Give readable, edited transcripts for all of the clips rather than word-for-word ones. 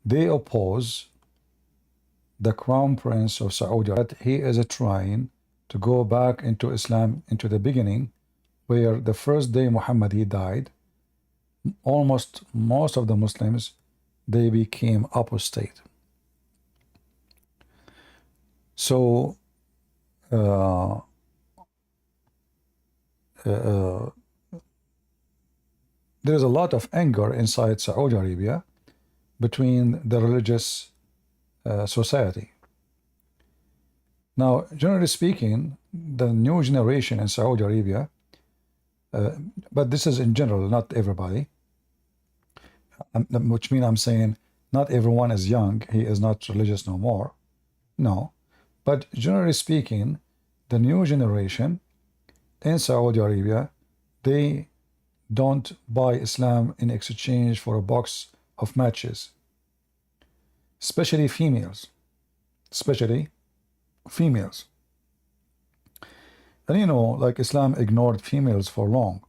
they oppose the crown prince of Saudi Arabia. He is trying to go back into Islam, into the beginning, where the first day Muhammad he died, almost most of the Muslims, they became apostate. So uh, there is a lot of anger inside Saudi Arabia between the religious society. Now, generally speaking, the new generation in Saudi Arabia, but this is in general, not everybody, which means I'm saying not everyone is young, he is not religious no more. No. But generally speaking, the new generation in Saudi Arabia, they don't buy Islam in exchange for a box of matches. Especially females. Especially females. And you know, like Islam ignored females for long.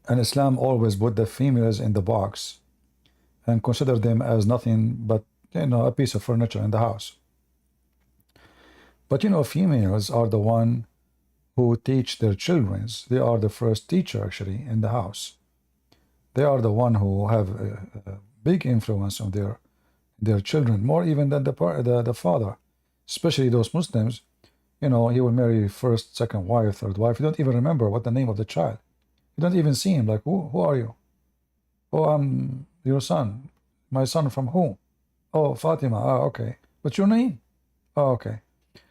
And Islam always put the females in the box and consider them as nothing but, you know, a piece of furniture in the house. But you know, females are the one who teach their children. They are the first teacher actually in the house. They are the one who have a big influence on their children, more even than the father. Especially those Muslims, you know, he will marry first, second wife, third wife. You don't even remember what the name of the child. You don't even see him. Like, who are you? Oh, I'm your son. My son from who? Oh, Fatima. Ah, okay. What's your name? Oh, okay.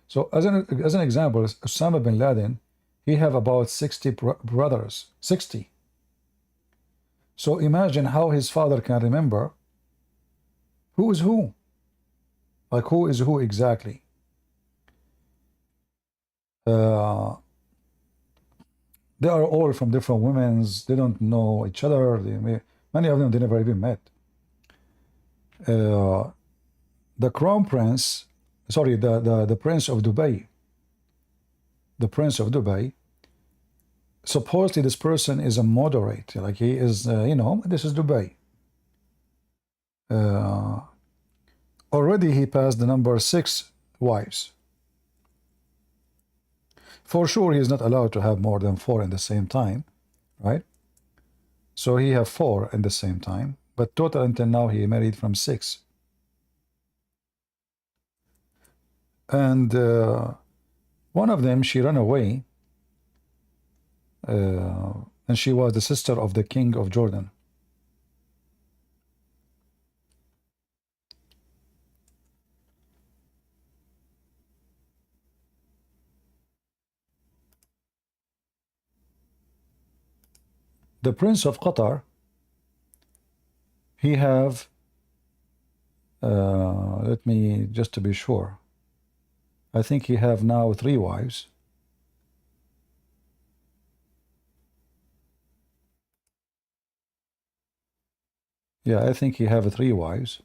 So as an example, Osama bin Laden, he have about 60 brothers. 60. So imagine how his father can remember who is who. Like, who is who exactly? They are all from different women's. They don't know each other. Many of them they never even met. The crown prince, sorry, the prince of Dubai. The prince of Dubai. Supposedly this person is a moderate. Like he is, you know, this is Dubai. Already he passed the number 6 wives. For sure, he is not allowed to have more than 4 in the same time, right? So he have 4 in the same time, but total until now he married from 6. And one of them, she ran away, and she was the sister of the king of Jordan. The prince of Qatar, he have, let me just to be sure, I think he have now 3 wives. Yeah, I think he have 3 wives.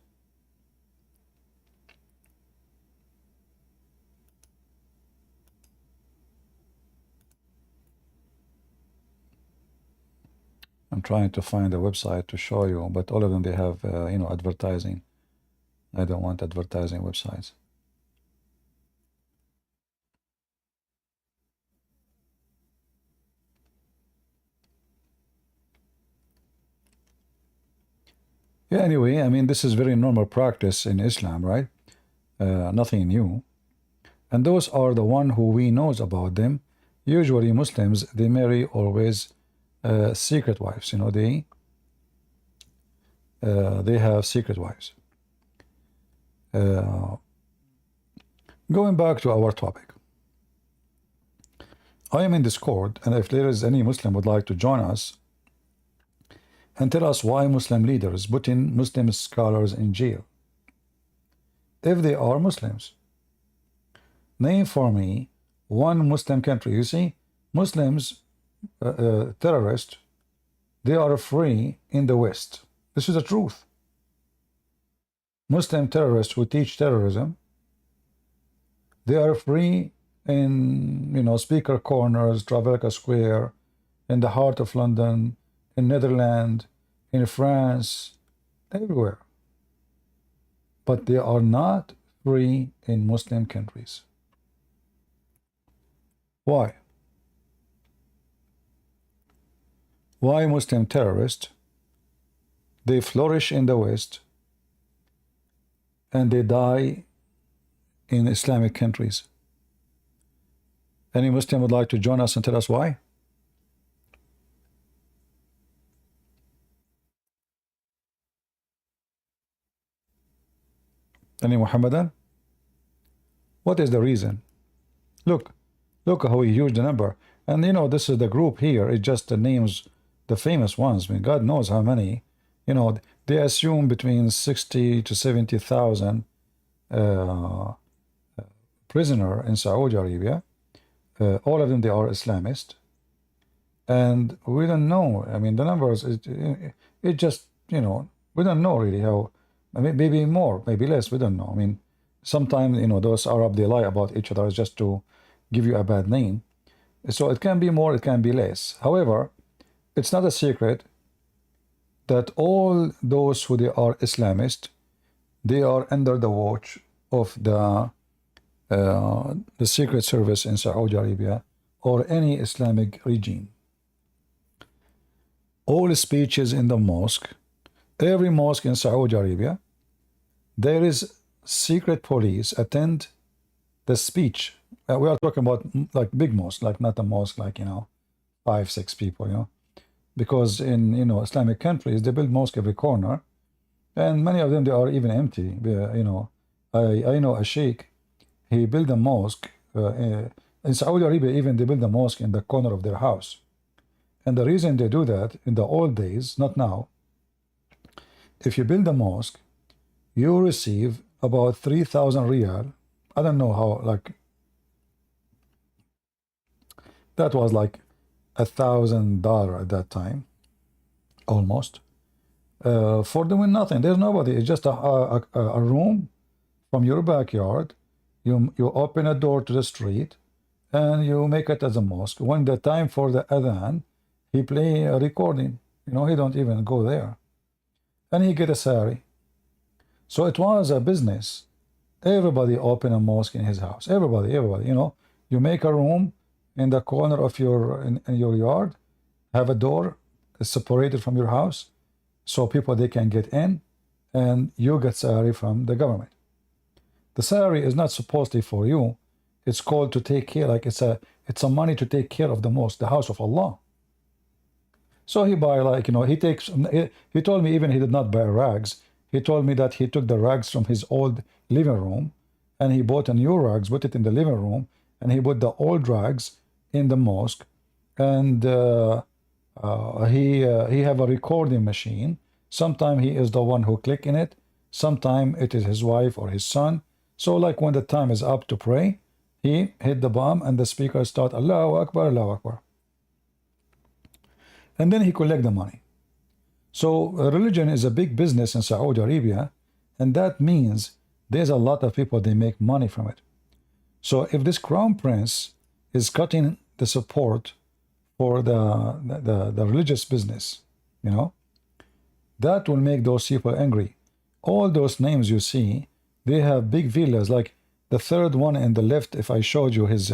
I'm trying to find a website to show you, but all of them, they have, you know, advertising. I don't want advertising websites. Yeah, anyway, I mean, this is very normal practice in Islam, right? Nothing new. And those are the one who we knows about them. Usually Muslims, they marry always secret wives. You know, they have secret wives. Going back to our topic. I am in Discord, and if there is any Muslim would like to join us and tell us why Muslim leaders put in Muslim scholars in jail if they are Muslims. Name for me one Muslim country. You see, Muslims, terrorists, they are free in the West. This is the truth. Muslim terrorists who teach terrorism, they are free in, you know, speaker corners, Trafalgar Square, in the heart of London, in Netherlands, in France, everywhere. but they are not free in Muslim countries. Why? Why Muslim terrorists, they flourish in the West and they die in Islamic countries? Any Muslim would like to join us and tell us why? Any Muhammadan? What is the reason? Look how huge the number. And you know, this is the group here. It just the names, the famous ones. I mean, God knows how many. You know, they assume between 60 to 70,000 prisoner in Saudi Arabia. All of them, they are Islamist. And we don't know. I mean, the numbers, it just, you know, we don't know really how. I mean, maybe more, maybe less. We don't know. I mean, sometimes, you know, those Arab, they lie about each other just to give you a bad name. So it can be more, it can be less. However, it's not a secret that all those who they are Islamist, they are under the watch of the Secret Service in Saudi Arabia or any Islamic regime. All speeches in the mosque, every mosque in Saudi Arabia, there is secret police attend the speech. We are talking about like big mosque, like not a mosque like, you know, 5, 6 people, you know, because in, you know, Islamic countries, they build mosque every corner, and many of them, they are even empty. You know, I know a sheikh, he built a mosque in Saudi Arabia. Even they build a mosque in the corner of their house. And the reason they do that in the old days, not now, if you build a mosque, you receive about 3,000 riyal. I don't know how, like, that was like $1,000 at that time, almost, for doing nothing. There's nobody. It's just a room from your backyard. You open a door to the street, and you make it as a mosque. When the time for the adhan, he play a recording. You know, he don't even go there, and he get a salary. So it was a business. Everybody open a mosque in his house. Everybody. You know, you make a room in the corner of your in your yard, have a door separated from your house, so people they can get in, and you get salary from the government. The salary is not supposedly for you. It's called to take care, like it's a money to take care of the mosque, the house of Allah. So he buy, like, you know, he takes, he told me even he did not buy rags. He told me that he took the rags from his old living room and he bought a new rags, put it in the living room, and he put the old rags in the mosque. And he have a recording machine. Sometimes he is the one who click in it. Sometimes it is his wife or his son. So like when the time is up to pray, he hit the bomb and the speaker start Allahu Akbar, Allahu Akbar. And then he collect the money. So religion is a big business in Saudi Arabia, and that means there's a lot of people, they make money from it. So if this crown prince is cutting the support for the religious business, you know, that will make those people angry. All those names you see, they have big villas. Like the third one in the left, if I showed you his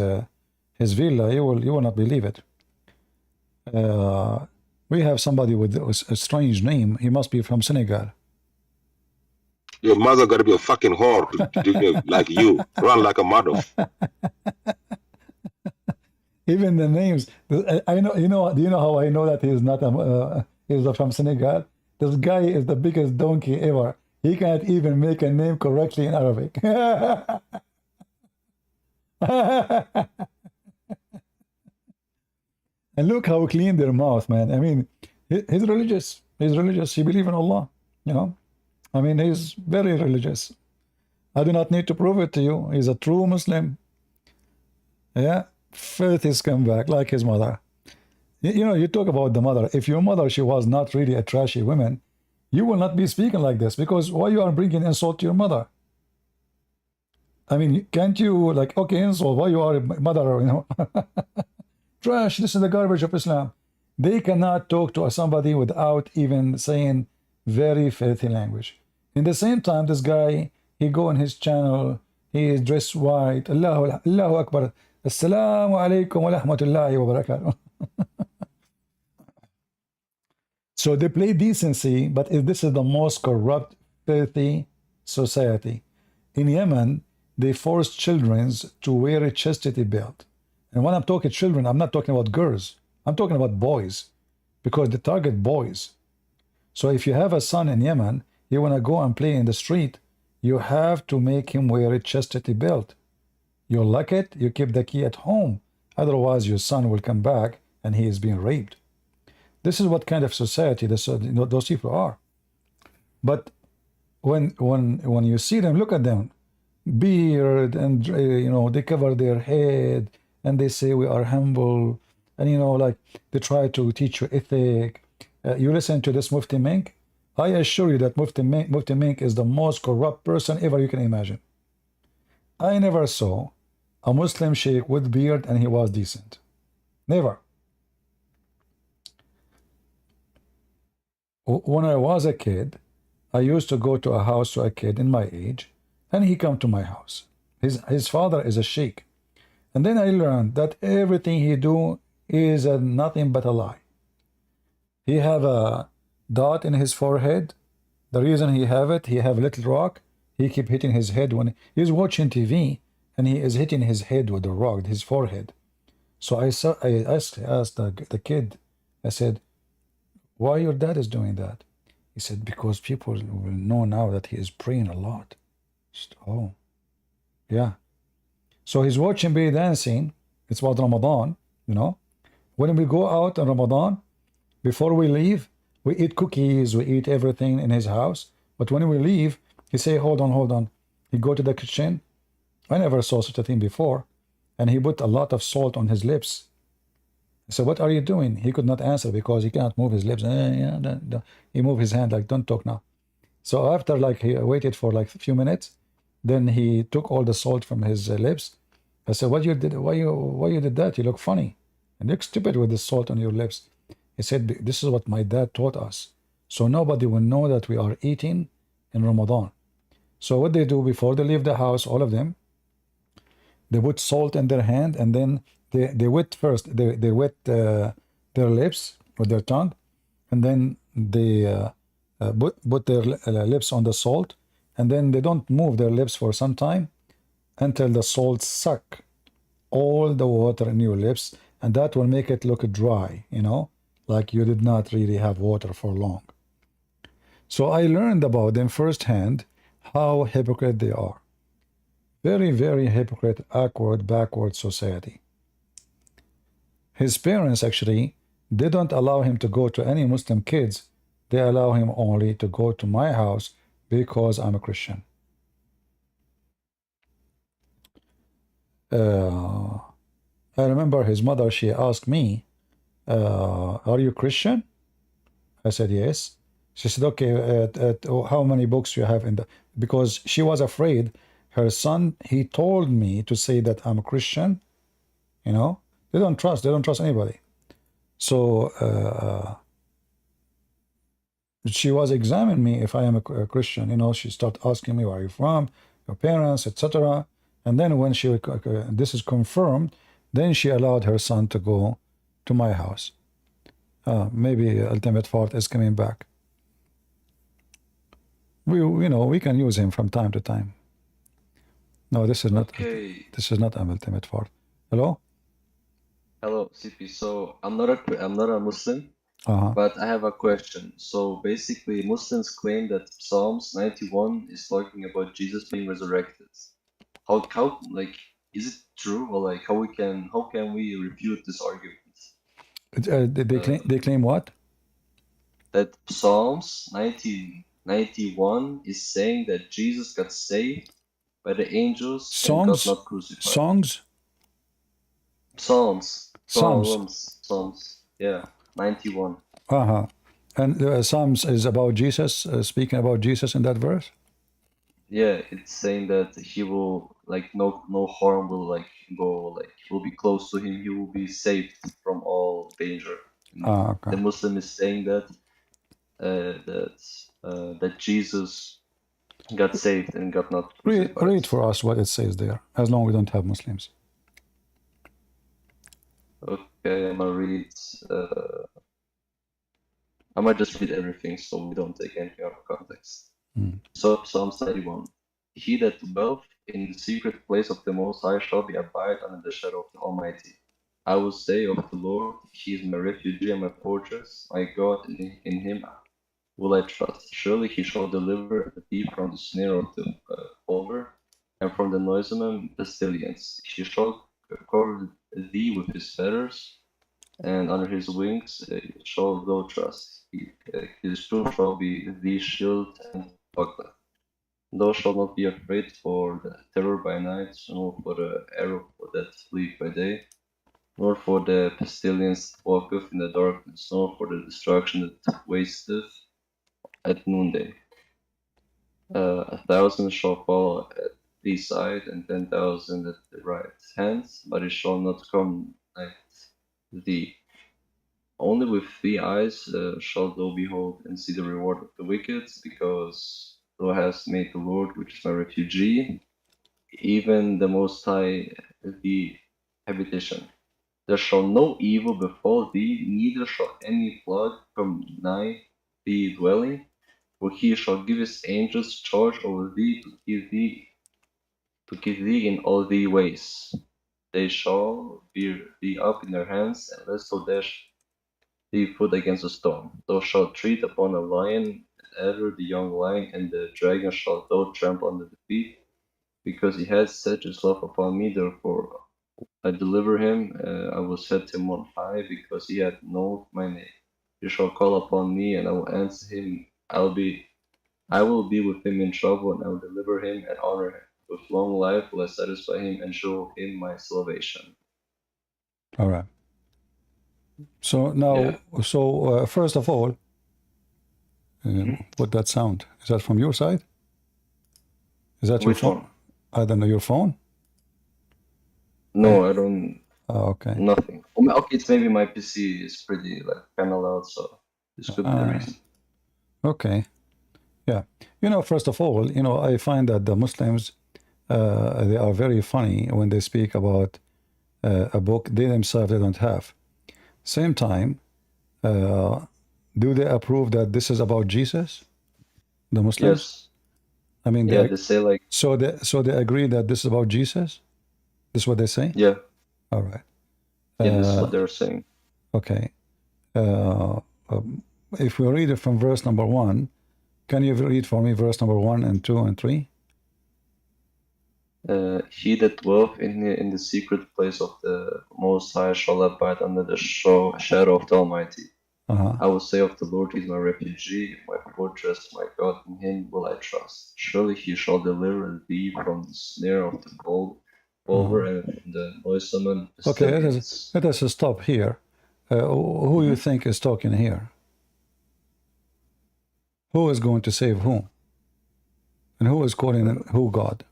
villa, you will not believe it. We have somebody with a strange name. He must be from Senegal. Your mother got to be a fucking whore to like you, run like a mother. Even the names, I know. You know. Do you know how I know that he's not he's from Senegal? This guy is the biggest donkey ever. He can't even make a name correctly in Arabic. And look how clean their mouth, man. I mean, he's religious. He's religious. He believes in Allah. You know, I mean, he's very religious. I do not need to prove it to you. He's a true Muslim. Yeah, faith is come back like his mother. You know, you talk about the mother. If your mother, she was not really a trashy woman, you will not be speaking like this, because why you are bringing insult to your mother? I mean, can't you, like, okay, insult, why you are a mother, you know? Trash, this is the garbage of Islam. They cannot talk to somebody without even saying very filthy language. In the same time, this guy, He go on his channel. He is dressed white. Allahu Akbar. Assalamu alaikum wa rahmatullahi wa barakatuh. So they play decency, but this is the most corrupt, filthy society. In Yemen, they force children to wear a chastity belt. And when I'm talking children, I'm not talking about girls. I'm talking about boys, because they target boys. So if you have a son in Yemen, you want to go and play in the street, you have to make him wear a chastity belt. You lock it, you keep the key at home. Otherwise, your son will come back and he is being raped. This is what kind of society those people are. But when you see them, look at them, beard, and they cover their head, and they say we are humble, and like they try to teach you ethic. You listen to this Mufti Mink. I assure you that Mufti Mink is the most corrupt person ever you can imagine. I never saw a Muslim sheikh with beard and he was decent. Never. When I was a kid, I used to go to a house to a kid in my age, and he come to my house. His father is a sheikh. And then I learned that everything he do is nothing but a lie. He have a dot in his forehead. The reason he have it, he have a little rock. He keep hitting his head when he's watching TV, and he is hitting his head with the rock, his forehead. So I asked the kid, I said, why your dad is doing that? He said, because people will know now that he is praying a lot. Said, oh, yeah. So he's watching belly dancing. It's about Ramadan, When we go out in Ramadan, before we leave, we eat cookies, we eat everything in his house. But when we leave, he say, hold on. He go to the kitchen. I never saw such a thing before. And he put a lot of salt on his lips. I said, what are you doing? He could not answer because he cannot move his lips. He moved his hand like, don't talk now. So after he waited for a few minutes, then he took all the salt from his lips. I said, what you did? Why you did that? You look funny. And you look stupid with the salt on your lips. He said, this is what my dad taught us. So nobody will know that we are eating in Ramadan. So what they do before they leave the house, all of them, they put salt in their hand, and then they wet first. They wet their lips with their tongue, and then they put their lips on the salt, and then they don't move their lips for some time until the salt suck all the water in your lips, and that will make it look dry, like you did not really have water for long. So I learned about them firsthand how hypocrite they are. Very, very hypocrite, awkward, backward society. His parents actually, they don't allow him to go to any Muslim kids. They allow him only to go to my house because I'm a Christian. I remember his mother, she asked me, are you Christian? I said, yes. She said, okay, how many books you have in the... Because she was afraid her son, he told me to say that I'm a Christian. They don't trust anybody. So she was examining me if I am a Christian. She started asking me, where are you from, your parents, etc. And then when this is confirmed, then she allowed her son to go to my house. Maybe Ultimate Fort is coming back. We can use him from time to time. No, this is not. Okay. This is not an Ultimate Fort. Hello. Hello, CP. So I'm not a Muslim, but I have a question. So basically, Muslims claim that Psalms 91 is talking about Jesus being resurrected. How is it true, or how can we refute this argument? They claim what? That Psalms 91 is saying that Jesus got saved by the angels and got not crucified. Psalms. Yeah, 91. And Psalms is about Jesus, speaking about Jesus in that verse. Yeah, it's saying that he will no harm will will be close to him. He will be saved from all danger. Okay. The Muslim is saying that that Jesus got saved and got not crucified. Read for us what it says there, as long as we don't have Muslims. Okay, I'm gonna read. I might just read everything so we don't take anything out of context. So, Psalms 91. He that dwelleth in the secret place of the Most High shall be abide under the shadow of the Almighty. I will say of the Lord, He is my refuge and my fortress, my God, in Him will I trust. Surely He shall deliver thee from the snare of the fowler, and from the noisome pestilence. He shall cover thee with His feathers, and under His wings shall thou trust. His truth shall be thee shield and buckler. Thou shalt not be afraid for the terror by night, nor for the arrow that fleeth by day, nor for the pestilence that walketh in the darkness, nor for the destruction that wasteth at noonday. 1,000 shall fall at thy side, and 10,000 at the right hand, but it shall not come nigh thee. Only with thy eyes shalt thou behold and see the reward of the wicked, because thou hast made the Lord, which is my refuge, even the Most High, the habitation. There shall no evil befall thee, neither shall any plague come nigh thy dwelling, for He shall give His angels charge over thee to keep thee in all thy ways. They shall bear thee up in their hands, and lest thou dash thy foot against a stone. Thou shalt tread upon a lion, and adder, the young lion, and the dragon shalt thou trample under the feet, because He has set His love upon me. Therefore I deliver him. I will set him on high, because he hath known my name. He shall call upon me, and I will answer him. I will be with him in trouble, and I will deliver him and honor him. With long life will I satisfy him and show him my salvation. All right. So now, first of all, what that sound? Is that from your side? Is that your Which phone? one? I don't know, your phone? No, I don't. Oh, okay. Nothing. Okay, it's maybe my PC is pretty kind of loud, so this could be the reason. Okay. Yeah. First of all, I find that the Muslims, they are very funny when they speak about a book they themselves they don't have. Same time, do they approve that this is about Jesus? The Muslims? Yes. I mean, they say so they agree that this is about Jesus? This is what they say? Yeah. All right. Yeah, this is what they're saying. Okay. If we read it from verse number 1, can you read for me verse number 1 and 2 and 3? He that dwelleth in the secret place of the Most High shall abide under the shadow of the Almighty. I will say of the Lord, He is my refuge, my fortress, my God, in Him will I trust. Surely He shall deliver thee from the snare of the fowler and from the noisome pestilence. Okay, let us stop here. Who you think is talking here? Who is going to save whom? And who is calling who God?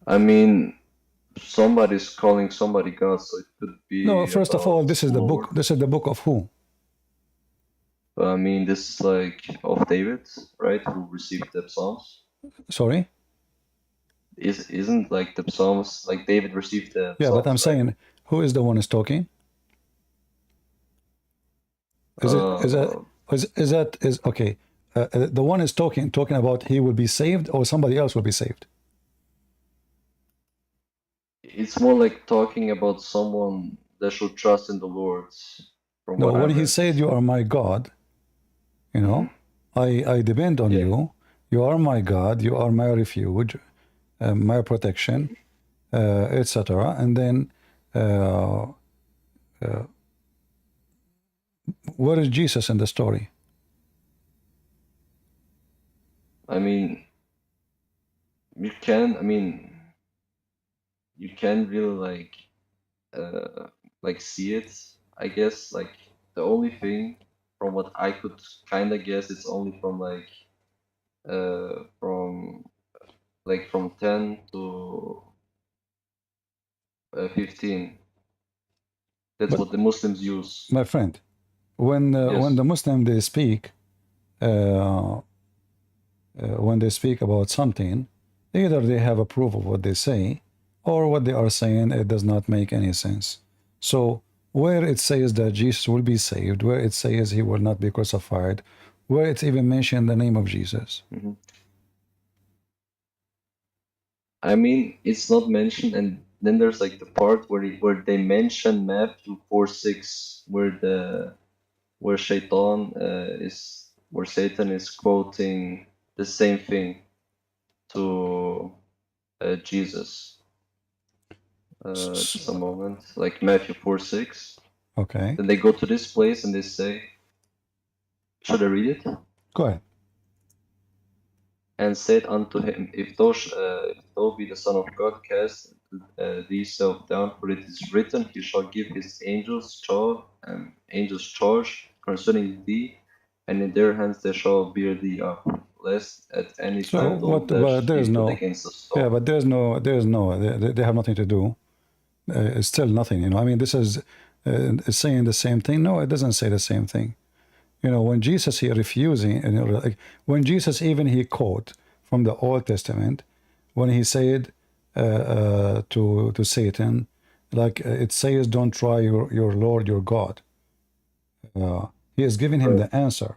I mean, somebody's calling somebody God, so it could be. No, first of all, this is the book. This is the book of who? I mean, this is of David, right? Who received the Psalms. Sorry? Isn't the Psalms David received the Psalms? Yeah, but I'm saying, who is the one who's talking? Okay? The one is talking about he will be saved, or somebody else will be saved? It's more like talking about someone that should trust in the Lord. No, when he said, "You are my God," I depend on you. You are my God. You are my refuge, my protection, etc. And then, where is Jesus in the story? I mean, you can really see it. I guess the only thing from what I could kind of guess, it's only from from 10 to 15. That's what the Muslims use. My friend, when the Muslim they speak, when they speak about something, either they have a proof of what they say, or what they are saying, it does not make any sense. So where it says that Jesus will be saved, where it says he will not be crucified, where it's even mentioned the name of Jesus. Mm-hmm. I mean, it's not mentioned, and then there's like the part where they mention Matthew 4:6, where Shaitan where Satan is quoting the same thing to Jesus. Just a moment, like Matthew 4:6. Okay. Then they go to this place and they say, should I read it? Go ahead. And said unto him, if thou be the Son of God, cast thyself down, for it is written, he shall give his angels charge concerning thee, and in their hands they shall bear thee up, lest at any time thou dash thy foot against a stone. Yeah, but they have nothing to do. It's still nothing, you know. I mean, this is it's saying the same thing. No, it doesn't say the same thing. You know, when Jesus he refusing, and like when Jesus even he quote from the Old Testament, when he said to Satan, like it says, "Don't try your Lord your God." He is giving him the answer.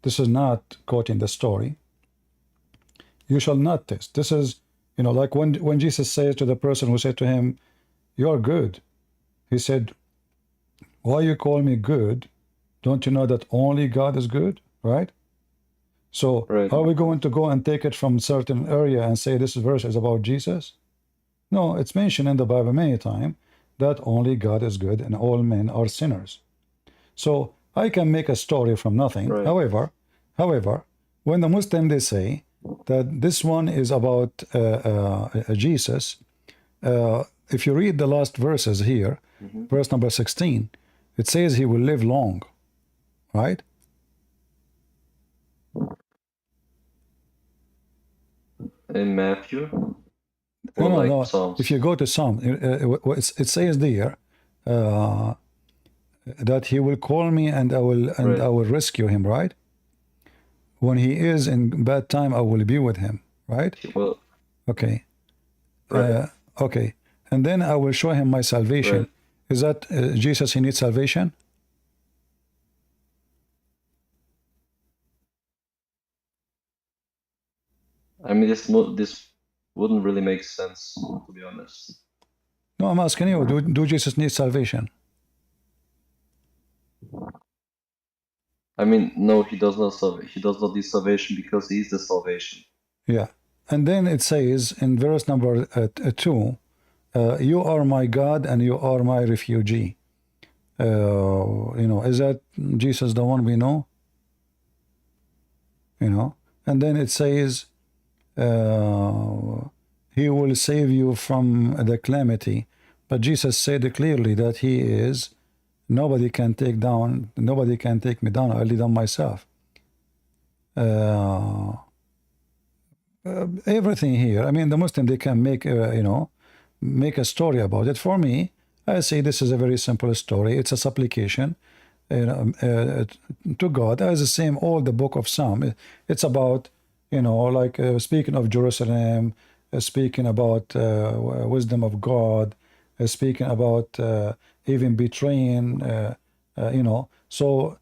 This is not quoting the story. You shall not test. This is, you know, like when Jesus says to the person who said to him, "You're good," he said, "Why you call me good? Don't you know that only God is good?" Right? So are we going to go and take it from certain area and say this verse is about Jesus? No, it's mentioned in the Bible many times that only God is good and all men are sinners. So I can make a story from nothing. Right. However, when the Muslim they say that this one is about Jesus, if you read the last verses here, verse number 16, it says he will live long, right? In Matthew? No, Or no, like no. Psalms? If you go to Psalm, it says there that he will call me and I will rescue him, right? When he is in bad time, I will be with him, right? Well, okay. Right. Okay. And then I will show him my salvation. Right. Is that Jesus, he needs salvation? I mean, this wouldn't really make sense, to be honest. No, I'm asking you, do Jesus need salvation? I mean, no, he does not need salvation because he is the salvation. Yeah. And then it says in verse number 2, you are my God and you are my refugee. You know, is that Jesus the one we know? You know, and then it says he will save you from the calamity. But Jesus said clearly that he is, nobody can take me down, I'll lead on myself. Everything here, I mean, the Muslim, they can make, you know, make a story about it. For me, I say this is a very simple story. It's a supplication to God, as the same all the book of Psalm. It's about, you know, like speaking of Jerusalem, speaking about wisdom of God, speaking about even betraying, you know. So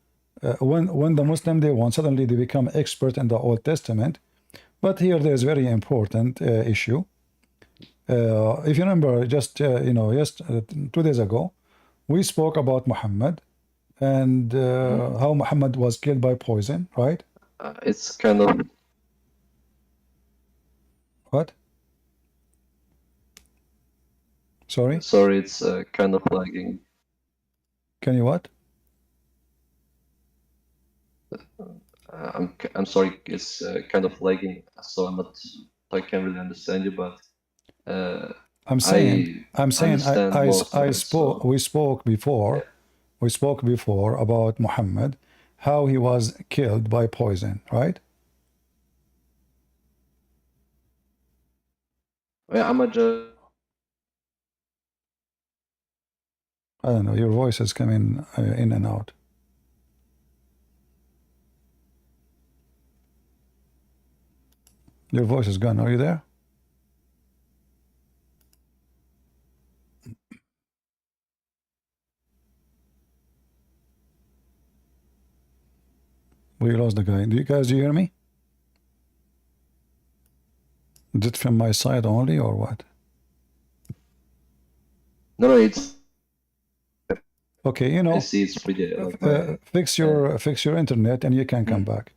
when the Muslim they want, suddenly they become expert in the Old Testament. But here there's very important issue. If you remember, just you know, just 2 days ago, we spoke about Muhammad and how Muhammad was killed by poison, right? It's kind of... What? Sorry? Sorry, it's kind of lagging. Can you what? I'm sorry, it's kind of lagging, so I can't really understand you, but I'm saying we spoke before about Muhammad, how he was killed by poison, right? Yeah, I'm just... I don't know, your voice is coming in and out. Your voice is gone. Are you there? We lost the guy. Do you guys hear me? Is it from my side only or what? No, it's okay. You know, I see it's pretty like fix your internet and you can come back.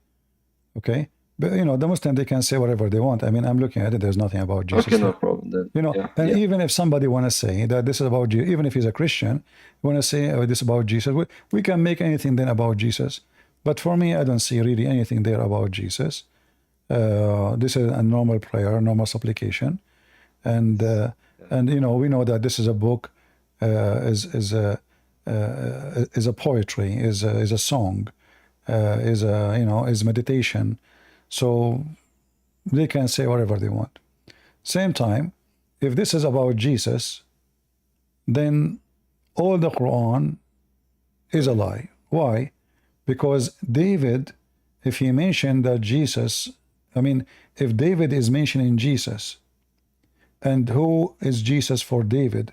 Okay, but you know the Muslim, they can say whatever they want. I mean, I'm looking at it. There's nothing about Jesus. Okay, no problem then. You know, Yeah, and yeah. even if somebody want to say that this is about Jesus, even if he's a Christian, want to say this about Jesus, we can make anything then about Jesus. But for me, I don't see really anything there about Jesus. This is a normal prayer, normal supplication, and you know we know that this is a book, is a poetry, is a song, is a you know is meditation, so they can say whatever they want. Same time, if this is about Jesus, then all the Quran is a lie. Why? Because David, if he mentioned that Jesus, I mean, if David is mentioning Jesus, and who is Jesus for David,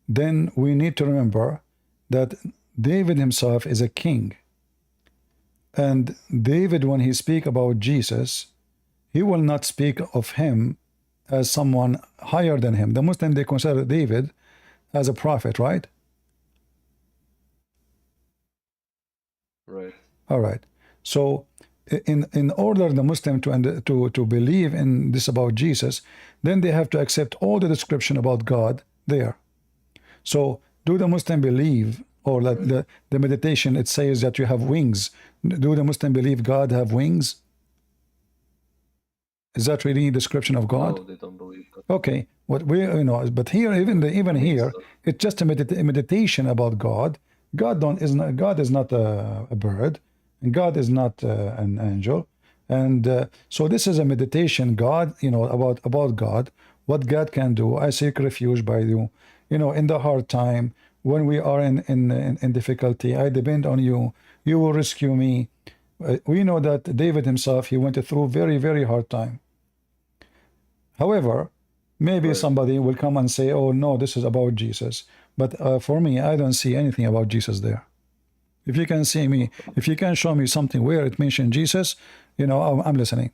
then we need to remember that David himself is a king. And David, when he speak about Jesus, he will not speak of him as someone higher than him. The Muslim, they consider David as a prophet, right? Right. All right. So in order the Muslim to believe in this about Jesus, then they have to accept all the description about God there. So do the Muslim believe, or that the meditation, it says that you have wings. Do the Muslim believe God have wings? Is that really a description of God? No, they don't believe that. Okay, what we you know, but here even here, so. it's just a meditation about God. God is not a bird, and God is not an angel, and so this is a meditation. God, you know, about God, what God can do. I seek refuge by you, you know, in the hard time when we are in difficulty. I depend on you. You will rescue me. We know that David himself, he went through very hard time. However, maybe somebody will come and say, oh no, this is about Jesus. But for me, I don't see anything about Jesus there. If you can see me, if you can show me something where it mentioned Jesus, you know, I'm listening.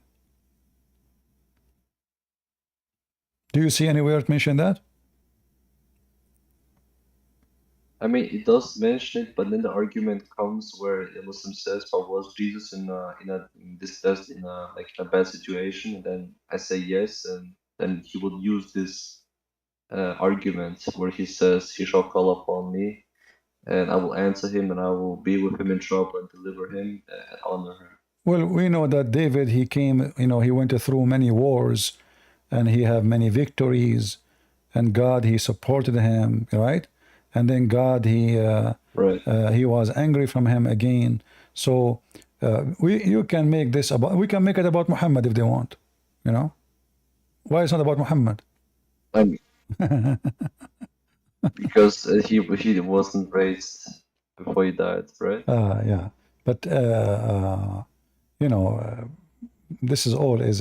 Do you see anywhere it mentioned that? I mean, it does mention it, but then the argument comes where the Muslim says, "But was Jesus in this test in a bad situation?" And then I say yes, and then he would use this argument where he says, "He shall call upon me, and I will answer him, and I will be with him in trouble and deliver him and honor him." Well, we know that David, he came, you know, he went through many wars, and he had many victories, and God, he supported him, right? And then God, he was angry from him again. So you can make this about, we can make it about Muhammad if they want, you know. Why it's not about Muhammad? Because he wasn't raised before he died, right? Yeah, but you know, this is all is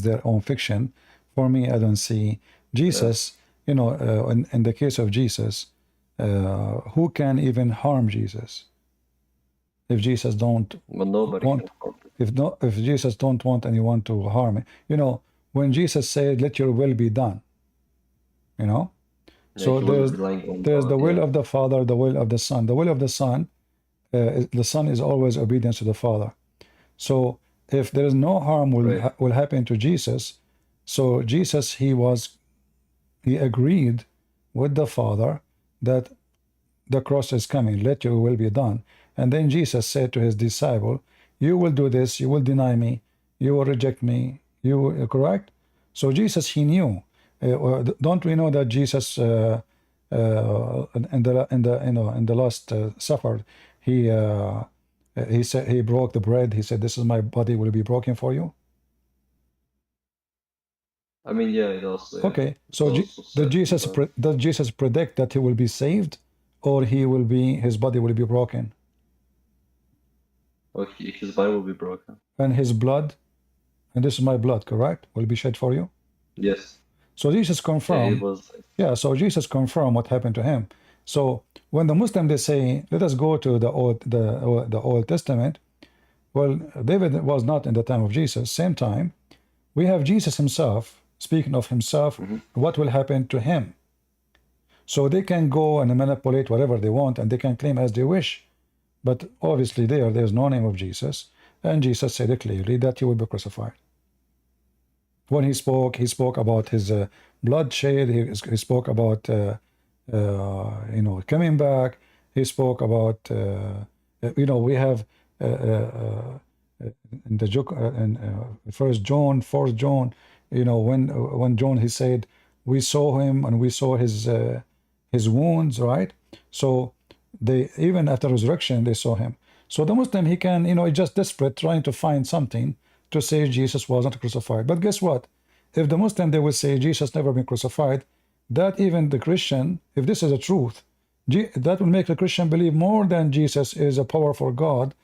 their own fiction. For me, I don't see Jesus. You know, in the case of Jesus, who can even harm Jesus? If Jesus don't But nobody want, can. if Jesus don't want anyone to harm it, you know, when Jesus said, "Let your will be done," you know, so there's the will of the Father, the will of the Son. The will of the Son, the Son is always obedience to the Father. So if there is no harm will happen to Jesus, so Jesus he agreed with the Father that the cross is coming, let your will be done. And then Jesus said to his disciple, you will do this, you will deny me, you will reject me, you will, correct? So Jesus, he knew. Don't we know that Jesus in the last supper, he said, he broke the bread, he said, this is my body will be broken for you. I mean, yeah, it also. Okay, so does Jesus predict that he will be saved, or his body will be broken? Well, his body will be broken. And his blood, and this is my blood, correct? Will be shed for you. Yes. So Jesus Yeah, it confirmed. was. Yeah, so Jesus confirmed what happened to him. So when the Muslim they say, let us go to the Old Testament. Well, David was not in the time of Jesus. Same time, we have Jesus himself speaking of himself, what will happen to him. So they can go and manipulate whatever they want, and they can claim as they wish. But obviously there's no name of Jesus, and Jesus said it clearly that he will be crucified. When he spoke about his bloodshed. He spoke about coming back. He spoke about we have in the First John, Fourth John. When John he said we saw him and we saw his wounds, right? So they even after resurrection they saw him. So the Muslim he can just desperate trying to find something to say Jesus was not crucified. But guess what? If the Muslim they will say Jesus never been crucified, that even the Christian, if this is a truth, that will make the Christian believe more than Jesus is a powerful God,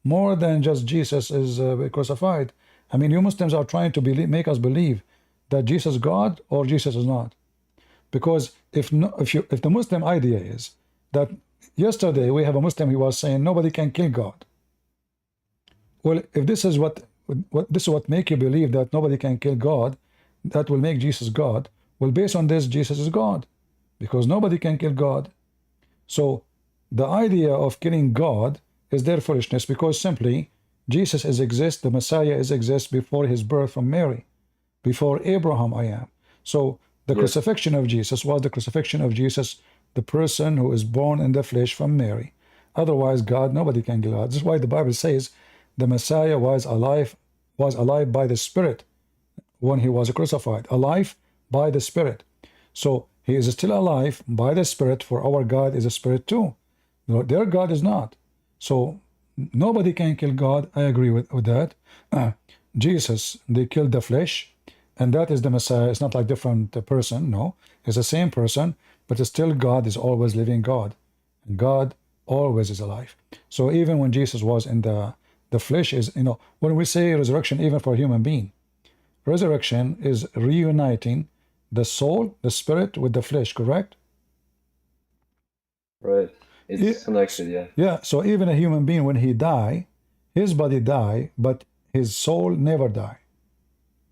more than just Jesus is crucified. I mean, you Muslims are trying to make us believe that Jesus is God or Jesus is not. Because if the Muslim idea is that yesterday we have a Muslim who was saying nobody can kill God. Well, if this is what make you believe that nobody can kill God, that will make Jesus God. Well, based on this, Jesus is God, because nobody can kill God. So the idea of killing God is their foolishness, because simply Jesus exists, the Messiah exists before his birth from Mary, before Abraham I am. So the crucifixion of Jesus was the crucifixion of Jesus, the person who is born in the flesh from Mary. Otherwise, God, nobody can kill God. This is why the Bible says the Messiah was alive by the Spirit when he was crucified, alive by the Spirit. So he is still alive by the Spirit, for our God is a Spirit too. Their God is not. So nobody can kill God. I agree with that. Jesus, they killed the flesh, and that is the Messiah. It's not like different person. No, it's the same person, but still God is always living God, and God always is alive. So even when Jesus was in the flesh is, when we say resurrection, even for a human being, resurrection is reuniting the soul, the spirit with the flesh, correct? Right. It's connected, yeah. Yeah, so even a human being, when he die, his body die, but his soul never die.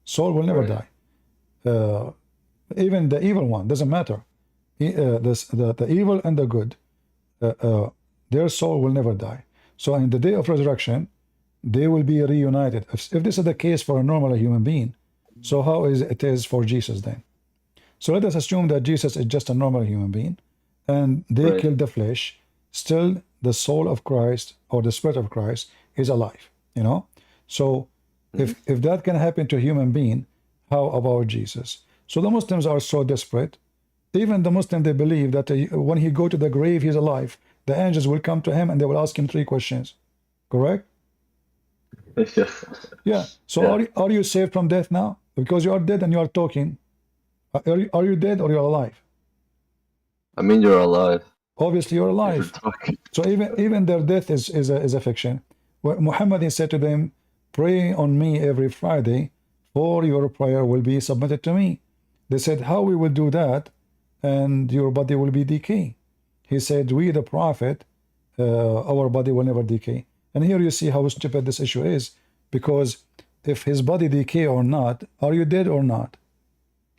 Soul will never die. Even the evil one, doesn't matter. The evil and the good, their soul will never die. So in the day of resurrection, they will be reunited. If this is the case for a normal human being, so how is it for Jesus then? So let us assume that Jesus is just a normal human being, and they killed the flesh. Still, the soul of Christ or the Spirit of Christ is alive. So if that can happen to a human being, how about Jesus? So the Muslims are so desperate. Even the Muslim, they believe that when he go to the grave, he's alive. The angels will come to him and they will ask him 3 questions. Correct? Yeah. So are you saved from death now? Because you are dead and you are talking. Are you dead or you're alive? I mean, you're alive. Obviously, you're alive. So even their death is a fiction. Muhammad said to them, "Pray on me every Friday, for your prayer will be submitted to me." They said, "How we will do that, and your body will be decay?" He said, "We, the Prophet, our body will never decay." And here you see how stupid this issue is, because if his body decay or not, are you dead or not?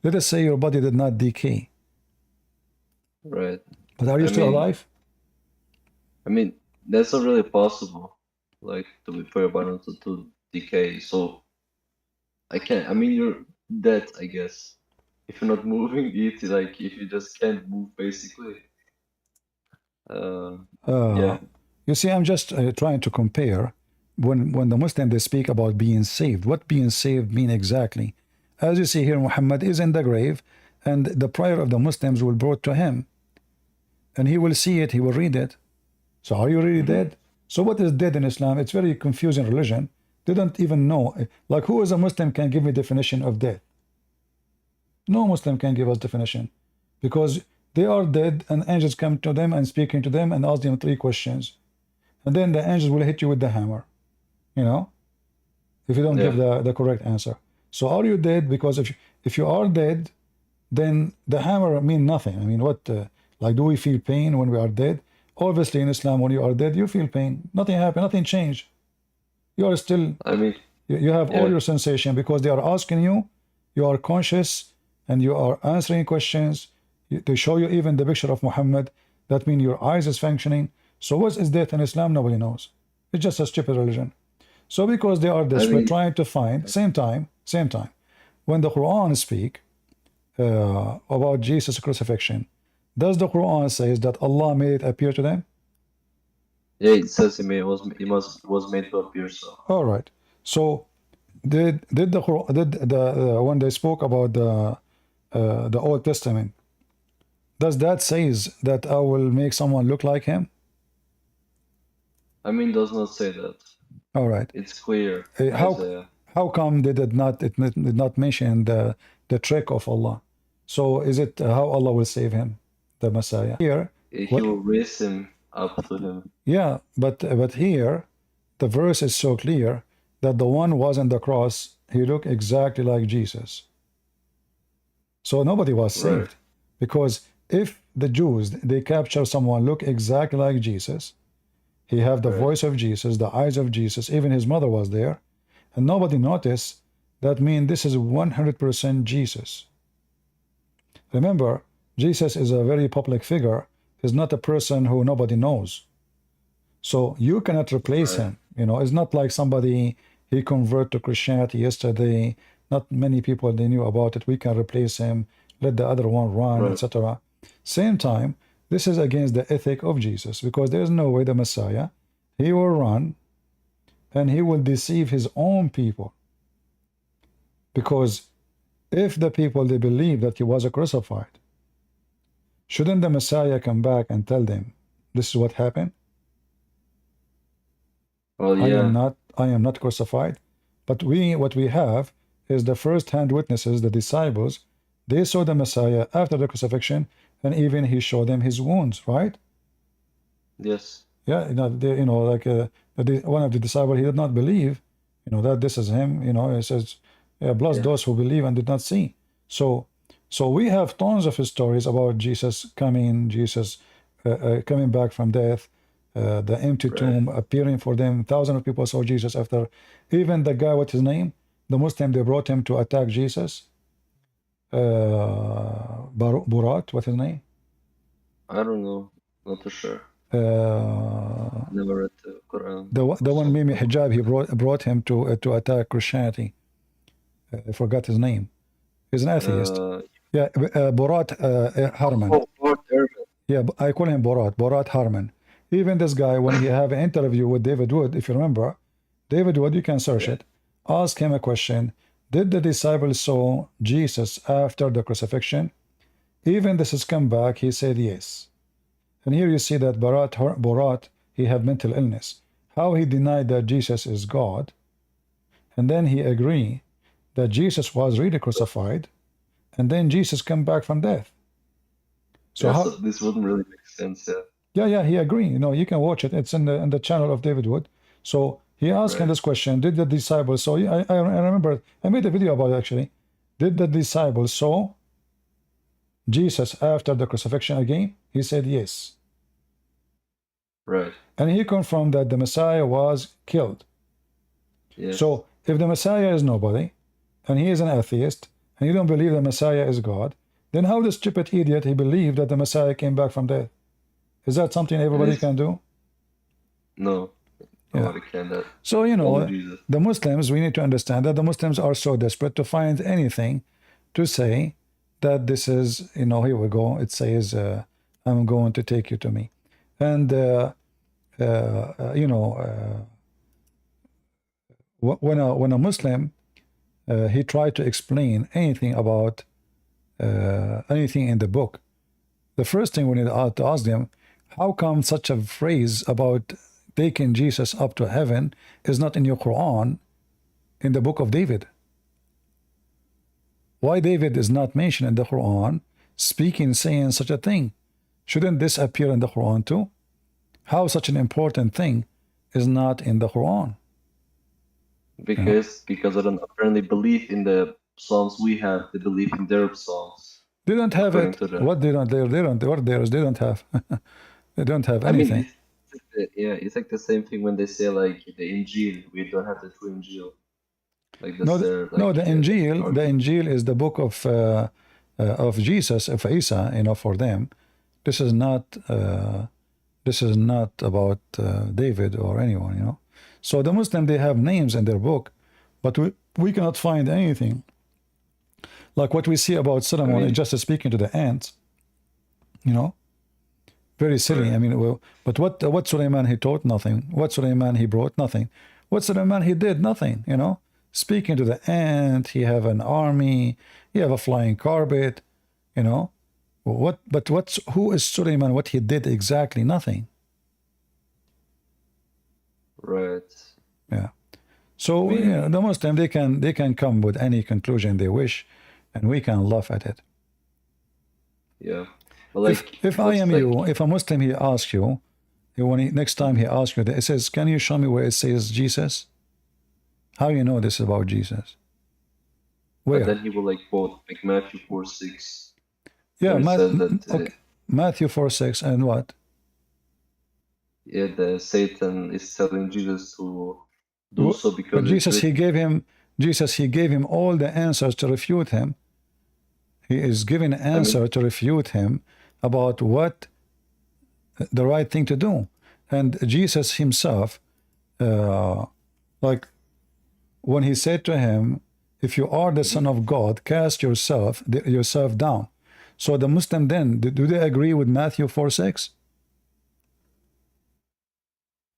Let us say your body did not decay. Right. But are you still alive? I mean, that's not really possible, like, for your body to decay. So I can't. I mean, you're dead, I guess. If you're not moving, if you just can't move, basically. Yeah. You see, I'm just trying to compare when the Muslim they speak about being saved. What being saved mean exactly? As you see here, Muhammad is in the grave, and the prayer of the Muslims will brought to him, and he will see it, he will read it. So are you really dead? So what is dead in Islam? It's very confusing religion. They don't even know. Like, who is a Muslim can give me definition of death? No Muslim can give us definition, because they are dead and angels come to them and speaking to them and ask them 3 questions. And then the angels will hit you with the hammer. if you don't give the correct answer. So are you dead? Because if you are dead, then the hammer mean nothing. I mean, what, like, do we feel pain when we are dead? Obviously, in Islam, when you are dead, you feel pain. Nothing happened, nothing changed. You are still, I mean, you have all your sensation because they are asking you, you are conscious, and you are answering questions. They show you even the picture of Muhammad. That means your eyes is functioning. So what is death in Islam? Nobody knows. It's just a stupid religion. So because they are desperate, trying to find, same time, when the Quran speak about Jesus' crucifixion, does the Quran says that Allah made it appear to them? Yeah, it says it was made to appear so. All right. So did the when they spoke about the Old Testament, does that says that I will make someone look like him? I mean, does not say that. All right. It's clear. How come they did not mention the trick of Allah? So is it how Allah will save him, the Messiah? Here he will raise him up to him. Yeah, but here the verse is so clear that the one was on the cross, he looked exactly like Jesus. So nobody was saved. Because if the Jews, they capture someone look exactly like Jesus, he have the voice of Jesus, the eyes of Jesus, even his mother was there, and nobody noticed, that means this is 100% Jesus. Remember, Jesus is a very public figure. He's not a person who nobody knows. So you cannot replace him. You know, it's not like somebody, he converted to Christianity yesterday, not many people, they knew about it. We can replace him, let the other one run, etc. Same time, this is against the ethic of Jesus, because there's no way the Messiah, he will run and he will deceive his own people. Because if the people, they believe that he was crucified, shouldn't the Messiah come back and tell them, this is what happened? Well, yeah. I am not crucified. But what we have is the first-hand witnesses, the disciples. They saw the Messiah after the crucifixion, and even he showed them his wounds, right? Yes. Yeah, like one of the disciples, he did not believe, that this is him. He says, bless those who believe and did not see. So we have tons of stories about Jesus coming back from death, the empty tomb appearing for them. Thousands of people saw Jesus after. Even the guy, what's his name? The Muslim, they brought him to attack Jesus. Burat, what's his name? I don't know. Not too sure. Never read the Quran. The one Mimi Hijab, he brought him to attack Christianity. I forgot his name. He's an atheist. Borat Harman. Oh, Borat Harman. Yeah, I call him Borat Harman. Even this guy, when he have an interview with David Wood, if you remember, David Wood, you can search it. Ask him a question. Did the disciples saw Jesus after the crucifixion? Even this has come back, he said yes. And here you see that Borat, he had mental illness. How he denied that Jesus is God, and then he agreed that Jesus was really crucified, and then Jesus come back from death. So this wouldn't really make sense. Yeah, he agreed. You can watch it. It's in the channel of David Wood. So he asked him this question: did the disciples saw? I remember I made a video about it actually. Did the disciples saw Jesus after the crucifixion again? He said yes. Right. And he confirmed that the Messiah was killed. Yes. So if the Messiah is nobody, and he is an atheist, and you don't believe the Messiah is God, then how the stupid idiot he believed that the Messiah came back from death? Is that something everybody can do? No. Nobody can do that. So, the Muslims, we need to understand that the Muslims are so desperate to find anything to say that this is, here we go. It says, I'm going to take you to me. And, when a Muslim, he tried to explain anything about anything in the book, the first thing we need to ask them, how come such a phrase about taking Jesus up to heaven is not in your Quran, in the book of David? Why David is not mentioned in the Quran, saying such a thing? Shouldn't this appear in the Quran too? How such an important thing is not in the Quran? Because I don't apparently believe in the Psalms we have. They believe in their Psalms. They don't have According it. to the, What they don't, they don't, what theirs, they don't have. They don't have I mean, anything. it's like the same thing when they say like the Injil. We don't have the true Injil. Like that's No, their like. no, the Injil is the book of Jesus, of Isa, for them. This is not about David or anyone, So the Muslim, they have names in their book, but we cannot find anything. Like what we see about Solomon is just speaking to the ants, Very silly. Right. I mean, well, but what Suleiman, he taught nothing. What Suleiman, he brought nothing. What Suleiman, he did nothing, Speaking to the ant, he have an army, he have a flying carpet, who is Suleiman? What he did exactly? Nothing. Right. Yeah. So the Muslim, they can come with any conclusion they wish, and we can laugh at it. Yeah. But like, if I am you, if a Muslim, he asks you, next time he asks you, it says, can you show me where it says Jesus? How you know this is about Jesus? Where? But then he will like quote like Matthew 4:6. Yeah, Matthew 4:6, and what? Yeah, the Satan is telling Jesus to do so because but Jesus, he gave him all the answers to refute him. He is giving an answer to refute him about what the right thing to do. And Jesus himself, like when he said to him, if you are the Son of God, cast yourself down. So the Muslim then, do they agree with Matthew 4:6?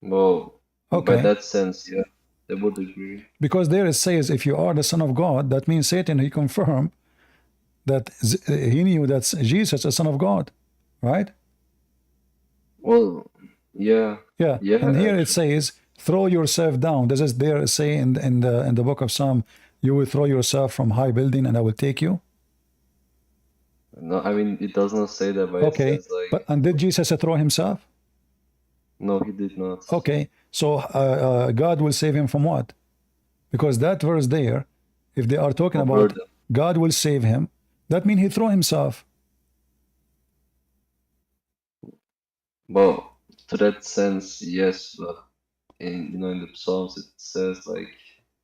Well, okay. By that sense, yeah, they would agree. Because there it says, if you are the Son of God, that means Satan, he confirmed that he knew that Jesus is the Son of God, right? Well, yeah. Yeah. And here it says, throw yourself down. Does it there say in the book of Psalm, you will throw yourself from high building and I will take you? No, I mean, it does not say that, but okay. It says like... And did Jesus throw himself? No, he did not. Okay. So God will save him from what? Because that verse there, if they are talking about God will save him, that means he threw himself. Well, to that sense, yes, but in the Psalms it says like,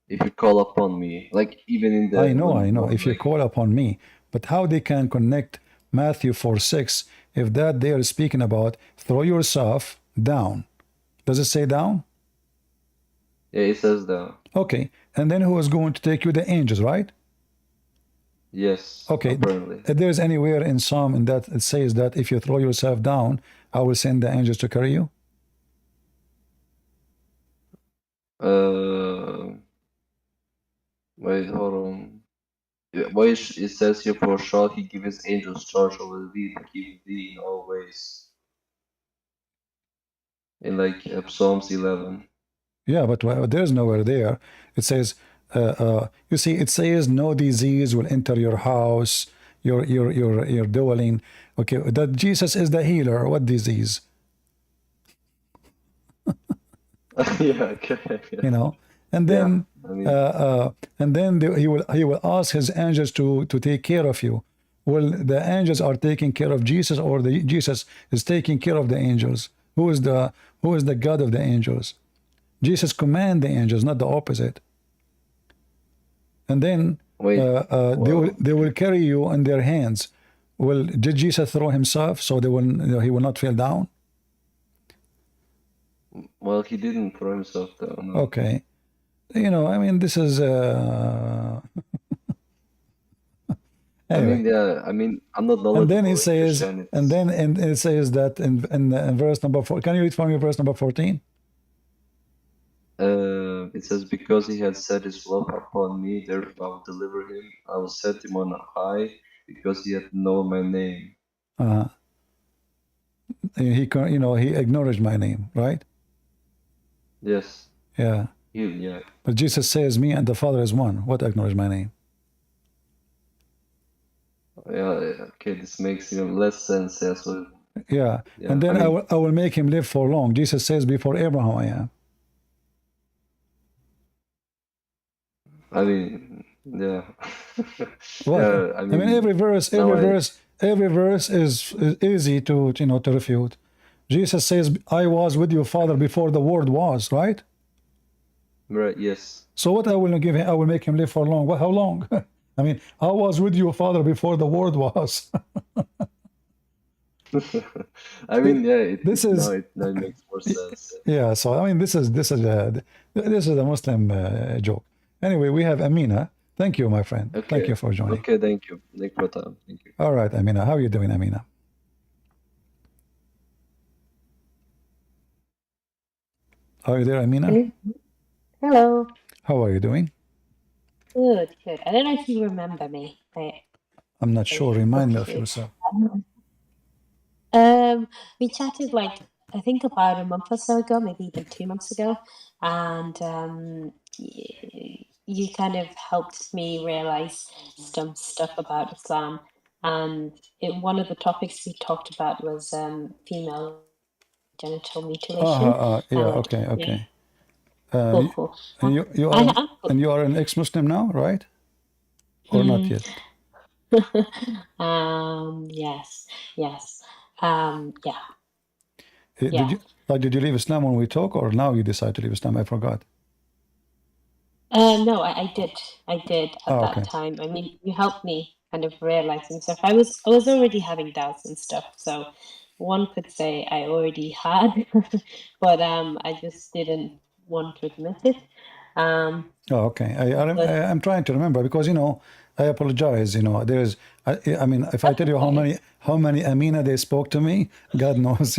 if you call upon me, like even in the... I know. If you call upon me, but how they can connect Matthew 4:6 if that they are speaking about throw yourself down? Does it say down? Yeah, it says down. Okay, and then who is going to take you? The angels, right? Yes. Okay. Apparently. If there's anywhere in Psalm in that it says that if you throw yourself down, I will send the angels to carry you. Wait, hold on. Why it says here, for shall he give his angels charge over thee to keep thee in all ways? In like Psalms 11. Yeah, but there's nowhere there. It says, you see, it says no disease will enter your house, your dwelling. Okay, that Jesus is the healer. What disease? Yeah, okay. Yeah. And then he will ask his angels to take care of you. Well, the angels are taking care of Jesus, or Jesus is taking care of the angels. Who is the God of the angels? Jesus command the angels, not the opposite. And then they will carry you in their hands. Well, did Jesus throw himself so he will not fall down? Well, he didn't throw himself down. No. Okay. I mean, this is anyway. I mean, I'm not knowledgeable. And then he says, and it says that in verse number 4. Can you read for me verse number 14? It says, because he had set his love upon me, therefore I will deliver him. I will set him on high, because he hath known my name. He acknowledged my name, right? Yes. Yeah. Yeah. But Jesus says, me and the Father is one. What acknowledge my name? Yeah. Okay, this makes even less sense. Yeah. And then I will make him live for long. Jesus says, before Abraham I am. I mean, yeah. What? I I mean, mean, now every verse is easy to to refute. Jesus says, "I was with your father before the world was." Right. right, yes. So what I will give him? I will make him live for long. What? How long? I mean, I was with your father before the world was. I mean, yeah, This is now it makes more sense. yeah. So I mean, this is a Muslim joke. Anyway, we have Amina. Thank you, my friend. Thank Okay. you for joining. Okay, thank you. Thank you for time. Thank you. All right, Amina. How are you doing, Amina? Are you there, Amina? Hello. How are you doing? Good, good. I don't know if you remember me. I'm not I sure. Remind me spoke of to you. yourself. We chatted like I think about a month or so ago, maybe even 2 months ago, and you kind of helped me realize some stuff about Islam. And one of the topics we talked about was female genital mutilation, Yeah. and like Okay. yeah, Okay. cool, cool. And you are an ex-Muslim now, right? Or not Hmm. yet? Yes, yes. Yeah, Did yeah. you did you leave Islam when we talk, or now you decide to leave Islam? I forgot. No, I did. I did at Oh, that okay. time. I mean, you helped me kind of realize some stuff. I was already having doubts and stuff, so one could say I already had, but I just didn't want to admit it. Um, Oh, okay. but I'm trying to remember because I apologize. There's I mean, if I that's tell you okay. how many Amina they spoke to me, God knows.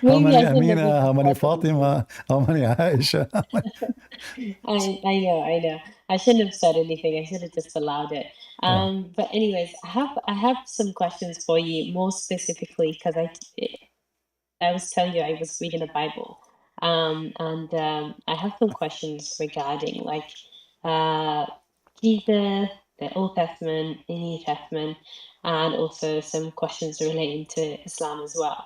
How Maybe many I shouldn't have Amina, even how many said anything. Fatima, how many Aisha. I know. I shouldn't have said anything. I should have just allowed it. Yeah. But anyways, I have some questions for you, more specifically because I was telling you I was reading the Bible, and I have some questions regarding like uh, Jesus, the Old Testament, the New Testament, and also some questions relating to Islam as well.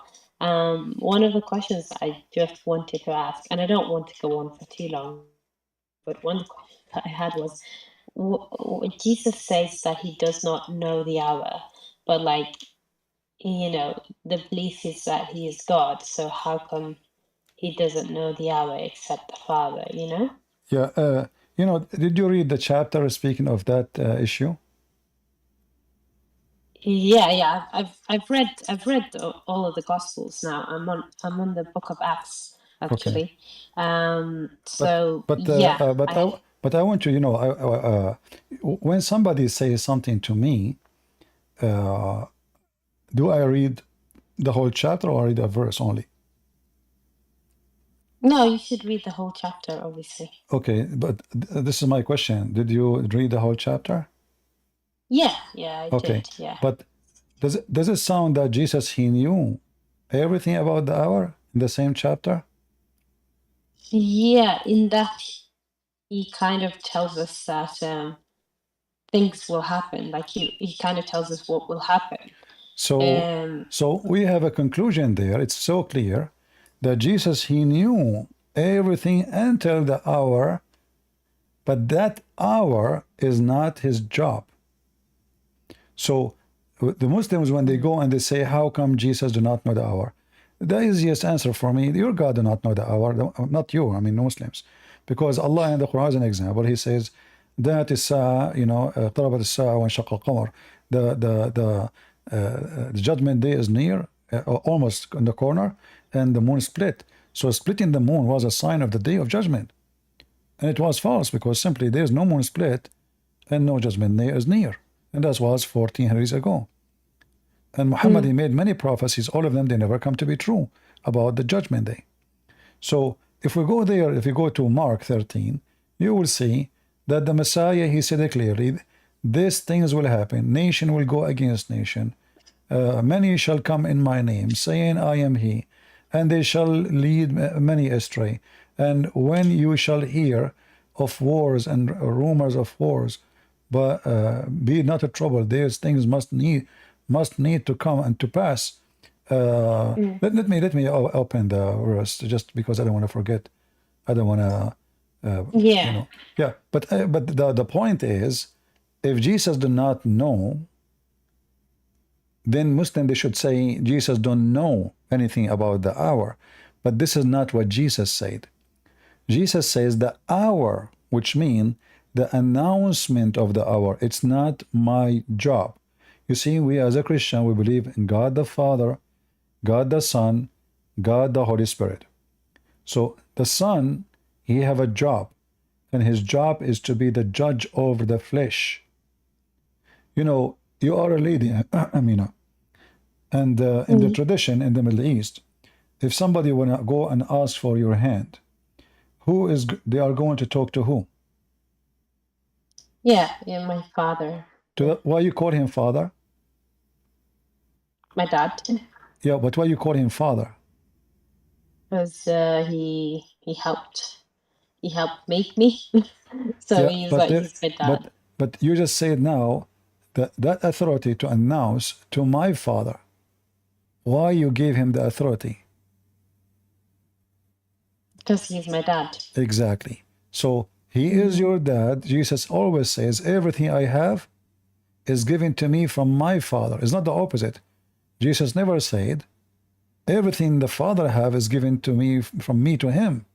One of the questions that I just wanted to ask, and I don't want to go on for too long, but one question that I had was, Jesus says that he does not know the hour, but like the belief is that he is God, so how come he doesn't know the hour except the Father? Yeah. Did you read the chapter speaking of that issue? Yeah. I've read all of the Gospels now. I'm on the Book of Acts Okay. actually. But So but yeah, but I want you, when somebody says something to me, do I read the whole chapter or read a verse only? no, you should read the whole chapter, obviously. Okay, but this is my question. Did you read the whole chapter? Yeah, I Okay, did. Yeah, but does it sound that Jesus he knew everything about the hour in the same chapter? yeah. In that, he kind of tells us that things will happen. Like he kind of tells us what will happen. So Um, so we have a conclusion there. It's so clear that Jesus he knew everything until the hour, but that hour is not his job. So the Muslims, when they go and they say, how come Jesus do not know the hour? The easiest answer for me, your God do not know the hour, not you, I mean Muslims. Because Allah in the Quran is an example. He says, that is اقتربت الساعة وانشق القمر. The judgment day is near, almost in the corner, and the moon split. So splitting the moon was a sign of the day of judgment. And it was false because simply there is no moon split and no judgment day is near. And that was 1400 years ago. And Muhammad, he made many prophecies, all of them, they never come to be true about the judgment day. So if we go there, if we go to Mark 13, you will see that the Messiah, he said it clearly, these things will happen. Nation will go against nation. Many shall come in my name, saying, I am he, and they shall lead many astray. And when you shall hear of wars and rumors of wars, but be not troubled. These things must need to come and to pass. Let me open the verse just because I don't want to forget. I don't want to You know, yeah. But the point is, if Jesus do not know, then Muslim they should say Jesus don't know anything about the hour. But this is not what Jesus said. Jesus says the hour, which means the announcement of the hour. It's not my job. You see, we as a Christian, we believe in God the Father, God the Son, God the Holy Spirit. So the Son, he have a job, and his job is to be the judge over the flesh. You know, you are a lady, Amina, and in the tradition in the Middle East, if somebody wanna go and ask for your hand, who is they are going to talk to who? Yeah, my father. Why you call him father? My dad. Yeah, but why you call him father? Because he helped make me. So Yeah, he's but my dad. but you just said now that authority to announce to my father. Why you gave him the authority? Because he's my dad. Exactly. So he is your dad. Jesus always says, everything I have is given to me from my Father. It's not the opposite. Jesus never said, everything the Father have is given to me from me to him.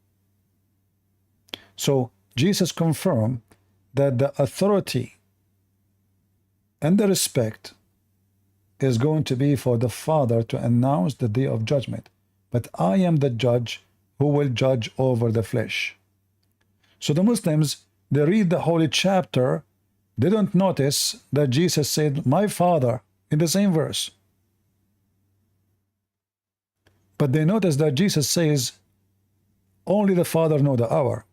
So Jesus confirmed that the authority and the respect is going to be for the Father to announce the day of judgment. But I am the judge who will judge over the flesh. So the Muslims, they read the holy chapter, they don't notice that Jesus said, my Father, in the same verse. But they notice that Jesus says, only the Father know the hour.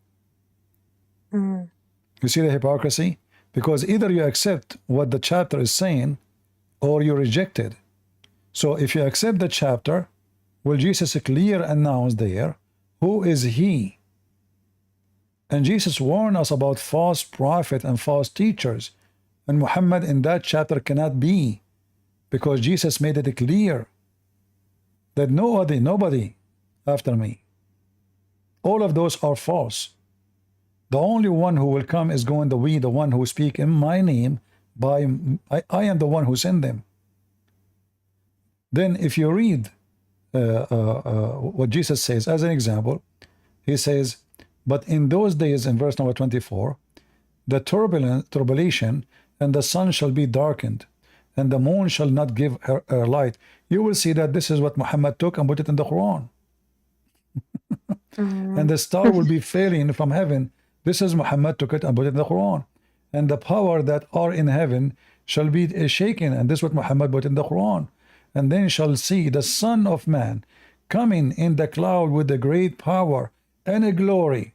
You see the hypocrisy? Because either you accept what the chapter is saying, or you reject it. So if you accept the chapter, will Jesus clear announce there, who is he? And Jesus warned us about false prophet and false teachers. And Muhammad in that chapter cannot be, because Jesus made it clear that nobody after me. All of those are false. The only one who will come is going to be the one who speak in my name. I am the one who sent them. Then if you read what Jesus says as an example, he says, but in those days, in verse number 24, the tribulation, and the sun shall be darkened, and the moon shall not give her light. You will see that this is what Muhammad took and put it in the Quran. And the star will be failing from heaven. This is Muhammad took it and put it in the Quran. And the power that are in heaven shall be shaken, and this is what Muhammad put in the Quran. And then shall see the Son of Man coming in the cloud with a great power and a glory.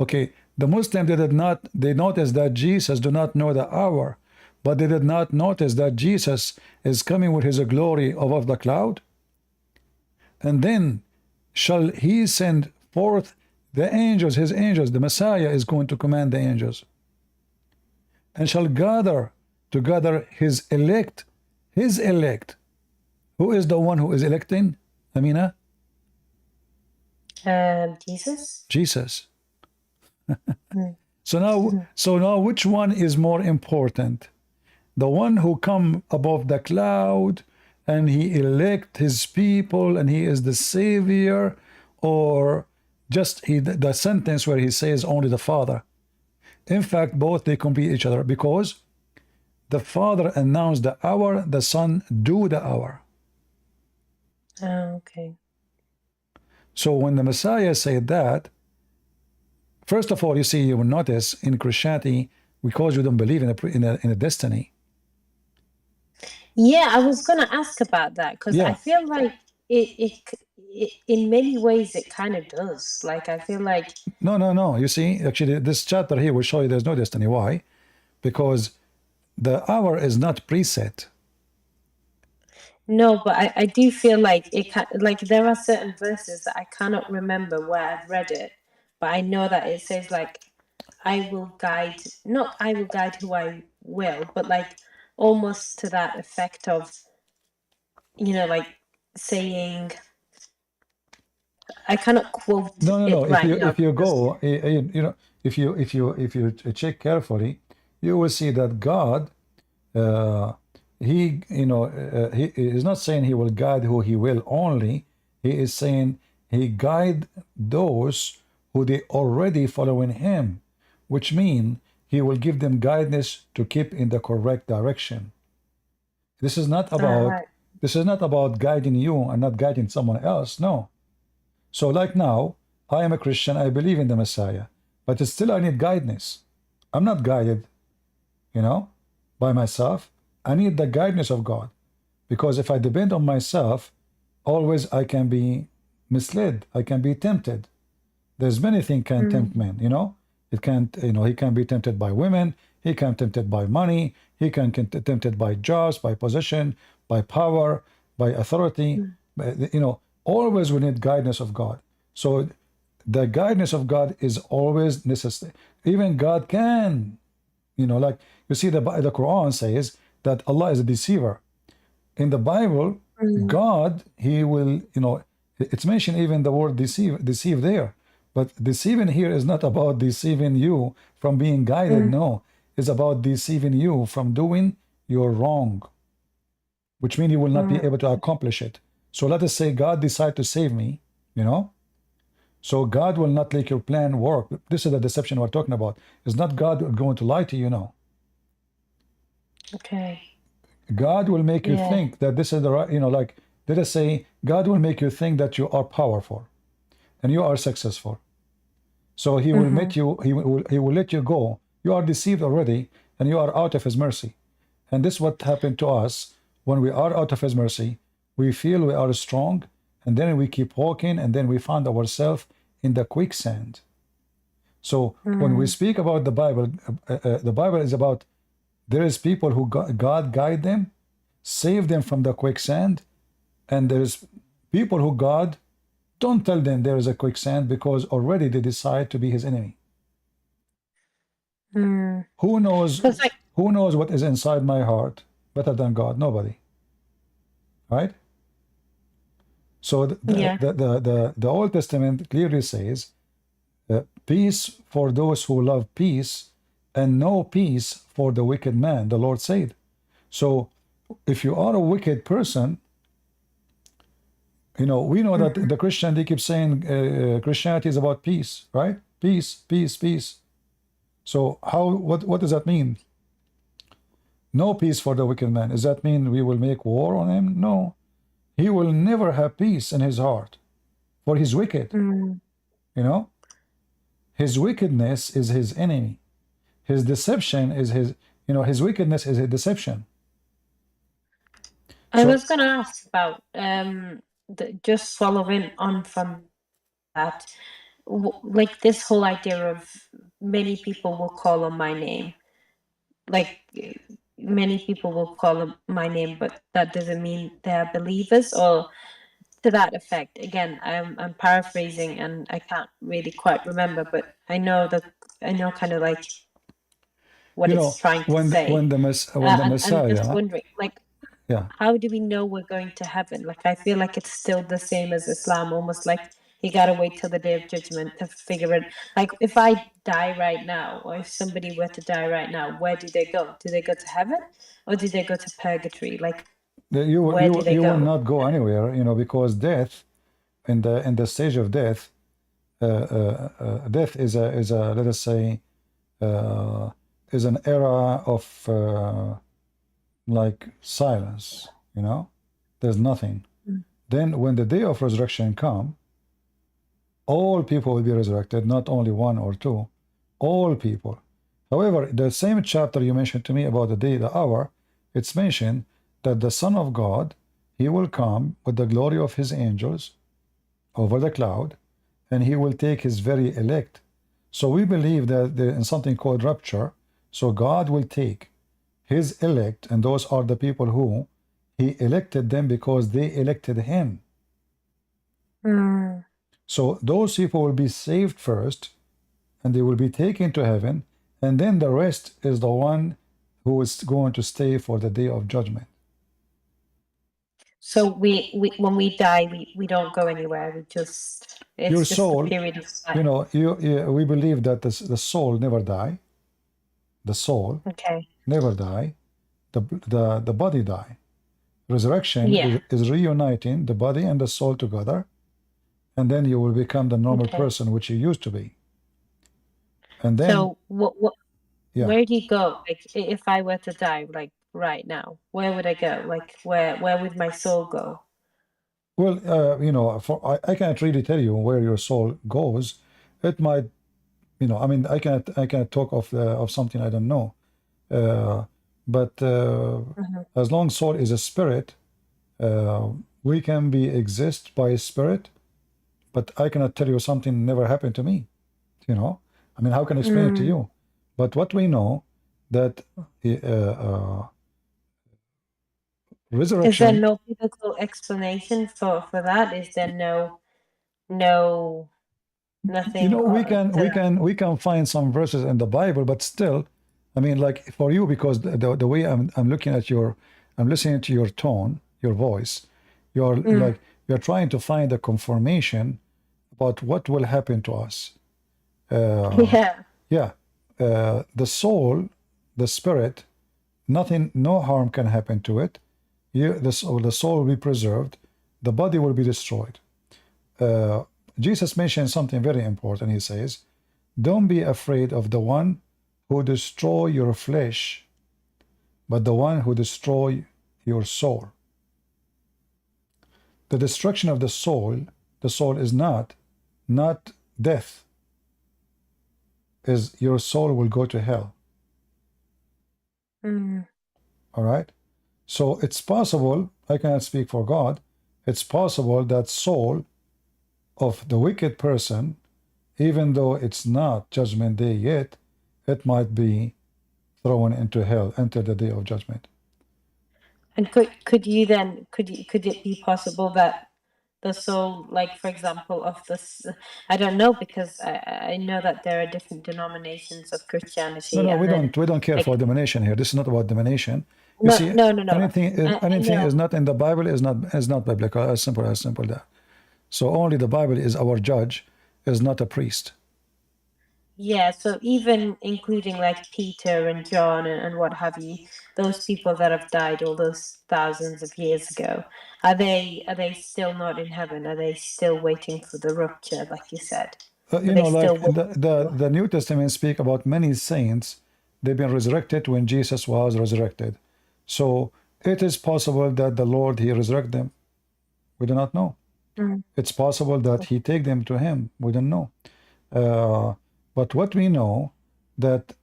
Okay, the Muslims, they noticed that Jesus do not know the hour, but they did not notice that Jesus is coming with his glory above the cloud. And then shall he send forth the angels, his angels. The Messiah is going to command the angels. And shall gather together his elect. His elect. Who is the one who is electing, Amina? Jesus. Jesus. So now which one is more important? The one who come above the cloud and he elect his people and he is the savior, or just the sentence where he says only the Father? In fact, both they complete each other, because the Father announced the hour, the Son do the hour. Okay. So when the Messiah said that, first of all, you will notice in Christianity, because you don't believe in a destiny. Yeah, I was gonna ask about that, because I feel like it in many ways it kind of does. Like I feel like no. You see, actually, this chapter here will show you there's no destiny. Why? Because the hour is not preset. No, but I do feel like like there are certain verses that I cannot remember where I've read it, but I know that it says like not I will guide who I will, but like almost to that effect of, like saying, I cannot quote No. it right now. If you go, if you check carefully, you will see that God, he he is not saying he will guide who he will only. He is saying he guide those who they already following him, which mean he will give them guidance to keep in the correct direction. This is not about Right. this is not about guiding you and not guiding someone else. No. So like now, I am a Christian, I believe in the Messiah, but still I need guidance. I'm not guided, by myself. I need the guidance of God. Because if I depend on myself, always I can be misled. I can be tempted. There's many things can tempt man, It can't, he can be tempted by women, he can be tempted by money, he can be tempted by jobs, by position, by power, by authority. Always we need guidance of God. So the guidance of God is always necessary. Even God can, like you see the Quran says that Allah is a deceiver. In the Bible, God, he will, it's mentioned even the word deceive there. But deceiving here is not about deceiving you from being guided. No, it's about deceiving you from doing your wrong, which means you will not be able to accomplish it. So let us say God decide to save me, So God will not let your plan work. This is the deception we're talking about. It's not God going to lie to you, no. Okay. God will make you Yeah. think that this is the right, like let us say God will make you think that you are powerful and you are successful. So he will make you, he will let you go. You are deceived already and you are out of his mercy. And this is what happened to us when we are out of his mercy. We feel we are strong and then we keep walking and then we find ourselves in the quicksand. So when we speak about the Bible is about there is people who God guide them, save them from the quicksand, and there is people who God don't tell them there is a quicksand because already they decide to be his enemy. Who knows? Like, Who knows what is inside my heart better than God? Nobody. Right? So the Old Testament clearly says, peace for those who love peace, and no peace for the wicked man, the Lord said. So if you are a wicked person, we know that the Christian, they keep saying Christianity is about peace, right? Peace, peace, peace. So what does that mean? No peace for the wicked man. Does that mean we will make war on him? No. He will never have peace in his heart, for he's wicked. His wickedness is his enemy. His deception is his wickedness is a deception. I was going to ask about just following on from that, like this whole idea of many people will call on my name, like many people will call on my name, but that doesn't mean they're believers, or to that effect. Again, I'm paraphrasing and I can't really quite remember, but I know kind of like what it's trying to say. When the Messiah, I'm just wondering, like, yeah, how do we know we're going to heaven? Like, I feel like it's still the same as Islam, almost like you gotta wait till the day of judgment to figure it. Like, if I die right now, or if somebody were to die right now, where do they go? Do they go to heaven, or do they go to purgatory? Like, where do they you go? will not go anywhere, because death, in the stage of death, death is a let us say is an era of like silence. There's nothing. Then when the day of resurrection come, all people will be resurrected, not only one or two, all people. However, the same chapter you mentioned to me about the day, the hour, it's mentioned that the Son of God, he will come with the glory of his angels over the cloud, and he will take his very elect. So we believe that there is something called rapture. So God will take his elect, and those are the people who he elected them because they elected him. So those people will be saved first, and they will be taken to heaven, and then the rest is the one who is going to stay for the day of judgment. So we when we die, we don't go anywhere. We just Your it's just a soul, period of you time. know, we believe that the soul never die. The soul Okay. never die. The body die. Resurrection Yeah. is reuniting the body and the soul together, and then you will become the normal Okay. person which you used to be. And then, So what yeah. where do you go? Like if I were to die, like right now, where would I go? Like where would my soul go? Well, you know, I can't really tell you where your soul goes. It might, you know, I mean, I can't talk of something I don't know. But Mhm. as long soul is a spirit, we can be exist by a spirit, but I cannot tell you something never happened to me. You know, I mean, how can I explain it to Mm. you? But what we know that Is there resurrection, no biblical explanation for that? Is there no you nothing know, to that? we can find some verses in the Bible, but still, I mean, like for you, because the way I'm looking at your, I'm listening to your tone, your voice, you're Mm. like you're trying to find a confirmation about what will happen to us. Yeah. Yeah, the soul, the spirit, nothing, no harm can happen to it. The soul will be preserved, the body will be destroyed. Uh, Jesus mentioned something very important. He says, don't be afraid of the one who destroy your flesh, but the one who destroy your soul. The destruction of the soul is not death, is your soul will go to hell. Mm. All right? So it's possible, I cannot speak for God, it's possible that soul of the wicked person, even though it's not judgment day yet, it might be thrown into hell until the day of judgment. And could it be possible that the soul, like for example, of this, I don't know because I know that there are different denominations of No, Christianity, no, and then we don't care for like domination here. This is not about domination. You no see, no no no, I anything know. is not in the Bible is not biblical. As simple that. So only the Bible is our judge, is not a priest. Yeah, so even including like Peter and John and what have you, those people that have died all those thousands of years ago, are they still not in heaven? Are they still waiting for the rapture, like you said? Are You they know, still like waiting for? the New Testament speak about many saints. They've been resurrected when Jesus was resurrected. So it is possible that the Lord he resurrect them. We do not know. Mm. It's possible that he take them to him. We don't know. Uh, but what we know that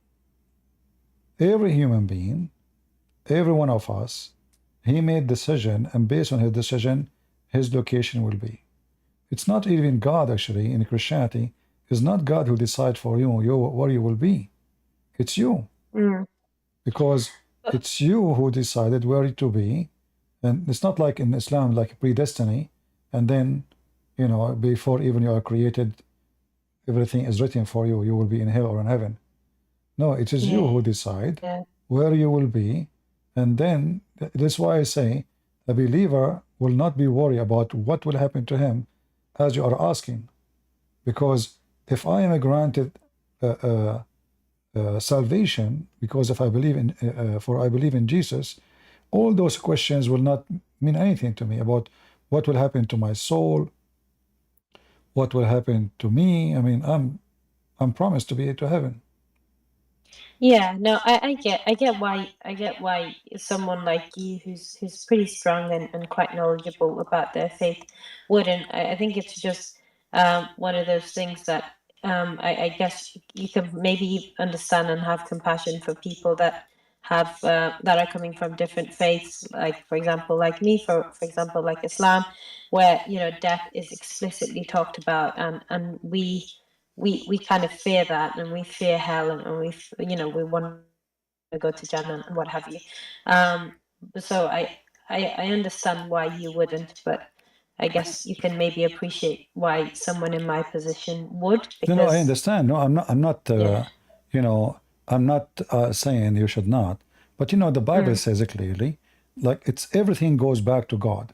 every human being, every one of us, he made decision, and based on his decision, his location will be. It's not even God actually in Christianity. It's not God who decide for you where you will be. It's you, Mm. because it's you who decided where to be, and it's not like in Islam like predestiny, and then you know before even you are created, everything is written for you. You will be in hell or in heaven. No, it is you Yeah, who decide yeah, where you will be. And then that's why I say a believer will not be worried about what will happen to him as you are asking. Because if I am granted salvation, because if I believe in, for I believe in Jesus, all those questions will not mean anything to me about what will happen to my soul, what will happen to me. I mean, I'm promised to be to heaven. yeah. No, I get why someone like you who's pretty strong and quite knowledgeable about their faith wouldn't. I think it's just one of those things that I guess you can maybe understand and have compassion for people that are coming from different faiths, like for example, like me, for example, like Islam, where death is explicitly talked about, and we kind of fear that, and we fear hell, and we want to go to Jannah and what have you. Um, so I understand why you wouldn't, but I guess you can maybe appreciate why someone in my position would, No, I because understand. No, I'm not, yeah. you know, I'm not saying you should not. But, you know, the Bible Mm, says it clearly, like it's everything goes back to God.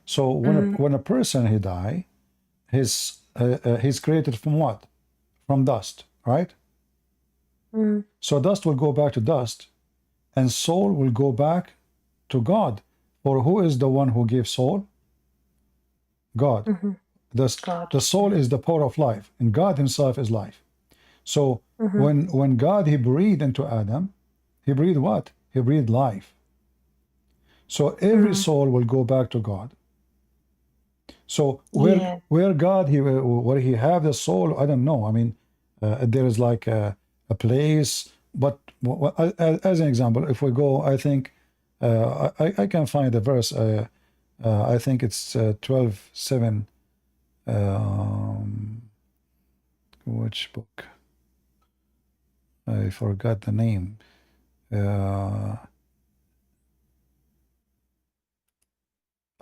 So when a person he die, he's created from what? From dust, right? So dust will go back to dust, and soul will go back to God. For who is the one who gives soul? God. The soul is the power of life, and God himself is life. So when God he breathed into Adam, he breathed what? He breathed life. So every soul will go back to God. So where God where he have the soul, I don't know. I mean, there is like a place, but as an example, if we go, I think I can find a verse. I think it's 12:7. Which book? I forgot the name.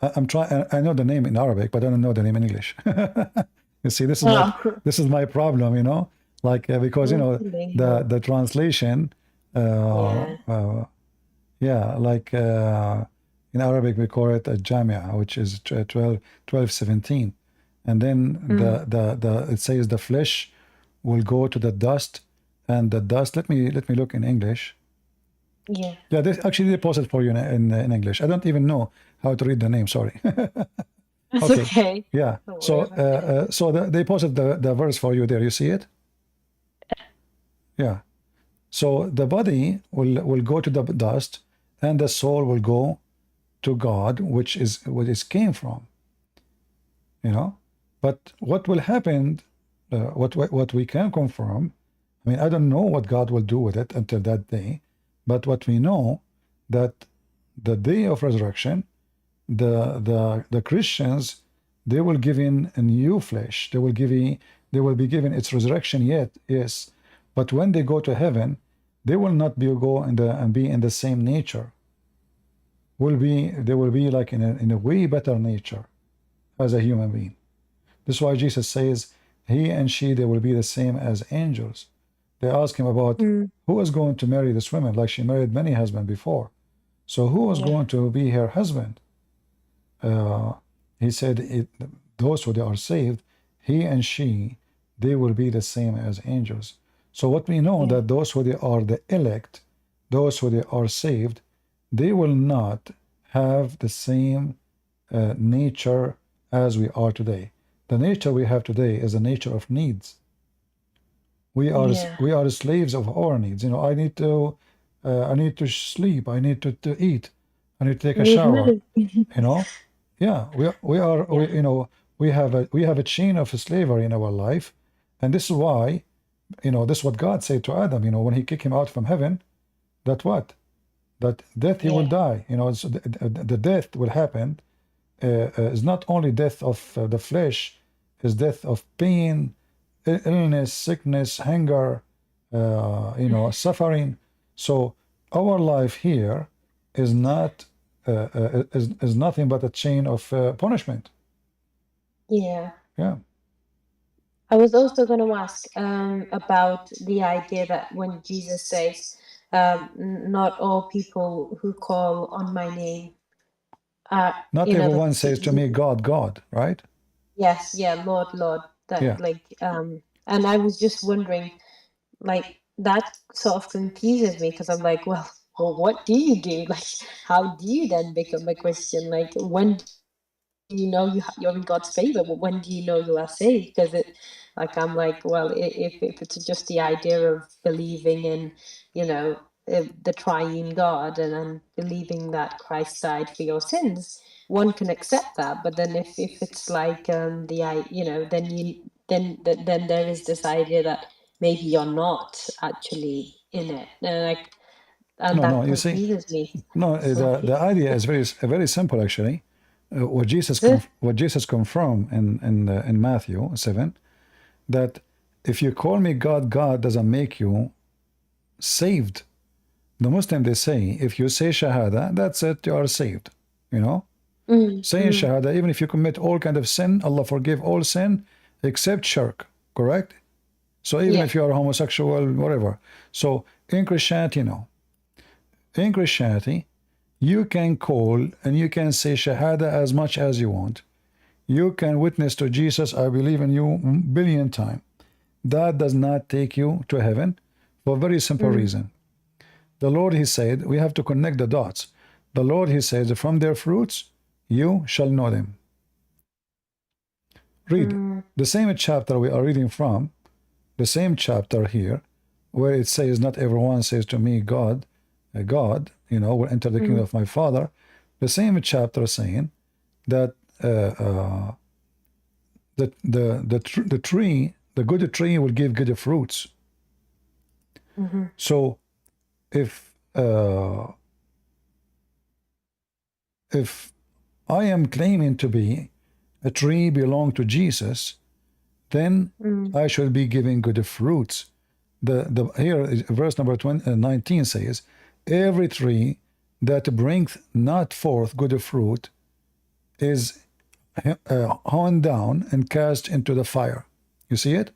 I'm trying. I know the name in Arabic, but I don't know the name in English. You see, this is my problem. You know, like because you know the translation. Yeah, like in Arabic we call it a jamia, which is 12:17, and then the it says the flesh will go to the dust, and the dust. Let me look in English. Yeah, this actually they posted for you in English. I don't even know how to read the name. Sorry. That's okay. Yeah. So they posted the verse for you there. You see it? Yeah. So the body will go to the dust, and the soul will go to God, which is what it came from. You know, but what will happen? What we can confirm. I mean, I don't know what God will do with it until that day, but what we know that the day of resurrection, the Christians, they will give in a new flesh. They will be given its resurrection yet, yes, but when they go to heaven, they will not be in the same nature. They will be like in a way better nature as a human being. This is why Jesus says he and she they will be the same as angels. They ask him about who is going to marry this woman, like she married many husbands before. So who was going to be her husband? He said those who they are saved, he and she, they will be the same as angels. So what we know that those who they are the elect, those who they are saved, they will not have the same nature as we are today. The nature we have today is a nature of needs. We are slaves of our needs. You know, I need to sleep. I need to eat. I need to take a shower. You know, yeah. We are. You know, we have a chain of slavery in our life, and this is why, you know, this is what God said to Adam. You know, when He kicked him out from heaven, that death he will die. You know, the death will happen. Is not only death of the flesh, is death of pain, illness, sickness, hunger, you know, suffering. So our life here is not is nothing but a chain of punishment. Yeah. Yeah. I was also going to ask about the idea that when Jesus says, "Not all people who call on my name are." Not everyone says to me, God, God, right? Yes, yeah, Lord, Lord. That and I was just wondering, like that sort of confuses me because I'm like, well, what do you do? Like, how do you then become a Christian? Like, when do you know you're in God's favor? But when do you know you are saved? Because I'm like, well, if it's just the idea of believing in, you know, the triune God and believing that Christ died for your sins, one can accept that. But then if it's like then there is this idea that maybe you're not actually in it, and that You see, confuses me. the idea is very simple actually. What Jesus confirmed in Matthew 7, that if you call me God, God doesn't make you saved. The Muslim they say if you say Shahada, that's it, you are saved. You know, saying Shahada, even if you commit all kind of sin, Allah forgive all sin except shirk. Correct? So even if you are homosexual, whatever. So in Christianity, no. In Christianity, You can call and you can say Shahada as much as you want. You can witness to Jesus, I believe in you, billion times. That does not take you to heaven for a very simple reason. The Lord, He said, we have to connect the dots. The Lord, He says, from their fruits you shall know them. Read the same chapter we are reading from, the same chapter here, where it says, not everyone says to me, God, God, will enter the kingdom of my Father. The same chapter saying that the tree, the good tree will give good fruits. So if I am claiming to be a tree belong to Jesus, then I should be giving good fruits. Here verse number 19 says, every tree that bringeth not forth good fruit is hewn down and cast into the fire. You see it?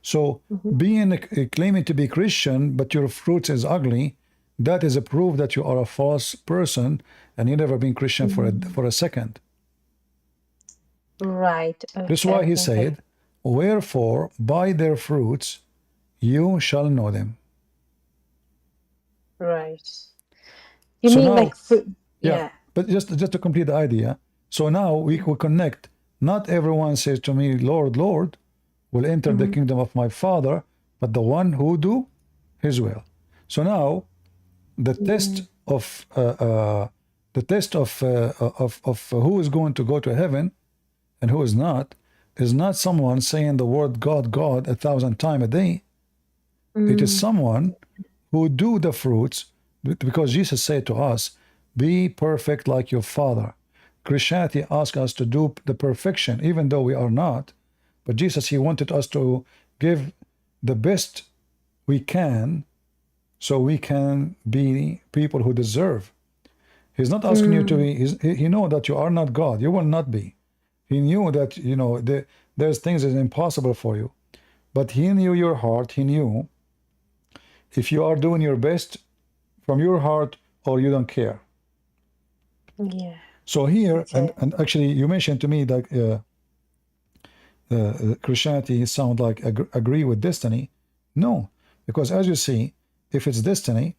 So being claiming to be Christian, but your fruit is ugly, that is a proof that you are a false person and you never been Christian for a second. Right. Okay. This is why he said, wherefore by their fruits you shall know them. Right. You So mean now, like fruit? yeah. But just to complete the idea, so now we will connect. Not everyone says to me, Lord, Lord, will enter the kingdom of my Father, but the one who do His will. So now, the test of who is going to go to heaven and who is not someone saying the word God, God 1,000 times a day. It is someone who do the fruits, because Jesus said to us, be perfect like your Father. Christianity asks us to do the perfection, even though we are not. But Jesus, He wanted us to give the best we can so we can be people who deserve. He's not asking you to be, He knows that you are not God. You will not be. He knew that, there's things that is impossible for you. But He knew your heart. He knew if you are doing your best from your heart or you don't care. Yeah. So here, and actually you mentioned to me that Christianity sound like agree with destiny. No, because as you see, if it's destiny,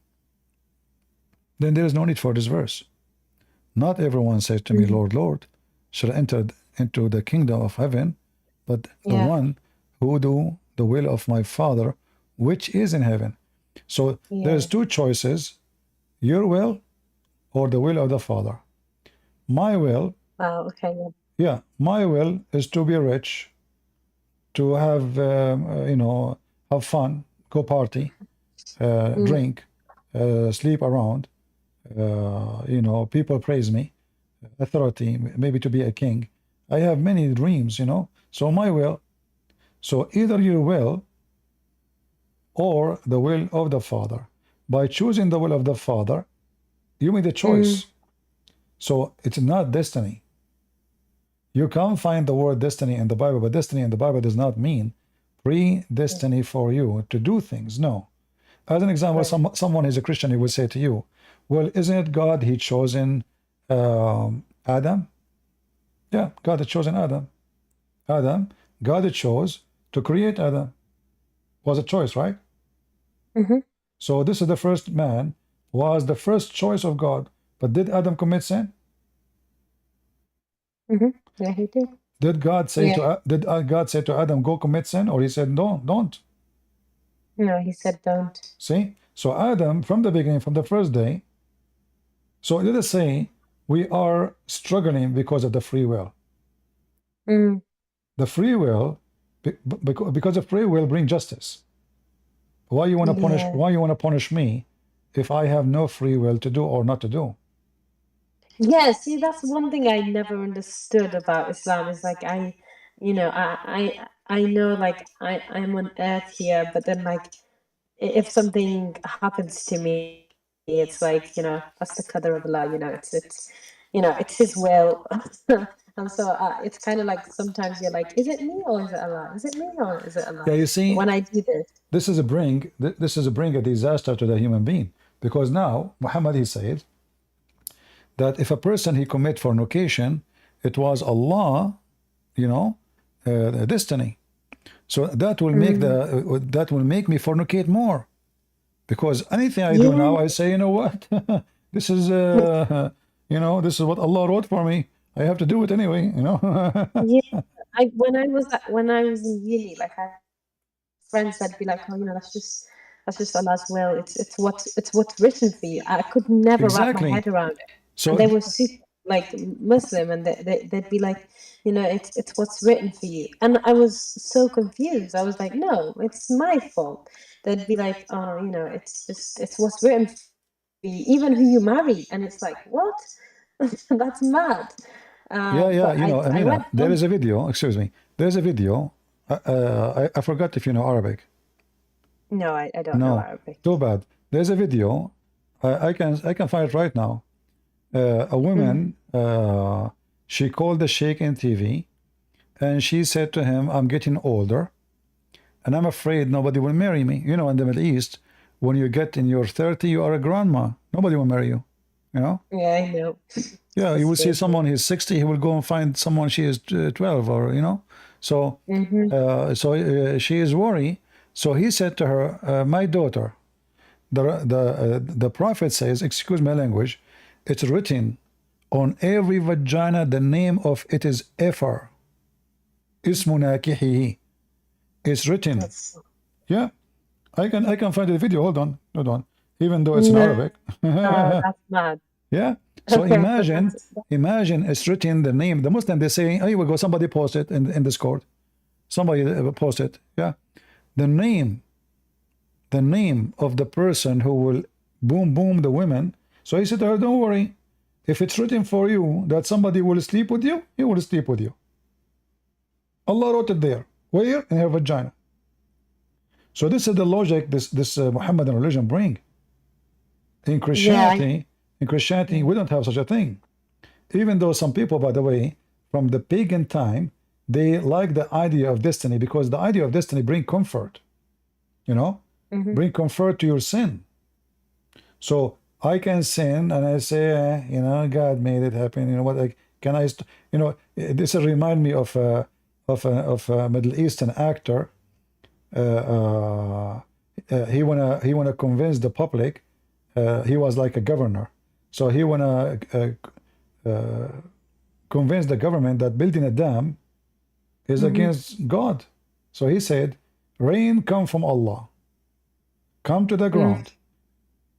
then there is no need for this verse. Not everyone says to me, Lord, Lord, shall enter into the kingdom of heaven, but the one who do the will of my Father, which is in heaven. So there's two choices, your will or the will of the Father. My will, my will is to be rich, to have, have fun, go party, drink, sleep around, people praise me, authority, maybe to be a king. I have many dreams, so my will. So either your will or the will of the Father. By choosing the will of the Father, you made a choice. So it's not destiny. You can't find the word destiny in the Bible, but destiny in the Bible does not mean predestiny for you to do things. No. As an example, someone is a Christian, he would say to you, well, isn't it God, He chosen Adam? Yeah, God had chosen Adam. God had chose to create Adam. Was a choice, right? So this is the first man, was the first choice of God. But did Adam commit sin? Yeah, He did. Did God say to Adam, go commit sin? Or He said, don't? No, He said don't. See? So Adam, from the beginning, from the first day, so let us say we are struggling because of the free will. The free will, because of free will, bring justice. Why you want to punish? Why you want to punish me if I have no free will to do or not to do? Yeah, see, that's one thing I never understood about Islam. Is like I know like I'm on earth here, but then like if something happens to me, it's like that's the qadar of Allah. It's His will. And so it's kind of like sometimes you're like, is it me or is it Allah? Is it me or is it Allah? Yeah, you see, when I do this this is a bring a disaster to the human being. Because now Muhammad, he said that if a person he commit fornication, it was Allah, you know, destiny. So that will make that will make me fornicate more, because anything I do now, I say, you know what, this is you know, this is what Allah wrote for me. I have to do it anyway, you know. Yeah, when I was in uni, like I had friends that'd be like, oh, you know, that's just Allah's will. It's what's written for you. I could never wrap my Exactly. head around it. So And they were super like Muslim, and they'd be like, you know, it's what's written for you. And I was so confused. I was like, no, it's my fault. They'd be like, oh, you know, it's what's written for you, even who you marry. And it's like, what? That's mad. yeah, But you know, I Amina, went there on. is a video, excuse me, there's a video. I forgot if you know Arabic. No, I don't know No, Arabic. too bad. There's a video. I can find it right now. A woman, she called the sheikh in TV, and she said to him, I'm getting older, and I'm afraid nobody will marry me. You know, in the Middle East, when you get in your 30, you are a grandma. Nobody will marry you, you know? Yeah, I know. Yeah, you will see Frustrating. someone, he's 60, he will go and find someone, she is 12, or, you know? So, she is worried. So he said to her, my daughter, the Prophet says, excuse my language, it's written on every vagina, the name of it is Ephar. Ismu nakihihi. It's written. That's Yeah, I can find the video. Hold on. Even though it's in no, Arabic. that's mad. Yeah. So Okay, but imagine it's written the name. The Muslim, they say, oh, here we go. Somebody post it in Discord. Somebody post it. Yeah. The name of the person who will boom the women. So he said to her, don't worry. If it's written for you that somebody will sleep with you, he will sleep with you. Allah wrote it there. Where? In her vagina. So this is the logic this Muhammadan religion bring. In Christianity, we don't have such a thing. Even though some people, by the way, from the pagan time, they like the idea of destiny, because the idea of destiny bring comfort. You know, bring comfort to your sin. So I can sin and I say, you know, God made it happen. You know what? Like, can I? You know, this remind me of a Middle Eastern actor. He wanna convince the public. He was like a governor, so he wanna convince the government that building a dam is against God. So he said, rain come from Allah, come to the ground.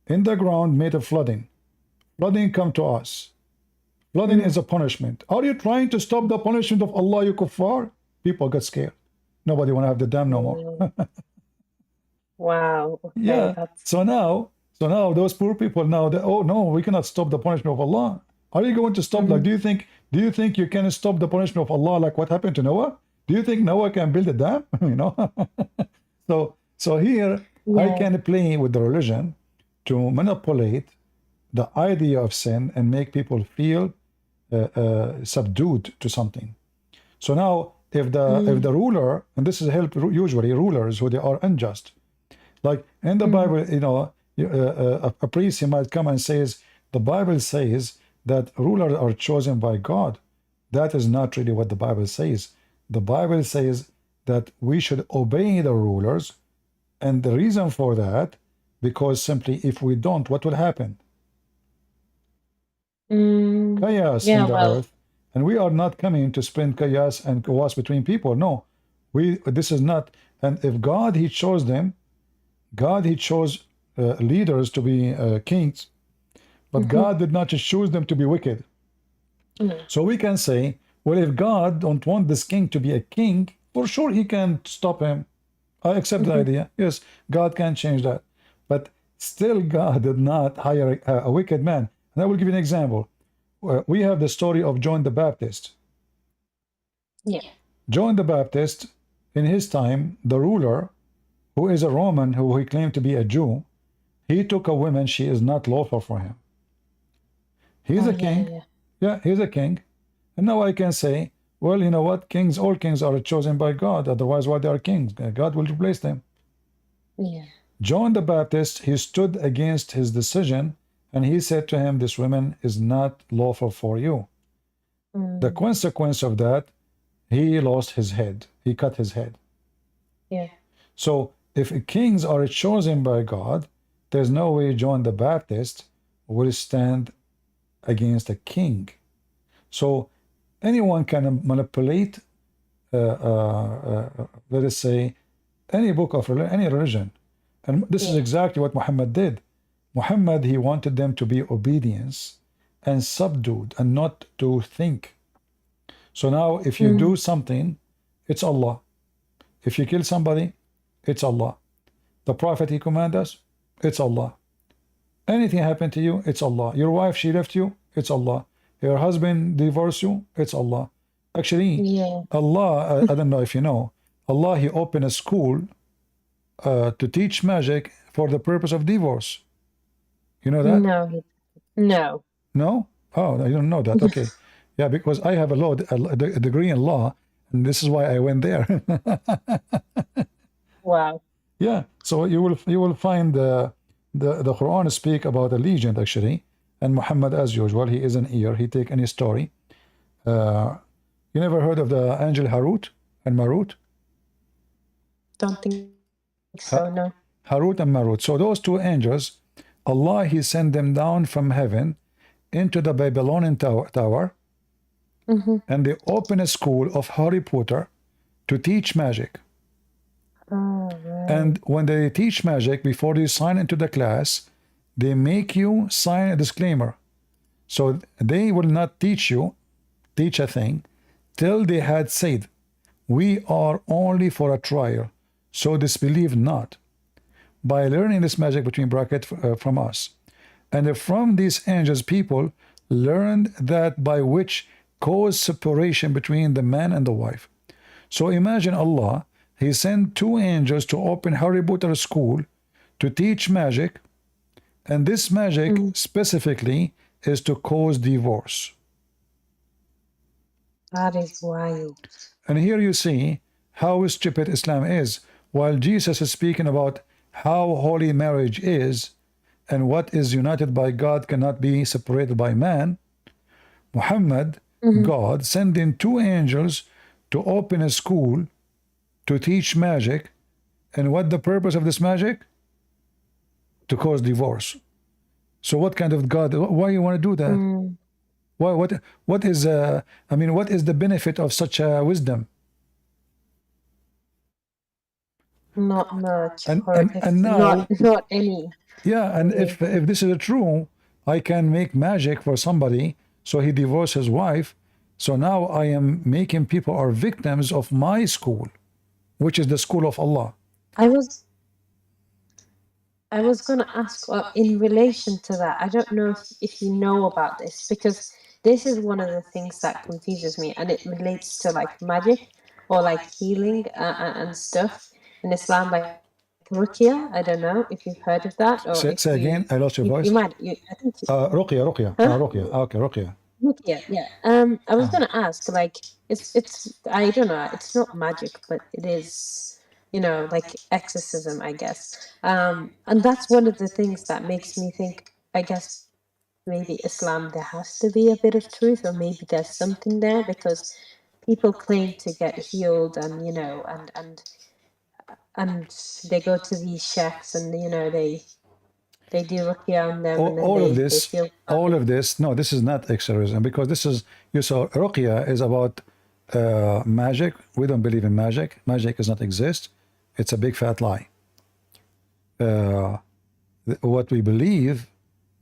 In the ground made a flooding come to us. Flooding is a punishment. Are you trying to stop the punishment of Allah, you kuffar? People got scared. Nobody want to have the dam no more. wow. Okay, Yeah. that's So now those poor people now, oh no, we cannot stop the punishment of Allah. Are you going to stop? Like, do you think you can stop the punishment of Allah, like what happened to Noah? Do you think Noah can build a dam? You know. So here I can play with the religion to manipulate the idea of sin and make people feel subdued to something. So now, if the ruler, and this is help usually rulers who they are unjust, like in the Bible, you know, a priest, he might come and says, the Bible says that rulers are chosen by God. That is not really what the Bible says. The Bible says that we should obey the rulers, and the reason for that, because simply if we don't, what will happen? Chaos in the earth. And we are not coming to spread chaos and chaos between people. No, this is not. And if God, he chose them, God, he chose leaders to be kings, but God did not just choose them to be wicked. So we can say, well, if God don't want this king to be a king, for sure he can stop him. I accept the idea. Yes, God can change that. But still, God did not hire a wicked man. And I will give you an example. We have the story of John the Baptist. yeah. John the Baptist, in his time, the ruler, who is a Roman, who he claimed to be a Jew, he took a woman, she is not lawful for him. He's a king. Yeah, he's a king. And now I can say, well, you know what? All kings are chosen by God. Otherwise, why they are kings? God will replace them. Yeah. John the Baptist, he stood against his decision, and he said to him, this woman is not lawful for you. The consequence of that, he lost his head. He cut his head. Yeah. So if kings are chosen by God, there's no way John the Baptist will stand against a king. So anyone can manipulate, let us say, any book of any religion. And this is exactly what Muhammad did. Muhammad, he wanted them to be obedience and subdued and not to think. So now if you do something, it's Allah. If you kill somebody, it's Allah. The Prophet, he commanded us, it's Allah. Anything happened to you, it's Allah. Your wife, she left you, it's Allah. Your husband divorced you, it's Allah. Actually, Allah, I don't know if you know, Allah, he opened a school to teach magic for the purpose of divorce. You know that? No. No? Oh, I don't know that. Okay. Yeah, because I have a degree in law, and this is why I went there. Wow. Yeah. So you will find the Quran speak about a legend actually, and Muhammad, as usual, he is an ear. He take any story. You never heard of the angel Harut and Marut? Don't think so, no. Harut and Marut. So those two angels, Allah, he sent them down from heaven into the Babylonian tower, and they open a school of Harry Potter to teach magic. And when they teach magic, before you sign into the class, they make you sign a disclaimer. So they will not teach a thing till they had said, we are only for a trial, so disbelieve not, by learning this magic between brackets from us. And from these angels, people learned that by which cause separation between the man and the wife. So imagine Allah, he sent two angels to open Harry Potter school to teach magic, and this magic specifically is to cause divorce. That is wild. And here you see how stupid Islam is. While Jesus is speaking about how holy marriage is and what is united by God cannot be separated by man, Muhammad, God, sent in two angels to open a school to teach magic. And what the purpose of this magic? To cause divorce. So what kind of God, why you want to do that? Why, what is what is the benefit of such wisdom? Not much. And now, not any. Yeah, and if this is true, I can make magic for somebody, so he divorced his wife. So now I am making people are victims of my school, which is the school of Allah. I was going to ask in relation to that. I don't know if you know about this, because this is one of the things that confuses me, and it relates to like magic or like healing and stuff in Islam, like Ruqya. I don't know if you've heard of that. Or say again, I lost your voice. You might. I think Ruqya. Huh? Ruqya. Okay, Ruqya. Yeah. I was going to ask, like, it's I don't know, it's not magic, but it is, like exorcism, I guess. And that's one of the things that makes me think, I guess, maybe Islam, there has to be a bit of truth, or maybe there's something there, because people claim to get healed, and and they go to these sheikhs, and they do ruqya on them, and then all of this, no, this is not exorcism, because this is, you saw, ruqya is about magic. We don't believe in magic. Magic does not exist. It's a big fat lie. What we believe,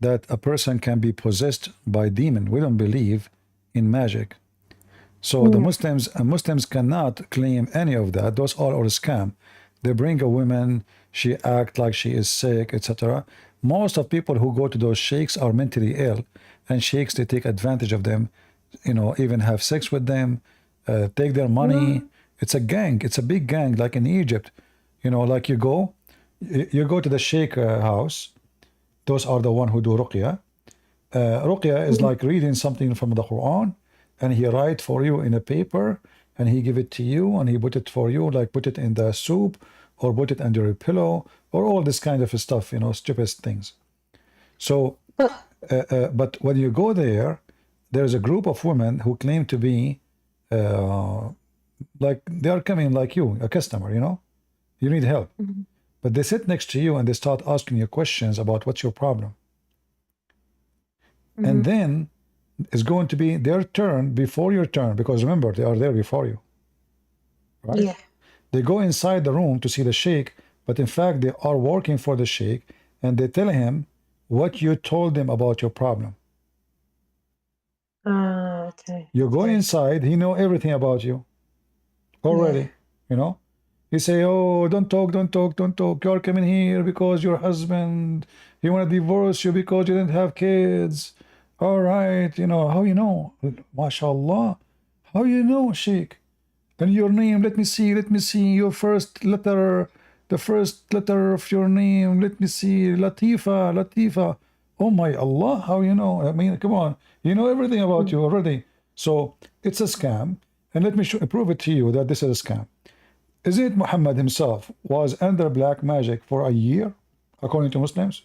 that a person can be possessed by demon. We don't believe in magic. So the Muslims cannot claim any of that. Those are all a scam. They bring a woman, she act like she is sick, etc. Most of people who go to those sheikhs are mentally ill, and sheikhs, they take advantage of them, even have sex with them, take their money. It's a gang. It's a big gang, like in Egypt. Like you go to the sheikh house. Those are the one who do ruqya. Ruqya is like reading something from the Quran, and he write for you in a paper, and he give it to you, and he put it for you, like put it in the soup, or put it under your pillow, or all this kind of stuff, you know, stupid things. So, but when you go there, there's a group of women who claim to be like they are coming like you, a customer, you know, you need help. But they sit next to you and they start asking you questions about what's your problem. And then it's going to be their turn before your turn, because remember, they are there before you. Right? Yeah. They go inside the room to see the sheikh, but in fact, they are working for the sheikh, and they tell him what you told them about your problem. Okay. You go inside, he know everything about you already, you know. You say, oh, don't talk, don't talk, don't talk. You're coming here because your husband, he want to divorce you because you didn't have kids. All right, you know, how you know? MashaAllah. How you know, sheikh? And your name, let me see your first letter, the first letter of your name. Let me see, Latifa, Latifa. Oh my Allah, how you know? I mean, come on. You know everything about you already. So it's a scam. And let me prove it to you that this is a scam. Isn't it Muhammad himself was under black magic for a year, according to Muslims?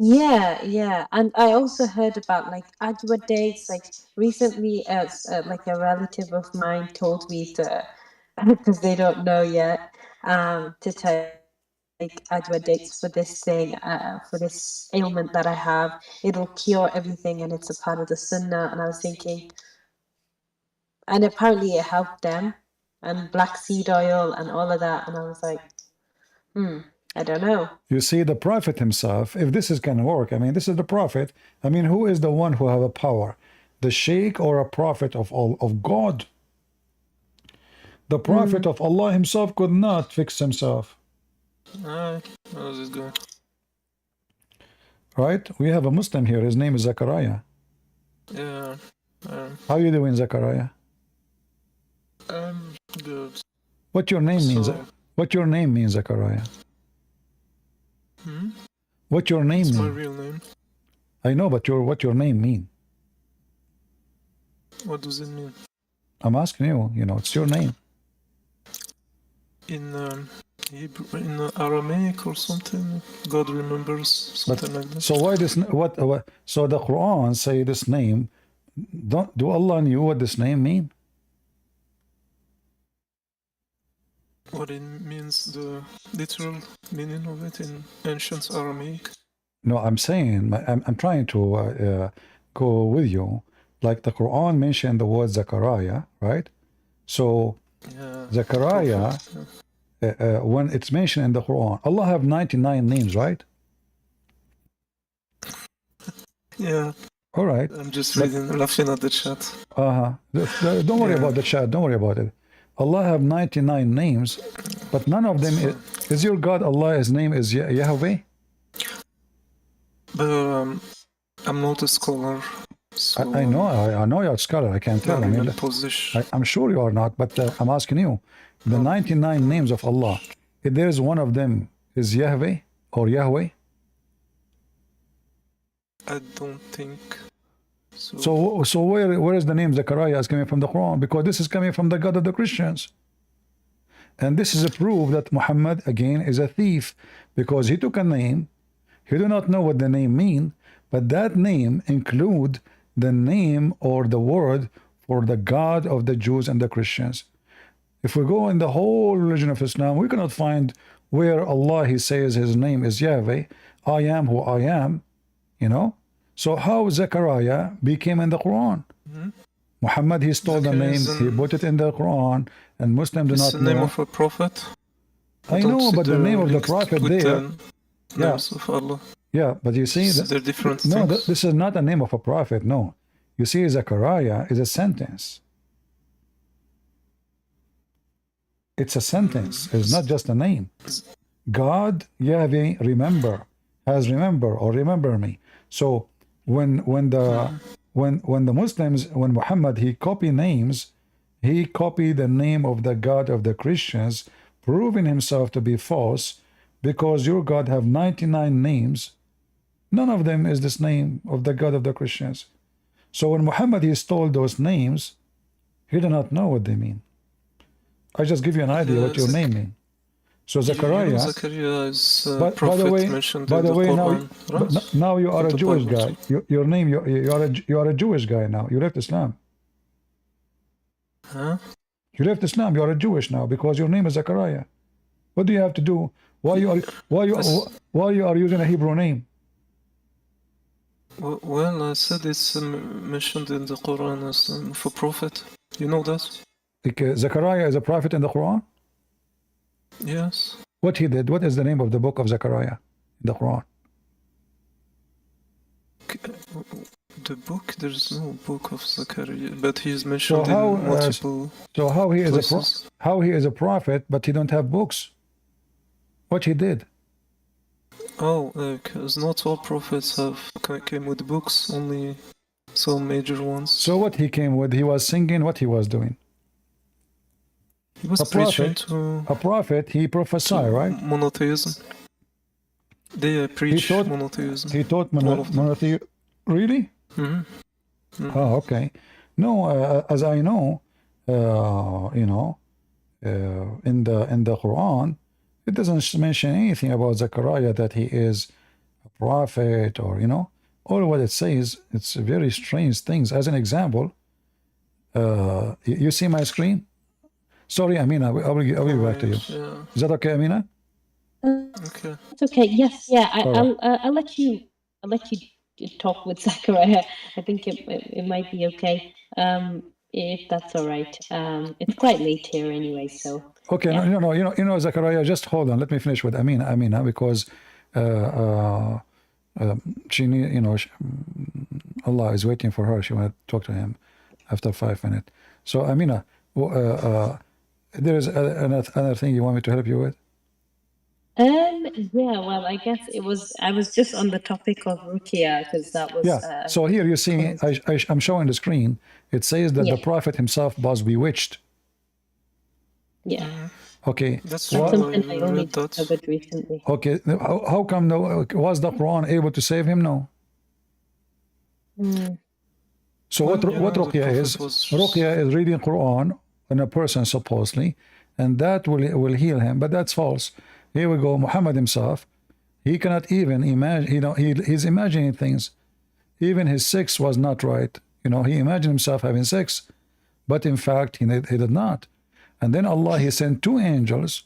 Yeah. And I also heard about like Ajwa dates. Like recently, like a relative of mine told me to, because they don't know yet, to take Ajwa dates for this thing, for this ailment that I have. It'll cure everything, and it's a part of the Sunnah. And I was thinking, and apparently it helped them, and black seed oil and all of that. And I was like, I don't know. You see, the Prophet himself, if this is going to work, I mean, this is the Prophet. I mean, who is the one who have a power? The Sheikh or a Prophet of God? The Prophet of Allah himself could not fix himself. How's it going? Right? We have a Muslim here. His name is Zachariah. Yeah. How you doing, Zachariah? Good. What your name means? What your name means, Zachariah? What your name It's mean? my real name. I know, but what your name mean? What does it mean? I'm asking you. You know, it's your name. In Hebrew, in Aramaic or something. God remembers something like that. So why this? What? So the Quran say this name. Do Allah knew what this name mean? What it means, the literal meaning of it in ancient Aramaic. No, I'm saying I'm trying to go with you. Like the Quran mentioned the word Zechariah, right? So Zechariah, when it's mentioned in the Quran, Allah have 99 names, right? Yeah. All right. I'm just reading, laughing at the chat. Don't worry about the chat. Don't worry about it. Allah have 99 names, but none of them is your God. Allah, his name is YahWeh. But I'm not a scholar. So I know you're a scholar. I can't tell. I mean, I'm sure you are not, but I'm asking you. The 99 names of Allah, if there is one of them, is YahWeh or Yahweh? I don't think so. So where is the name Zechariah is coming from the Quran? Because this is coming from the God of the Christians. And this is a proof that Muhammad, again, is a thief, because he took a name. He do not know what the name mean, but that name include the name or the word for the God of the Jews and the Christians. If we go in the whole religion of Islam, we cannot find where Allah, he says his name is YahWeh, I am who I am, you know. So how Zechariah became in the Quran? Muhammad, he stole the name, he put it in the Quran, and Muslims do not know. It's the name of a prophet. I know, but the name of the prophet there. Names of Allah. Yeah, but you see, they're different no, things. This is not a name of a prophet. No, you see, Zechariah is a sentence. It's a sentence. It's not just a name. God, Yahweh, remember, has remember or remember me. So when the Muslims, when Muhammad, he copy names, he copied the name of the God of the Christians, proving himself to be false, because your God have 99 names. None of them is this name of the God of the Christians. So when Muhammad, he stole those names, he did not know what they mean. I just give you an idea what your name means. So You know Zechariah, Zechariah is a by the prophet way, mentioned by in the the way, now, Quran, right? now you are In a the Jewish Bible guy. too. Your name, you are a Jewish guy now. You left Islam. Huh? You left Islam. You are a Jewish now because your name is Zechariah. What do you have to do? Why you are using a Hebrew name? Well, I said it's mentioned in the Quran as for prophet. You know that? Like, Zechariah is a prophet in the Quran. Yes. What he did? What is the name of the book of Zechariah in the Quran? The book, there's no book of Zechariah, but he is So mentioned how in multiple how he is places. how he is a prophet, but he don't have books? What he did? Oh, because not all prophets came with books, only some major ones. So what he came with? He was singing. What he was doing? He was A preaching prophet. to A prophet. He prophesied, right? monotheism. They preach monotheism. He taught all of them. monotheism. Really? Oh, okay. No, as I know, you know, in the Quran, it doesn't mention anything about Zechariah that he is a prophet, or all what it says. It's very strange things. As an example, you see my screen? Sorry, Amina, I'll be back to you. Yeah. Is that okay, Amina? Okay. It's okay. Yes, yeah. All right. I'll let you talk with Zachariah. I think it might be okay. If that's all right. It's quite late here anyway, so. Okay, yeah. no, Zachariah, just hold on. Let me finish with Amina, because she need, Allah is waiting for her. She want to talk to him after 5 minutes. So Amina, there is another thing you want me to help you with? Yeah, well, I guess I was just on the topic of Rukia because that was. Yeah. So here you see, I'm showing the screen. It says that the Prophet himself was bewitched. Yeah. Okay. That's something I only discovered recently. Okay. How come was the Quran able to save him? No. So what Ruqya is? Ruqya is reading Quran on a person supposedly, and that will heal him. But that's false. Here we go. Muhammad himself, he cannot even imagine. He's imagining things. Even his sex was not right. He imagined himself having sex, but in fact he did not. And then Allah, he sent 2 angels,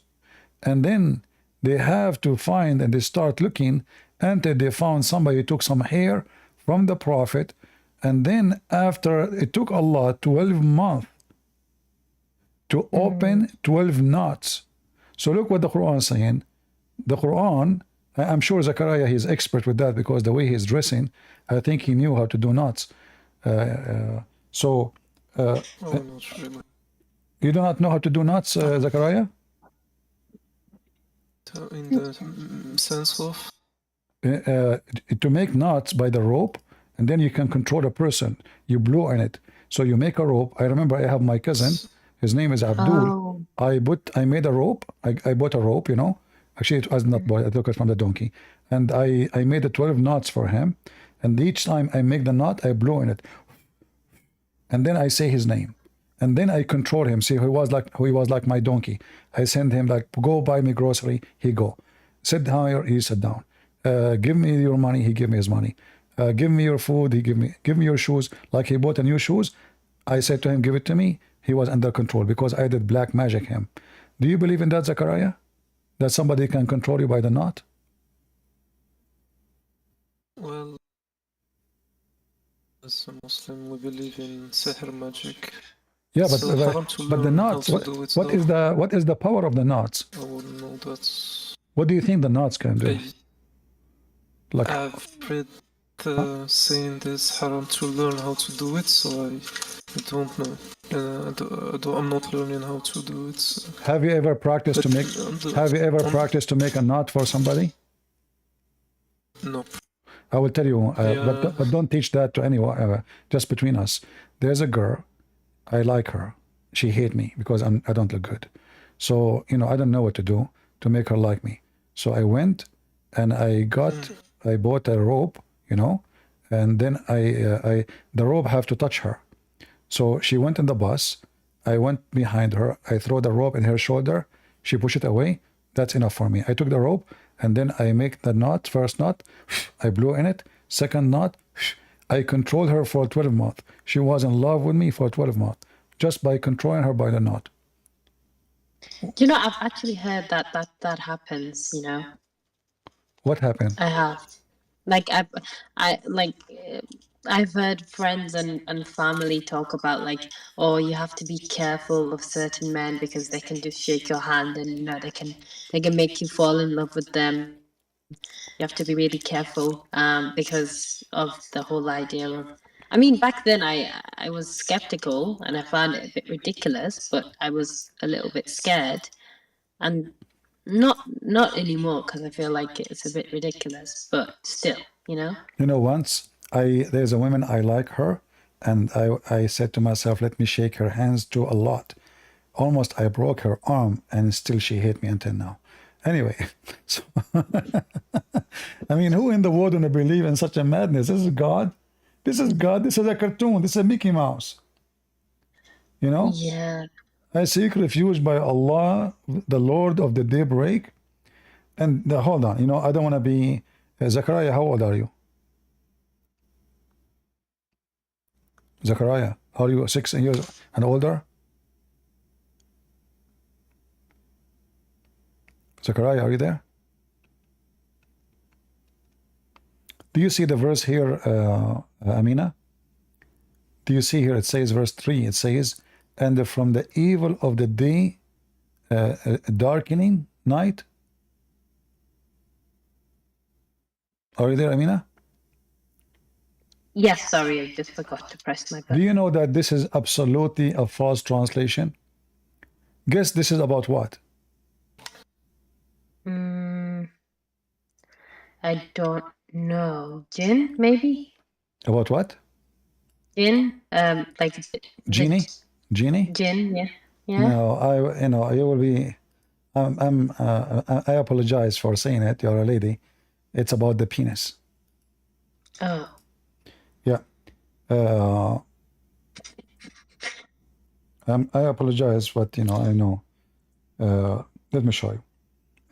and then they have to find, and they start looking until they found somebody who took some hair from the Prophet. And then after, it took Allah 12 months to open 12 knots. So look what the Quran is saying. The Quran, I'm sure Zechariah, he's expert with that, because the way he's dressing, I think he knew how to do knots. not really. You do not know how to do knots, Zechariah? In the sense of? To make knots by the rope, and then you can control a person. You blow on it. So you make a rope. I remember I have my cousin. His name is Abdul. I made a rope. I bought a rope, Actually, it was not bought. I took it from the donkey. And I made the 12 knots for him. And each time I make the knot, I blow in it. And then I say his name. And then I control him. See, he was like my donkey. I send him like, go buy me grocery. He go. Sit down here. He sit down. Give me your money. He give me his money. Give me your food. He give me your shoes. Like he bought a new shoes. I said to him, give it to me. He was under control because I did black magic him. Do you believe in that, Zechariah? That somebody can control you by the knot? Well, as a Muslim, we believe in sihr magic. Yeah, but the knots. What is the power of the knots? I wouldn't know that. What do you think the knots can do? I've read saying this haram to learn how to do it, so I don't know. I'm not learning how to do it. So. Have you ever practiced to make? Have you ever practiced to make a knot for somebody? No. I will tell you, but don't teach that to anyone. Just between us. There's a girl. I like her. She hates me because I don't look good. So I don't know what to do to make her like me. So I went and I bought a rope, and then the rope have to touch her. So she went in the bus. I went behind her. I throw the rope in her shoulder. She pushed it away. That's enough for me. I took the rope and then I make the knot, first knot, I blew in it, second knot, I controlled her for 12 months. She was in love with me for 12 months, just by controlling her by the knot. You know, I've actually heard that happens, you know. What happened? I have. Like I've heard friends and family talk about like, oh, you have to be careful of certain men because they can just shake your hand and you know they can make you fall in love with them. You have to be really careful because of the whole idea of. I mean, back then I was skeptical and I found it a bit ridiculous, but I was a little bit scared, and not anymore because I feel like it's a bit ridiculous, but still, you know. You know, once there's a woman I like her, and I said to myself, let me shake her hands too a lot. Almost I broke her arm, and still she hate me until now. Anyway, so I mean, who in the world would believe in such a madness? This is God. This is God. This is a cartoon. This is a Mickey Mouse. You know? Yeah. I seek refuge by Allah, the Lord of the daybreak. And hold on, you know, I don't want to be Zachariah. How old are you? Zachariah, are you 6 years and older? Zachariah, are you there? Do you see the verse here, Amina? Do you see here, it says verse 3, it says, and from the evil of the day, darkening night. Are you there, Amina? Yes, sorry, I just forgot to press my button. Do you know that this is absolutely a false translation? Guess this is about what? I don't know. Jinn, maybe? About what? Jinn? Like Genie? Genie? Jinn, yeah. Yeah. No, you know, you will be. I apologize for saying it. You're a lady. It's about the penis. Oh. Yeah. I apologize, but you know, I know. Let me show you.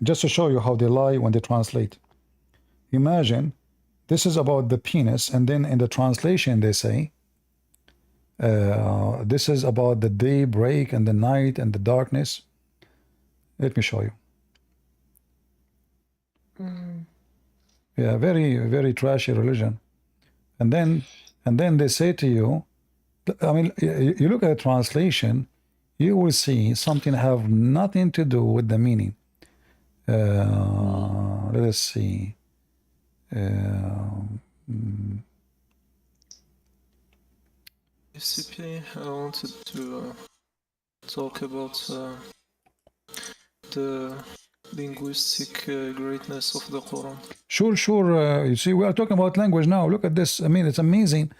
Just to show you how they lie when they translate. Imagine this is about the penis, and then in the translation they say this is about the daybreak and the night and the darkness. Let me show you. Yeah, very, very trashy religion. And then they say to you, I mean, you look at the translation, you will see something have nothing to do with the meaning. Let us see. SCP, I wanted to talk about the linguistic greatness of the Quran. Sure. You see, we are talking about language now. Look at this. I mean, it's amazing.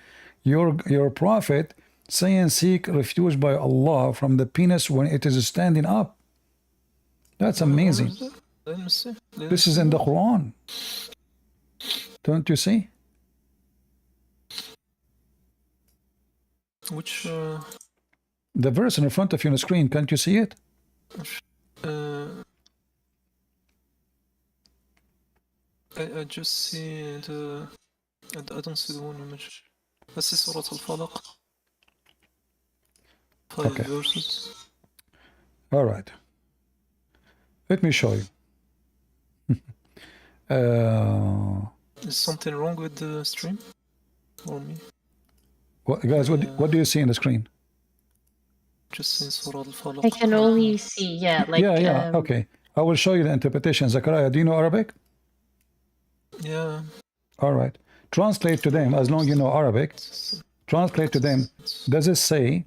Your prophet saying, seek refuge by Allah from the penis when it is standing up. That's amazing. Let me see. This is in the Quran. Don't you see? Which the verse in front of you on the screen, can't you see it? I just see the. I don't see the one you mentioned. I see Surah Al-Falaq. 5 verses. All right. Let me show you. Is something wrong with the stream? Or me? Guys, what do you see in the screen? Just in Surah Al-Falaq. I can only see, like... Yeah, okay. I will show you the interpretation. Zachariah, do you know Arabic? Yeah. All right. Translate to them, as long as you know Arabic. Translate to them. Does it say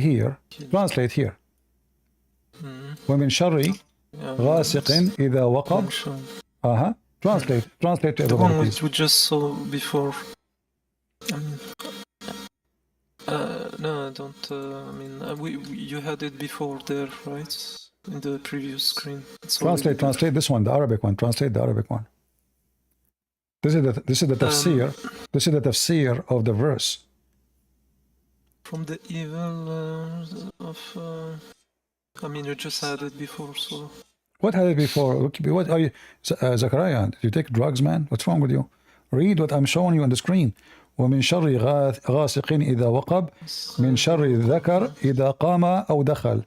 here? Translate here. ومن شر غاسق إذا وقب. Translate to everybody. The one we just saw before. No, I don't. I mean, you had it before there, right? In the previous screen. Translate this one, the Arabic one. Translate the Arabic one. This is the tafsir. This is the tafsir of the verse. From the evil of I mean, you just had it before, so... What had it before? What are you, Zachariah? Did you take drugs, man? What's wrong with you? Read what I'm showing you on the screen. ومن شر غاسق إذا وقب من شر الذكر إذا قام أو دخل.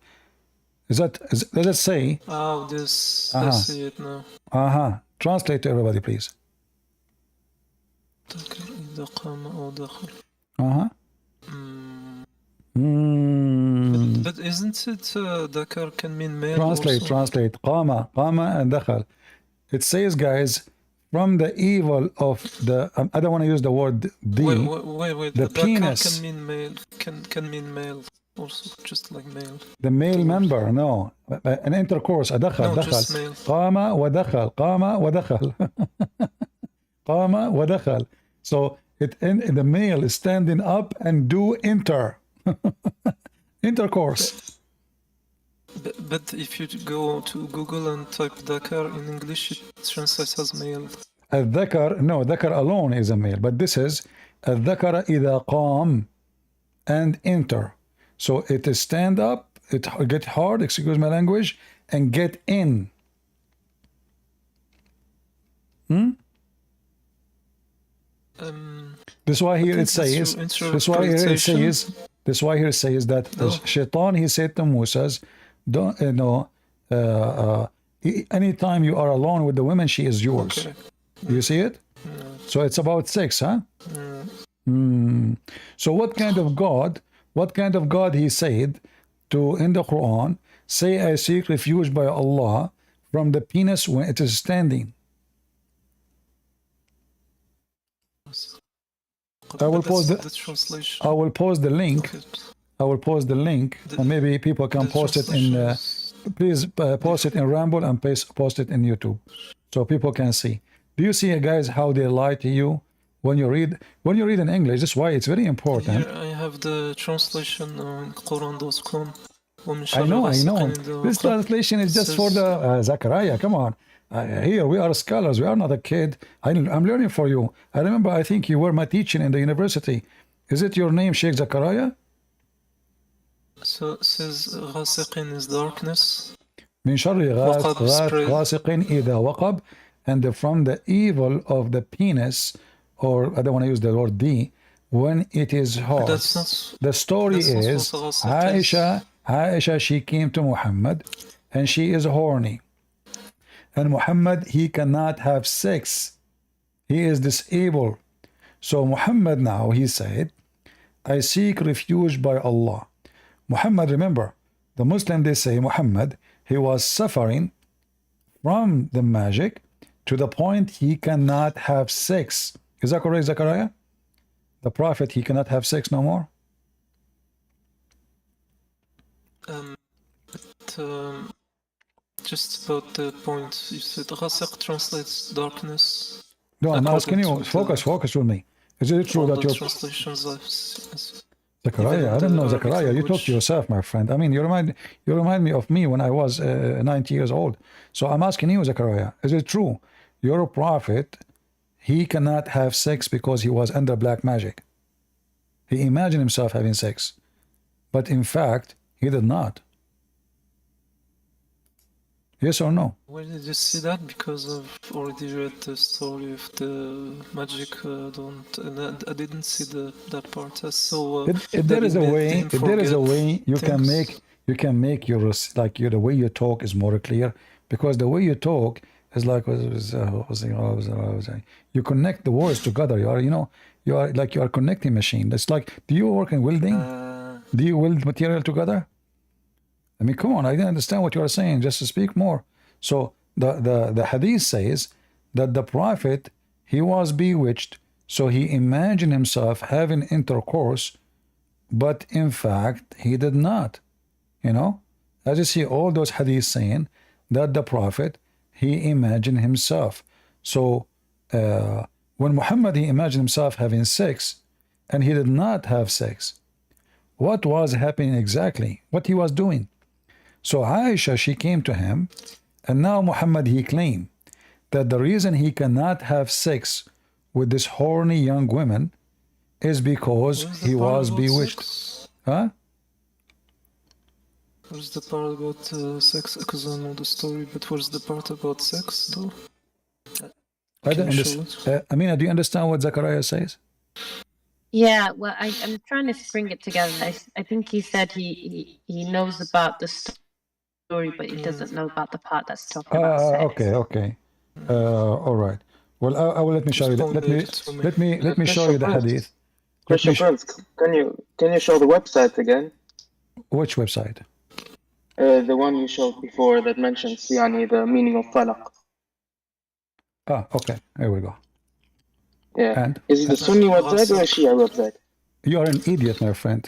Does it say? Oh, this. I see it now. Translate to everybody, please. ذكر إذا قام أو دخل. But isn't it ذكر can mean male Translate. قام and دخل. It says, guys, from the evil of the, I don't want to use the word wait. The penis can mean male. Can mean male also, just like male. The male member, no. An intercourse, أدخل. Just male. قام ودخل. قام ودخل. So the male is standing up and do intercourse. But if you go to Google and type Dakar in English, it translates as male. الذكر, no, ذكر alone is a male, but this is الذكر إذا قام and enter. So it is stand up, it get hard, excuse my language, and get in. This is why here it says. This why here it says that Shaitan, he said to Moses, don't anytime you are alone with the women, she is yours. Okay. You see it? So it's about sex, huh? So what kind of God he said to in the Quran, say I seek refuge by Allah from the penis when it is standing. I will post the translation. I will post the link. I will post the link, and maybe people can post it in. Please post it in Ramble and post it in YouTube, so people can see. Do you see, guys, how they lie to you when you read in English? That's why it's very important. Here I have the translation on Quran.com. I know. This translation is just for the Zachariah. Come on. Here we are scholars. We are not a kid. I'm learning for you. I remember, I think you were my teacher in the university. Is it your name, Sheikh Zachariah? So it says غاسق is darkness. من شر غاسق إذا وقب, and from the evil of the penis, or I don't want to use the word D, when it is hard. The story is Aisha, she came to Muhammad and she is horny. And Muhammad, he cannot have sex. He is disabled. So Muhammad now, he said, I seek refuge by Allah. Muhammad, remember, the Muslim, they say Muhammad, he was suffering from the magic to the point he cannot have sex. Is that correct, Zachariah? The Prophet, he cannot have sex no more? Just about the point, you said Ghasiq translates darkness. No, I'm asking you, focus with me. Is it true that your translations Zachariah, I don't know, Zachariah, you talk to yourself, my friend. I mean, you remind me of me when I was 90 years old. So I'm asking you, Zachariah, is it true your prophet, he cannot have sex because he was under black magic? He imagined himself having sex, but in fact, he did not. Yes or no? Where did you see that? Because I've already read the story of the magic. I didn't see that part. I saw. If there is a way, you can make your the way you talk is more clear, because the way you talk is like you connect the words together. You are like you are connecting machine. That's like, do you work in welding? Do you weld material together? I mean, come on, I didn't understand what you are saying, just to speak more. So the hadith says that the prophet, he was bewitched, so he imagined himself having intercourse, but in fact, he did not. As you see all those hadiths saying that the prophet, he imagined himself. So when Muhammad, he imagined himself having sex, and he did not have sex, what was happening exactly? What he was doing? So Aisha, she came to him, and now Muhammad, he claimed that the reason he cannot have sex with this horny young woman is because he was bewitched. Huh? Where's the part about sex? Because I know the story, but where's the part about sex, though? I don't understand. Amina, do you understand what Zechariah says? Yeah, well, I'm trying to string it together. I think he said he knows about the story, but he doesn't know about the part that's talking about sex. Okay. All right. Well, I will let me show you. Let me show you the hadith. Christian Prince, can you show the website again? Which website? The one you showed before that mentions yani the meaning of falaq. Okay. Here we go. Yeah. And is it the Sunni website or a Shia website? You are an idiot, my friend.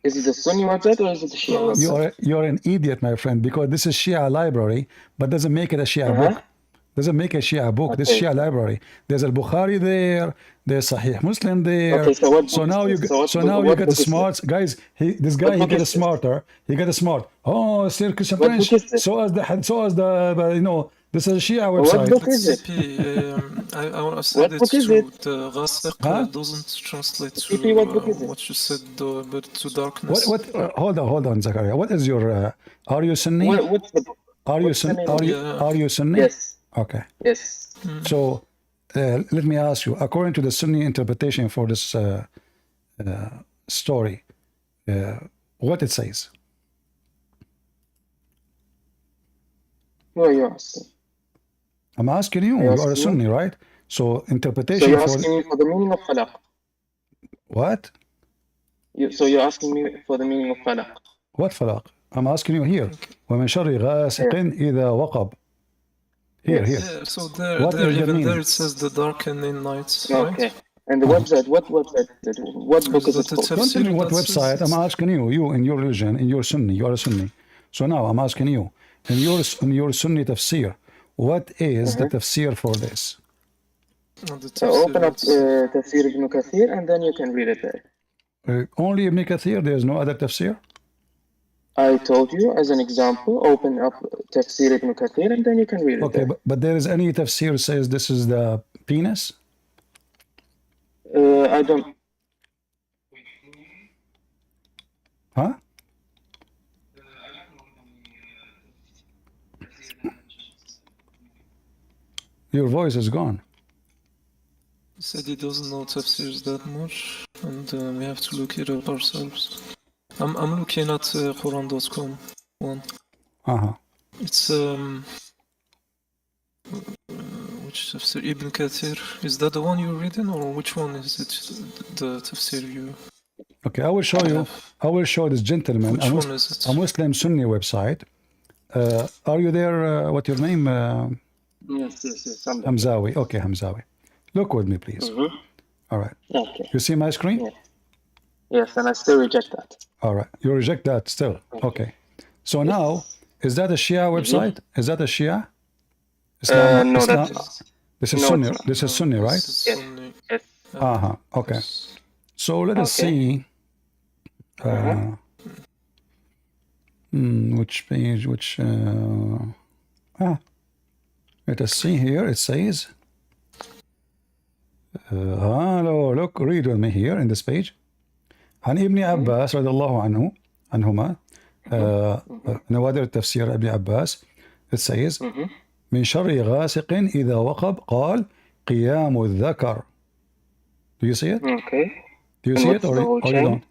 Is it the Sunni website or is it the Shia website? You are an idiot, my friend, because this is Shia library, but doesn't make it a Shia book. Doesn't make a Shia book. This Shia library. There's al-Bukhari there. There's Sahih Muslim there. Okay, so now you get the smarts, guys. This guy he got smarter. He got smart. Oh, Sir Christian Prince. So as the you know. This is a Shia website. What book is it? I want to say that the Ghasiq doesn't translate to what you said, but to darkness. Hold on, Zakaria. What is your? Are you Sunni? What's the book? Are you Sunni? Yes. Okay. Yes. So let me ask you. According to the Sunni interpretation for this story, what it says? Who are you asking? I'm asking you. You are a Sunni, right? So interpretation. So you're asking me for the meaning of falaq. What? So you're asking me for the meaning of falaq. What falaq? I'm asking you here. وَمِنْ شَرِّ غَاسِقٍ إِذَا وَقَبَ. Here. Yeah, so there it says the darkening nights. Okay. Right? And the website, what website? What book is it called? Don't tell me what website. I'm asking you. You in your religion, in your Sunni, you are a Sunni. So now I'm asking you, in your Sunni tafsir, what is the tafsir for this? Open up Tafsir Ibn Kathir and then you can read it there. Only Ibn Kathir? There's no other tafsir? I told you as an example, open up Tafsir Ibn Kathir and then you can read it there. Okay, but there is any tafsir says this is the penis? I don't. Huh? Your voice is gone. He said he doesn't know tafsirs that much, and we have to look it up ourselves. I'm looking at Quran.com one. It's which tafsir? Ibn Kathir. Is that the one you're reading, or which one is it? The tafsir you? Okay, I will show you. I will show this gentleman Which one is it? a Muslim Sunni website. Are you there? What's your name? Yes. Hamzawi. Okay, Hamzawi. Look with me, please. All right. Okay. You see my screen? Yeah. Yes, and I still reject that. All right. You reject that still. Okay. So now, is that a Shia website? Is that a Shia? No, that's not. This is Sunni. This is Sunni, right? Yes. Okay. So let us see. Which page? Which? Let us see here. It says. Look, read with me here in this page. عن ابن عباس رضي الله عنهما نوادر التفسير ابن عباس. It says من شر غاسق إذا وقب قال قيام الذكر. Do you see it? Okay. Do you see it or you don't?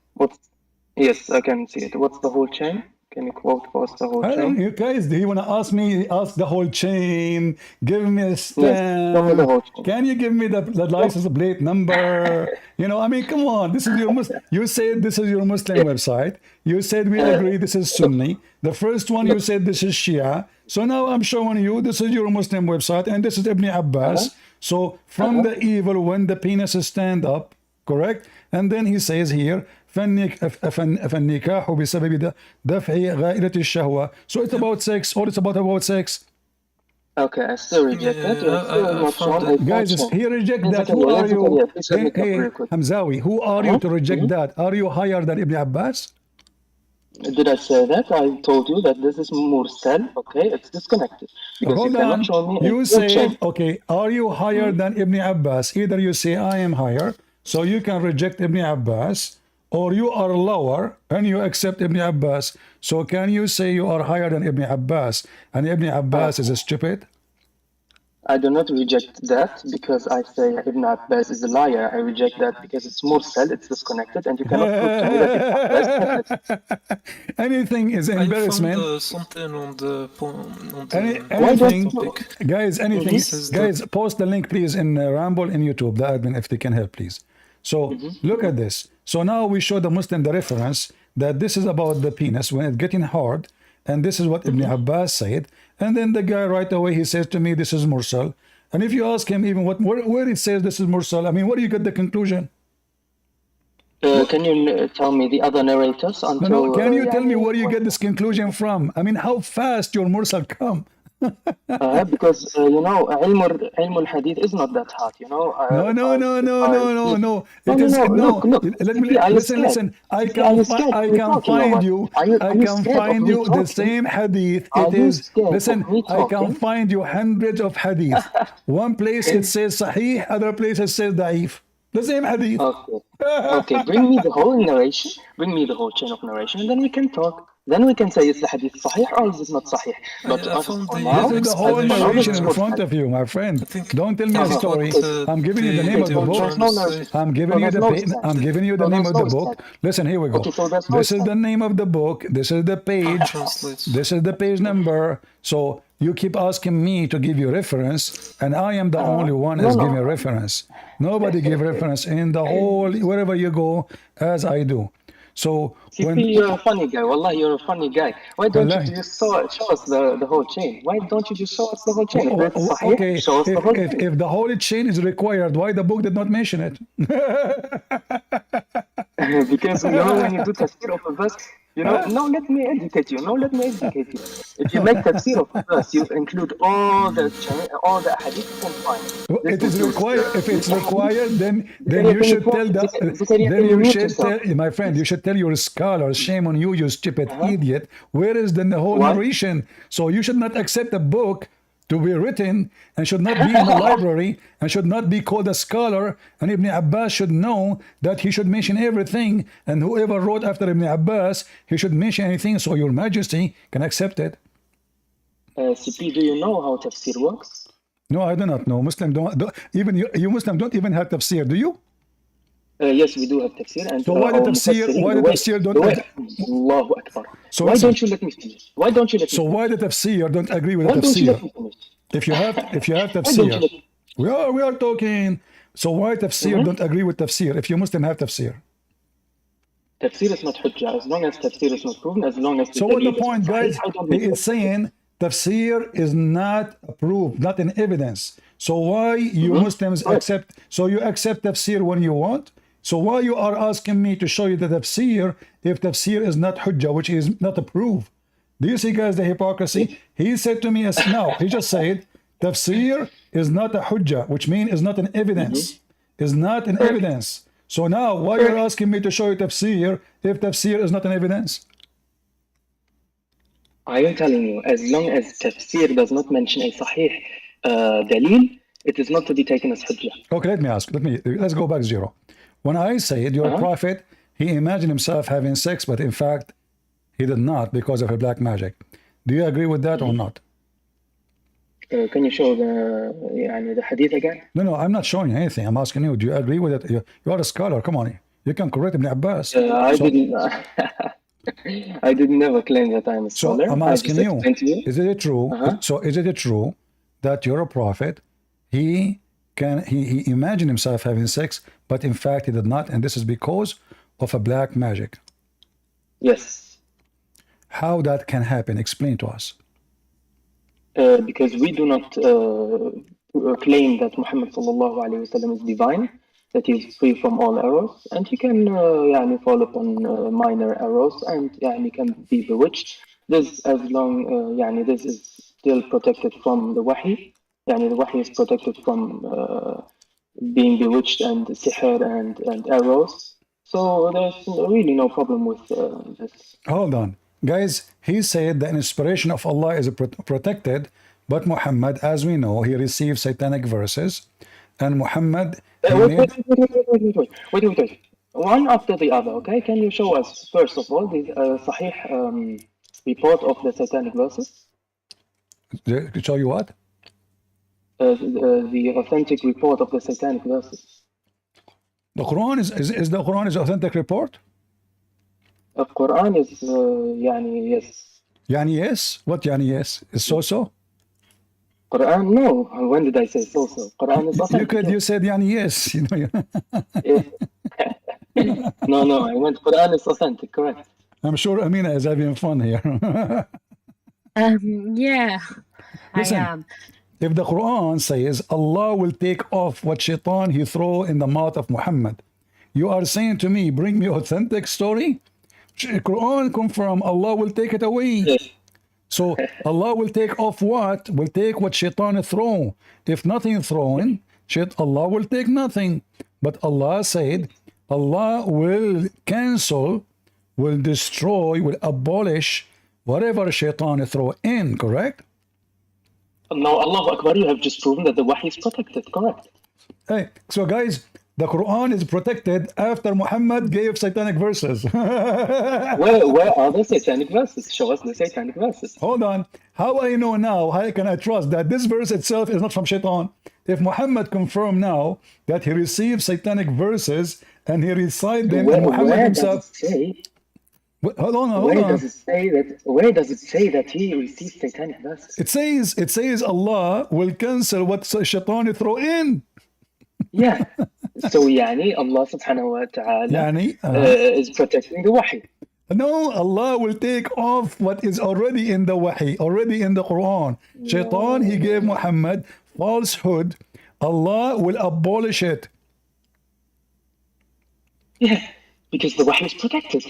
Yes, I can see it. What's the whole chain? Can you quote for us the whole chain? You guys, do you want to ask me? Ask the whole chain. Give me a stamp. Yes, tell me the whole chain. Can you give me the license plate number? You know, I mean, come on. This is your You said this is your Muslim website. You said we agree this is Sunni. The first one you said this is Shia. So now I'm showing you this is your Muslim website and this is Ibn Abbas. So from the evil when the penis stand up, correct? And then he says here. فالنكاح بسبب دفع غائلة الشهوة. So it's about sex or it's about sex. Okay, I still reject that. Guys, he reject that. Who are you? Hey, Hamzawi, who are you to reject that? Are you higher than Ibn Abbas? Did I say that? I told you that this is mursal. Okay, it's disconnected. Because hold on. You said, okay, are you higher than Ibn Abbas? Either you say I am higher, so you can reject Ibn Abbas, or you are lower and you accept Ibn Abbas. So can you say you are higher than Ibn Abbas and Ibn Abbas is stupid? I do not reject that because I say Ibn Abbas is a liar. I reject that because it's mursal, it's disconnected, and you cannot prove to me that Ibn Abbas said it. Anything is embarrassment. I found something on the anything, topic. Guys, anything, Mm-hmm. guys, post the link, please, in Ramble in YouTube, the admin, if they can help, please. So look at this. So now we show the Muslim the reference that this is about the penis when it's getting hard, and this is what Ibn Abbas said. And then the guy right away, he says to me, this is mursal. And if you ask him even where it says this is mursal, I mean, where do you get the conclusion? Can you tell me the other narrators until... No, can you tell me where you get this conclusion from? I mean, how fast your mursal come? Because you know, ilm al-hadith is not that hard, you know. No. It is no. Let me listen. I can find you the same hadith. It is listen. I can find you hundreds of hadith. One place it says sahih, other place it says da'if. The same hadith. Okay. Bring me the whole narration. Bring me the whole chain of narration, and then we can talk. Then we can say, is the hadith sahih or is it not sahih? But this is the whole narration in front of you, my friend. Don't tell me a story. I'm giving you the name of the book. I'm giving you the name of the book. Listen, here we go. This is the name of the book. This is the page. This is the page number. So you keep asking me to give you reference, and I am the only one who's giving reference. Nobody give reference in the whole, wherever you go, as I do. So when you're a funny guy, wallah, you're a funny guy. Why don't you just show us the whole chain? Why don't you just show us the whole chain? Okay, if the whole chain is required, why the book did not mention it? Because you know, when you do tafsir of a verse, you know, no, let me educate you. If you make tafsir of a verse, you include all the hadith you can find. It is required. If it's required, then you should tell my friend, you should tell your scholars, shame on you, you stupid idiot. Where is then the whole narration? So you should not accept a book to be written and should not be in the library and should not be called a scholar, and Ibn Abbas should know that he should mention everything, and whoever wrote after Ibn Abbas, he should mention anything, so your majesty can accept it. CP, do you know how tafsir works? No, I do not know. Muslim don't even you Muslim don't even have tafsir, do you? Yes, we do have tafsir. And so why the tafsir don't Allahu Akbar. So why don't you let me finish? Why the tafsir don't agree with the tafsir? If you have tafsir, we are talking. So why tafsir don't agree with tafsir if you Muslim have tafsir? Tafsir is not hujjah as long as tafsir is not proven, as long as so what the point, guys? It's saying tafsir is not approved, not in evidence. So why you Muslims accept? So you accept tafsir when you want. So why you are asking me to show you the tafsir if tafsir is not hujjah, which is not approved? Do you see, guys, the hypocrisy? He said to me, he just said, tafsir is not a hujjah, which means is not an evidence. Is not an evidence. So now, why you're asking me to show you tafsir if tafsir is not an evidence? I am telling you, as long as tafsir does not mention a sahih dalil, it is not to be taken as hujjah. Okay, let's go back zero. When I said your prophet, he imagined himself having sex, but in fact, he did not because of a black magic. Do you agree with that or not? Can you show the hadith again? No, I'm not showing you anything. I'm asking you, do you agree with it? You are a scholar. Come on. You can correct Ibn Abbas. I did never claim that I'm a scholar. So I'm asking you, is it true? So is it true that you're a prophet? He imagined himself having sex, but in fact he did not, and this is because of a black magic. Yes. How that can happen? Explain to us. Because we do not claim that Muhammad sallallahu alaihi wasallam is divine, that he is free from all errors, and he can fall upon minor errors, and he can be bewitched. This as long this is still protected from the wahi. The wahi is protected from being bewitched and sihr and arrows. So there's really no problem with this. Hold on. Guys, he said the inspiration of Allah is protected, but Muhammad, as we know, he received satanic verses, and Muhammad... Wait. one after the other, okay? Can you show us, first of all, the Sahih report of the satanic verses? To show you what? The authentic report of the satanic verses. The Quran is the Quran is authentic report? The Quran is, يعني, yes. Yani yes? What yani yes? Is so? Quran, no. When did I say so? Quran is authentic. You said yani yes. You know. No, I went Quran is authentic, correct. I'm sure Amina is having fun here. Yeah, Listen, I am. if the Quran says Allah will take off what shaitan he throw in the mouth of Muhammad, you are saying to me, bring me authentic story? Quran confirm Allah will take it away. Yes. So Allah will take off what? Will take what shaitan throw. If nothing thrown, Allah will take nothing. But Allah said, Allah will cancel, will destroy, will abolish whatever shaitan throw in, correct? Now, Allahu Akbar, you have just proven that the Wahy is protected, correct? Hey, so guys, the Quran is protected after Muhammad gave satanic verses. Where are the satanic verses? Show us the satanic verses. Hold on. How I know now, how can I trust that this verse itself is not from shaitan? If Muhammad confirmed now that he received satanic verses and he recited them, and Muhammad himself... Hold on. Where does it say that he received satanic verses? It says Allah will cancel what shaitan throw in. Yeah. So يعني Allah subhanahu wa ta'ala is protecting the Wahy. No, Allah will take off what is already in the Wahy, already in the Quran. No. Shaitan, he gave Muhammad falsehood. Allah will abolish it. Yeah, because the Wahy is protected.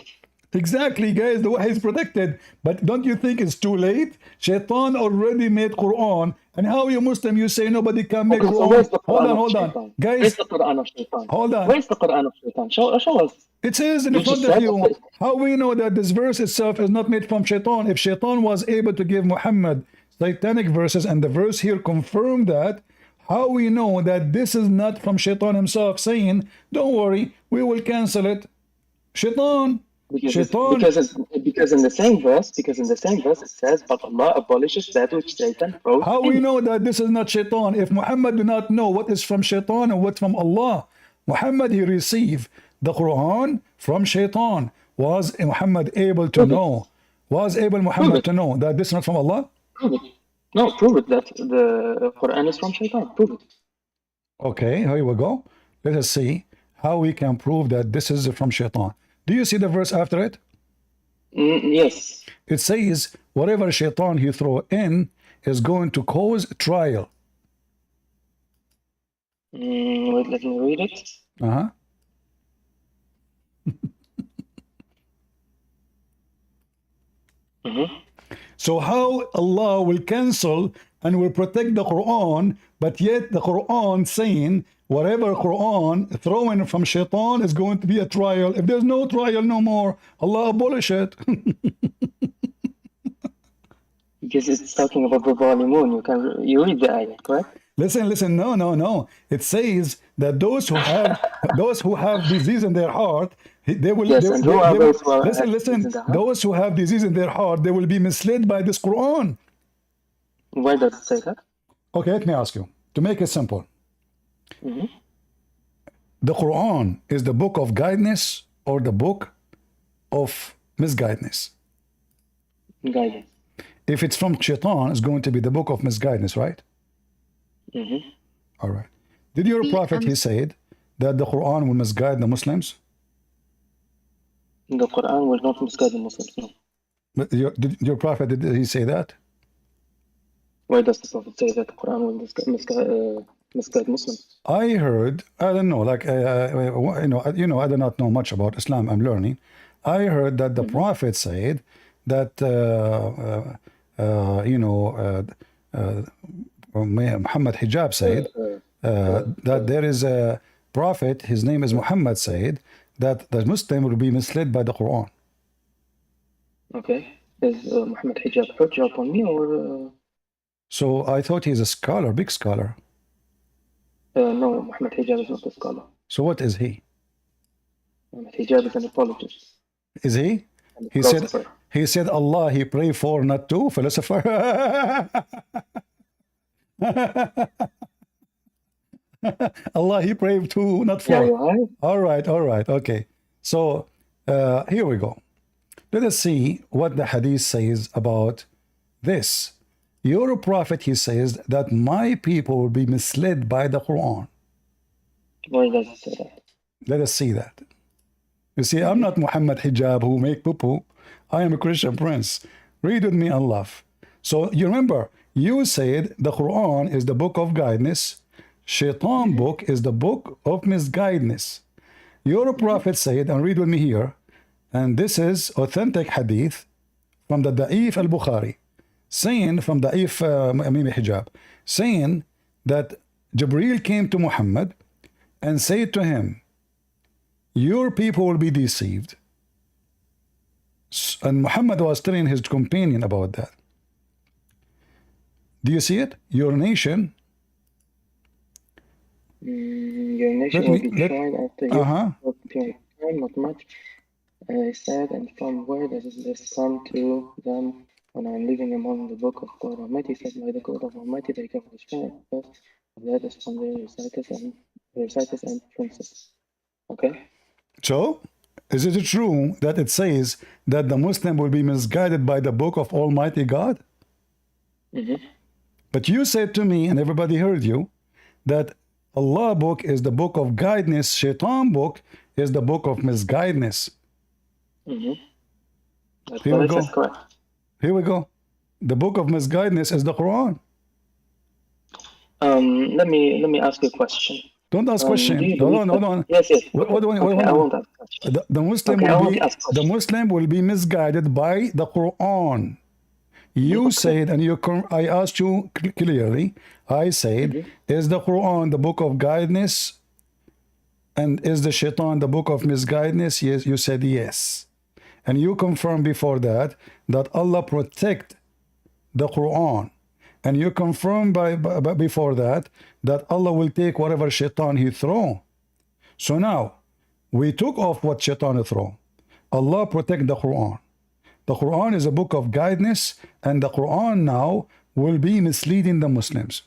Exactly, guys, the Wahy is protected. But don't you think it's too late? Shaitan already made Quran. And how you Muslim, you say nobody can make Quran? So where's the Quran hold on. Guys, where's the Quran of Shaitan? Hold on. Where's the Quran of Shaitan? Show us. It says in front of you. How we know that this verse itself is not made from Shaitan? If Shaitan was able to give Muhammad satanic verses, and the verse here confirmed that, how we know that this is not from Shaitan himself saying, don't worry, we will cancel it? Shaitan. Because in the same verse it says, but Allah abolishes that which Satan wrote. How we know that this is not Shaitan? If Muhammad do not know what is from Shaitan and what from Allah, Muhammad he received the Quran from Shaitan. Was Muhammad able to know? Was able Muhammad to know that this is not from Allah? Prove it. No, prove it that the Quran is from Shaitan. Prove it. Okay, here we go. Let us see how we can prove that this is from Shaitan. Do you see the verse after it? Yes. It says, whatever shaitan he throw in is going to cause trial. Wait, let me read it. So how Allah will cancel and will protect the Quran, but yet the Quran saying, whatever Quran thrown from shaitan is going to be a trial. If there's no trial no more, Allah abolish it. Because it's talking about the Zalimun. You read the ayah, correct? Listen. No. It says that those who have disease in their heart, they will. Yes, listen. Those who have disease in their heart, they will be misled by this Quran. Why does it say that? Okay, let me ask you to make it simple. The Quran is the book of guidance or the book of misguidance? Guidance. If it's from shaitan, it's going to be the book of misguidance, right? All right. Did your prophet, he said that the Quran will misguide the Muslims? The Quran will not misguide the Muslims, no. But your prophet, did he say that? Why does the prophet say that the Quran will misguide Muslims? I heard, I don't know, like, I do not know much about Islam, I'm learning. I heard that the prophet said that, Muhammad Hijab said that there is a prophet, his name is Muhammad, said that the Muslim will be misled by the Quran. Okay. Is Muhammad Hijab hujjah upon me or... So I thought he's a scholar, big scholar. No, Muhammad Hijab is not a scholar. So what is he? Hijab is an apologist. Is he? He said Allah he pray for, not to, philosopher. Allah he pray to, not for. Yeah, all right, okay. So here we go. Let us see what the hadith says about this. Your prophet, he says that my people will be misled by the Quran. Why does it say that? Let us see that. You see, I'm not Muhammad Hijab who make poo-poo. I am a Christian prince. Read with me and laugh. So you remember, you said the Quran is the book of guidance. Shaitan book is the book of misguidance. Your prophet said, and read with me here, and this is authentic hadith from the Da'if al-Bukhari, saying from Da'if Hijab, saying that Jibreel came to Muhammad and said to him, your people will be deceived. And Muhammad was telling his companion about that. Do you see it? Your nation. Your nation will be tried after you time, not much. Said, and from where does this come to them when I'm living among the book of God Almighty? Said by the God of Almighty, they cover the strength of that is from the reciters and princes. Okay. So, is it true that it says that the Muslim will be misguided by the book of Almighty God? But you said to me, and everybody heard you, that Allah book is the book of guidance, Shaitan book is the book of misguidance. Here we go. Correct. Here we go. The book of misguidance is the Quran. Let me ask you a question. Don't ask question. Hold on. Yes. What do I won't ask question. The Muslim will be misguided by the Quran. You said, and I asked you clearly, I said, is the Quran the book of guidance? And is the Shaitan the book of misguidance? Yes, you said yes. And you confirmed before that Allah protect the Quran. And you confirmed before that Allah will take whatever Shaitan he throw. So now, we took off what Shaitan throw. Allah protect the Quran. The Quran is a book of guidance, and the Quran now will be misleading the Muslims.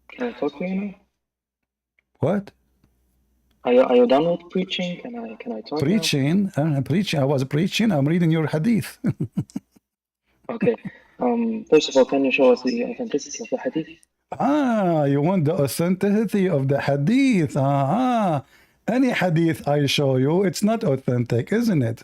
Can I talk to you now? What? Are you done with preaching? Can I talk? Preaching? Preaching. I was preaching. I'm reading your hadith. Okay. First of all, can you show us the authenticity of the hadith? You want the authenticity of the hadith? Any hadith I show you, it's not authentic, isn't it?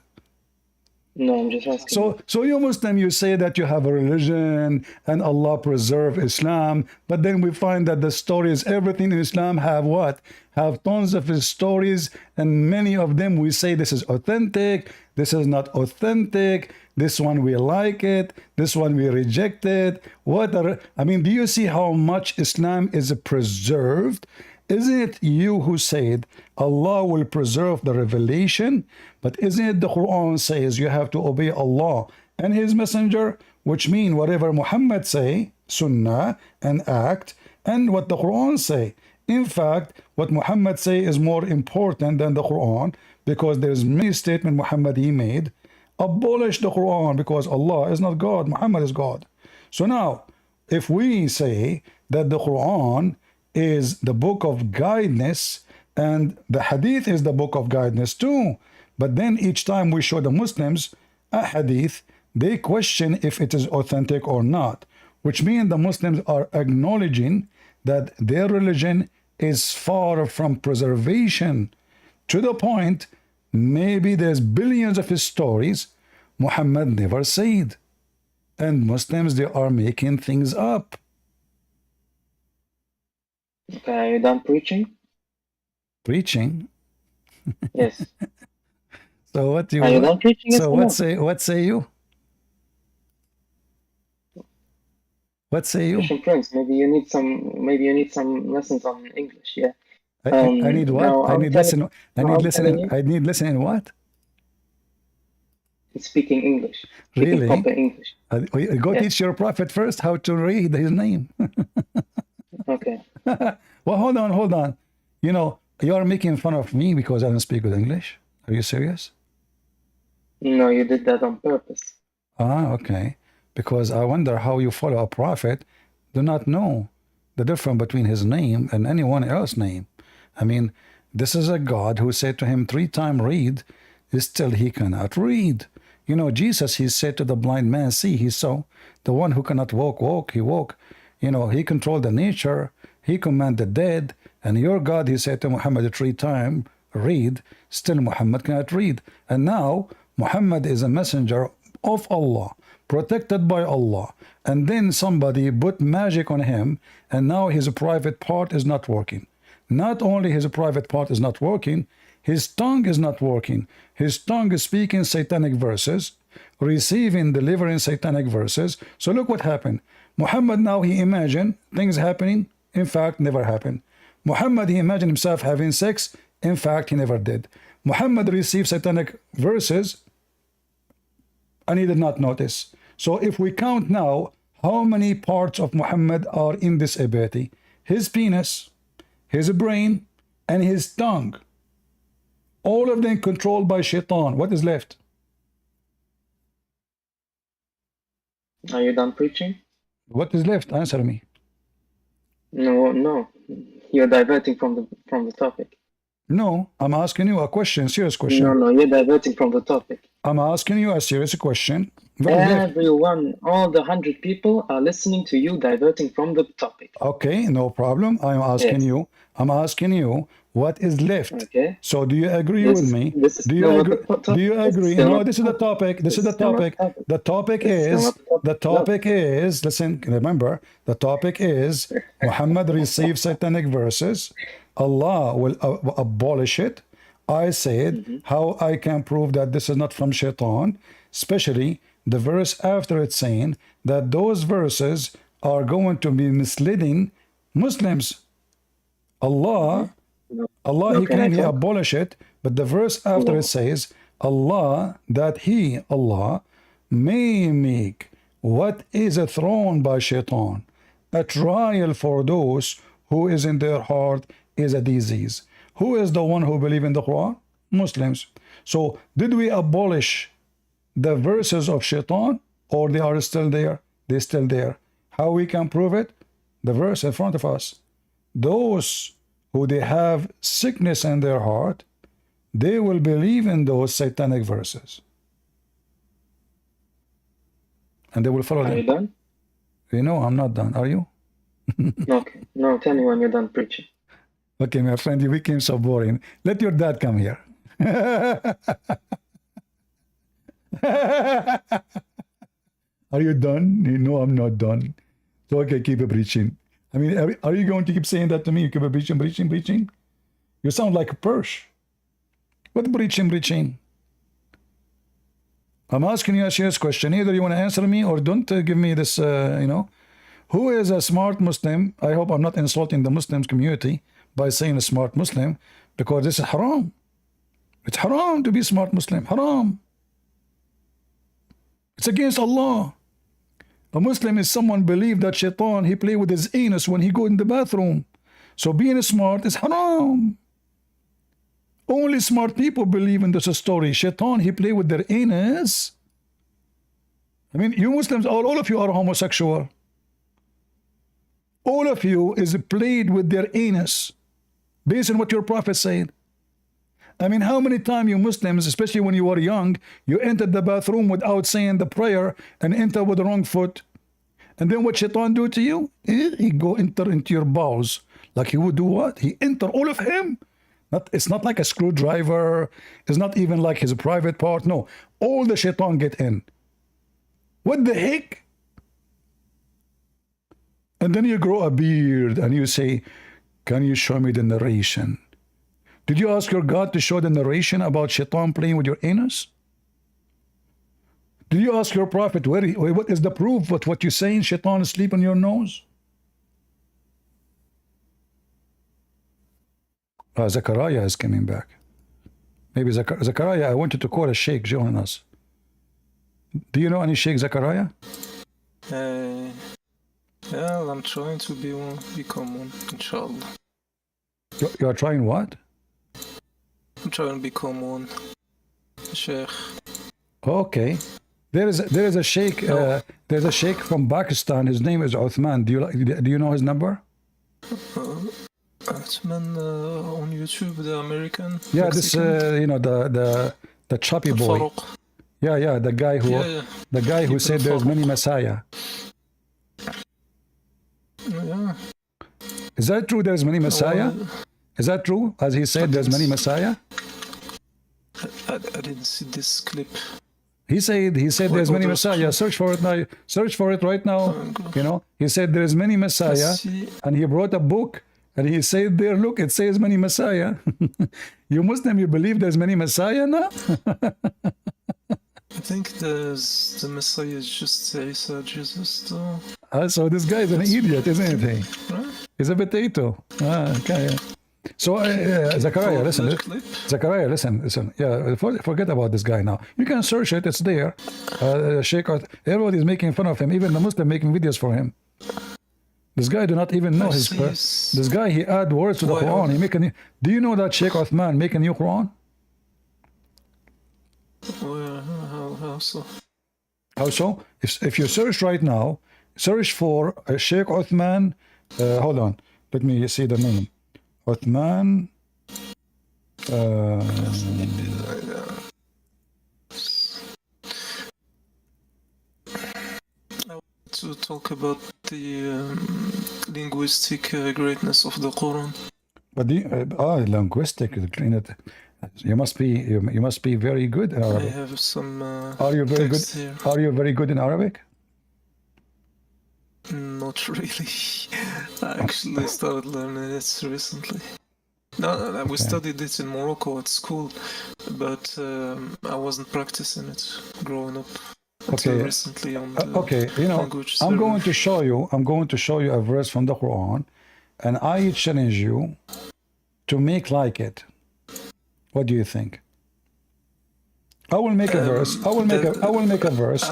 No, I'm just asking. So you Muslim, you say that you have a religion and Allah preserve Islam, but then we find that the stories, everything in Islam have what? Have tons of stories, and many of them we say this is authentic, this is not authentic, this one we like it, this one we reject it. Do you see how much Islam is preserved? Isn't it you who said Allah will preserve the revelation? But isn't it the Quran says you have to obey Allah and His Messenger, which mean whatever Muhammad say, Sunnah, and act, and what the Quran say. In fact, what Muhammad say is more important than the Quran, because there's many statements Muhammad he made. Abolish the Quran because Allah is not God, Muhammad is God. So now, if we say that the Quran is the book of guidance, and the hadith is the book of guidance too, but then each time we show the Muslims a hadith, they question if it is authentic or not, which means the Muslims are acknowledging that their religion is far from preservation, to the point maybe there's billions of his stories Muhammad never said, and Muslims, they are making things up. Okay, are you done preaching? Preaching? Yes. So what do you? Are you done preaching? So what say you? What say you? Christian Prince, maybe you need some lessons on English. Yeah. I need what? I need lesson. I need lesson in what? Speaking English. Really? Proper English. Go teach your prophet first how to read his name. Okay. Well, hold on. You know, you are making fun of me because I don't speak good English. Are you serious? No, you did that on purpose. Ah, okay. Because I wonder how you follow a prophet, do not know the difference between his name and anyone else's name. I mean, this is a God who said to him 3 times, read, still he cannot read. You know, Jesus, he said to the blind man, see, he saw. The one who cannot walk, walk, he walk. You know, he controlled the nature, he commanded dead, and your God, he said to Muhammad 3 times, read, still Muhammad cannot read. And now, Muhammad is a messenger of Allah, protected by Allah, and then somebody put magic on him, and now his private part is not working. Not only his private part is not working, his tongue is not working. His tongue is speaking satanic verses, receiving, delivering satanic verses. So look what happened. Muhammad now, he imagined things happening, in fact never happened. Muhammad, he imagined himself having sex, in fact he never did. Muhammad received satanic verses, and he did not notice. So if we count now, how many parts of Muhammad are in this ability? His penis, his brain, and his tongue. All of them controlled by shaitan. What is left? Are you done preaching? What is left? Answer me. No. You're diverting from the topic. No, I'm asking you a question, serious question. No, you're diverting from the topic. I'm asking you a serious question. Everyone, all the 100 people are listening to you diverting from the topic. Okay, no problem. I'm asking you. I'm asking you what is left. Okay. So do you agree with me? Do you agree? Do you agree? No, this is the topic. This is the topic. The topic is. Listen, remember, the topic is Muhammad received satanic verses. Allah will abolish it. I said how I can prove that this is not from shaitan, especially the verse after it saying that those verses are going to be misleading Muslims. Allah, he claimed he abolished it, but the verse after it says Allah, that he, Allah, may make what is thrown by shaitan a trial for those who is in their heart is a disease. Who is the one who believe in the Quran? Muslims. So did we abolish the verses of shaitan, or they are still there? They're still there. How we can prove it? The verse in front of us. Those who they have sickness in their heart, they will believe in those satanic verses, and they will follow them. Are you done? You know, I'm not done. Are you? Okay. No, tell me when you're done preaching. Okay, my friend, you became so boring. Let your dad come here. Are you done? No, I'm not done. So, okay, keep preaching. I mean, are you going to keep saying that to me? You keep preaching? You sound like a Persh. What preaching? I'm asking you a serious question. Either you want to answer me or don't give me this, Who is a smart Muslim? I hope I'm not insulting the Muslim community by saying a smart Muslim, because this is haram. It's haram to be a smart Muslim. Haram. It's against Allah. A Muslim is someone believe that shaitan, he play with his anus when he go in the bathroom. So being smart is haram. Only smart people believe in this story. Shaitan, he play with their anus. I mean, you Muslims, all of you are homosexual. All of you is played with their anus, based on what your prophet said. I mean, how many times you Muslims, especially when you were young, you entered the bathroom without saying the prayer and enter with the wrong foot. And then what shaitan do to you? He go enter into your bowels. Like he would do what? He enter all of him. It's not like a screwdriver. It's not even like his private part. No, all the shaitan get in. What the heck? And then you grow a beard and you say, can you show me the narration? Did you ask your God to show the narration about shaitan playing with your anus? Did you ask your prophet, what is the proof of what you're saying, shaitan is asleep on your nose? Zechariah is coming back. Maybe Zechariah, I want you to call a sheikh join us. Do you know any Sheikh Zechariah? Yeah, I'm trying to become one, inshallah. You are trying what? I'm trying to become one. Sheikh. Okay. There is a sheikh. There's a sheikh from Pakistan. His name is Uthman. Do you know his number? Uthman on YouTube, the American. Yeah, Mexican. this you know the choppy boy. Farouk. Yeah, the guy who said there's many Messiah. Yeah. Is that true? There's many Messiah. Is that true? As he said, there's many Messiah. I didn't see this clip. He said there's many Messiah. Search for it now. Search for it right now. You know, he said there's many Messiah, and he brought a book, and he said there, look, it says many Messiah. You Muslim, you believe there's many Messiah now? I think the Messiah is just Isa, Jesus, though. So this guy is an idiot, isn't he? Right? He's a potato. Okay. So Zachariah, listen. Zachariah, listen. Yeah, forget about this guy now. You can search it. It's there. Sheikh, everybody's making fun of him. Even the Muslim making videos for him. This guy do not even know his. This guy, he add words to the Quran. He make a. Do you know that Sheikh Uthman make a new Quran? How so? How so? If you search right now, search for Sheikh Uthman. Hold on. Let me see the name. Uthman. I want to talk about the linguistic greatness of the Quran. But linguistic. You must be very good in Arabic. I have some. Are you very good? Here. Are you very good in Arabic? Not really. I actually started learning it recently. No, we studied it in Morocco at school, but I wasn't practicing it growing up until recently on the language I'm going to show you a verse from the Quran, and I challenge you to make like it. What do you think? I will make a verse. I will make a verse.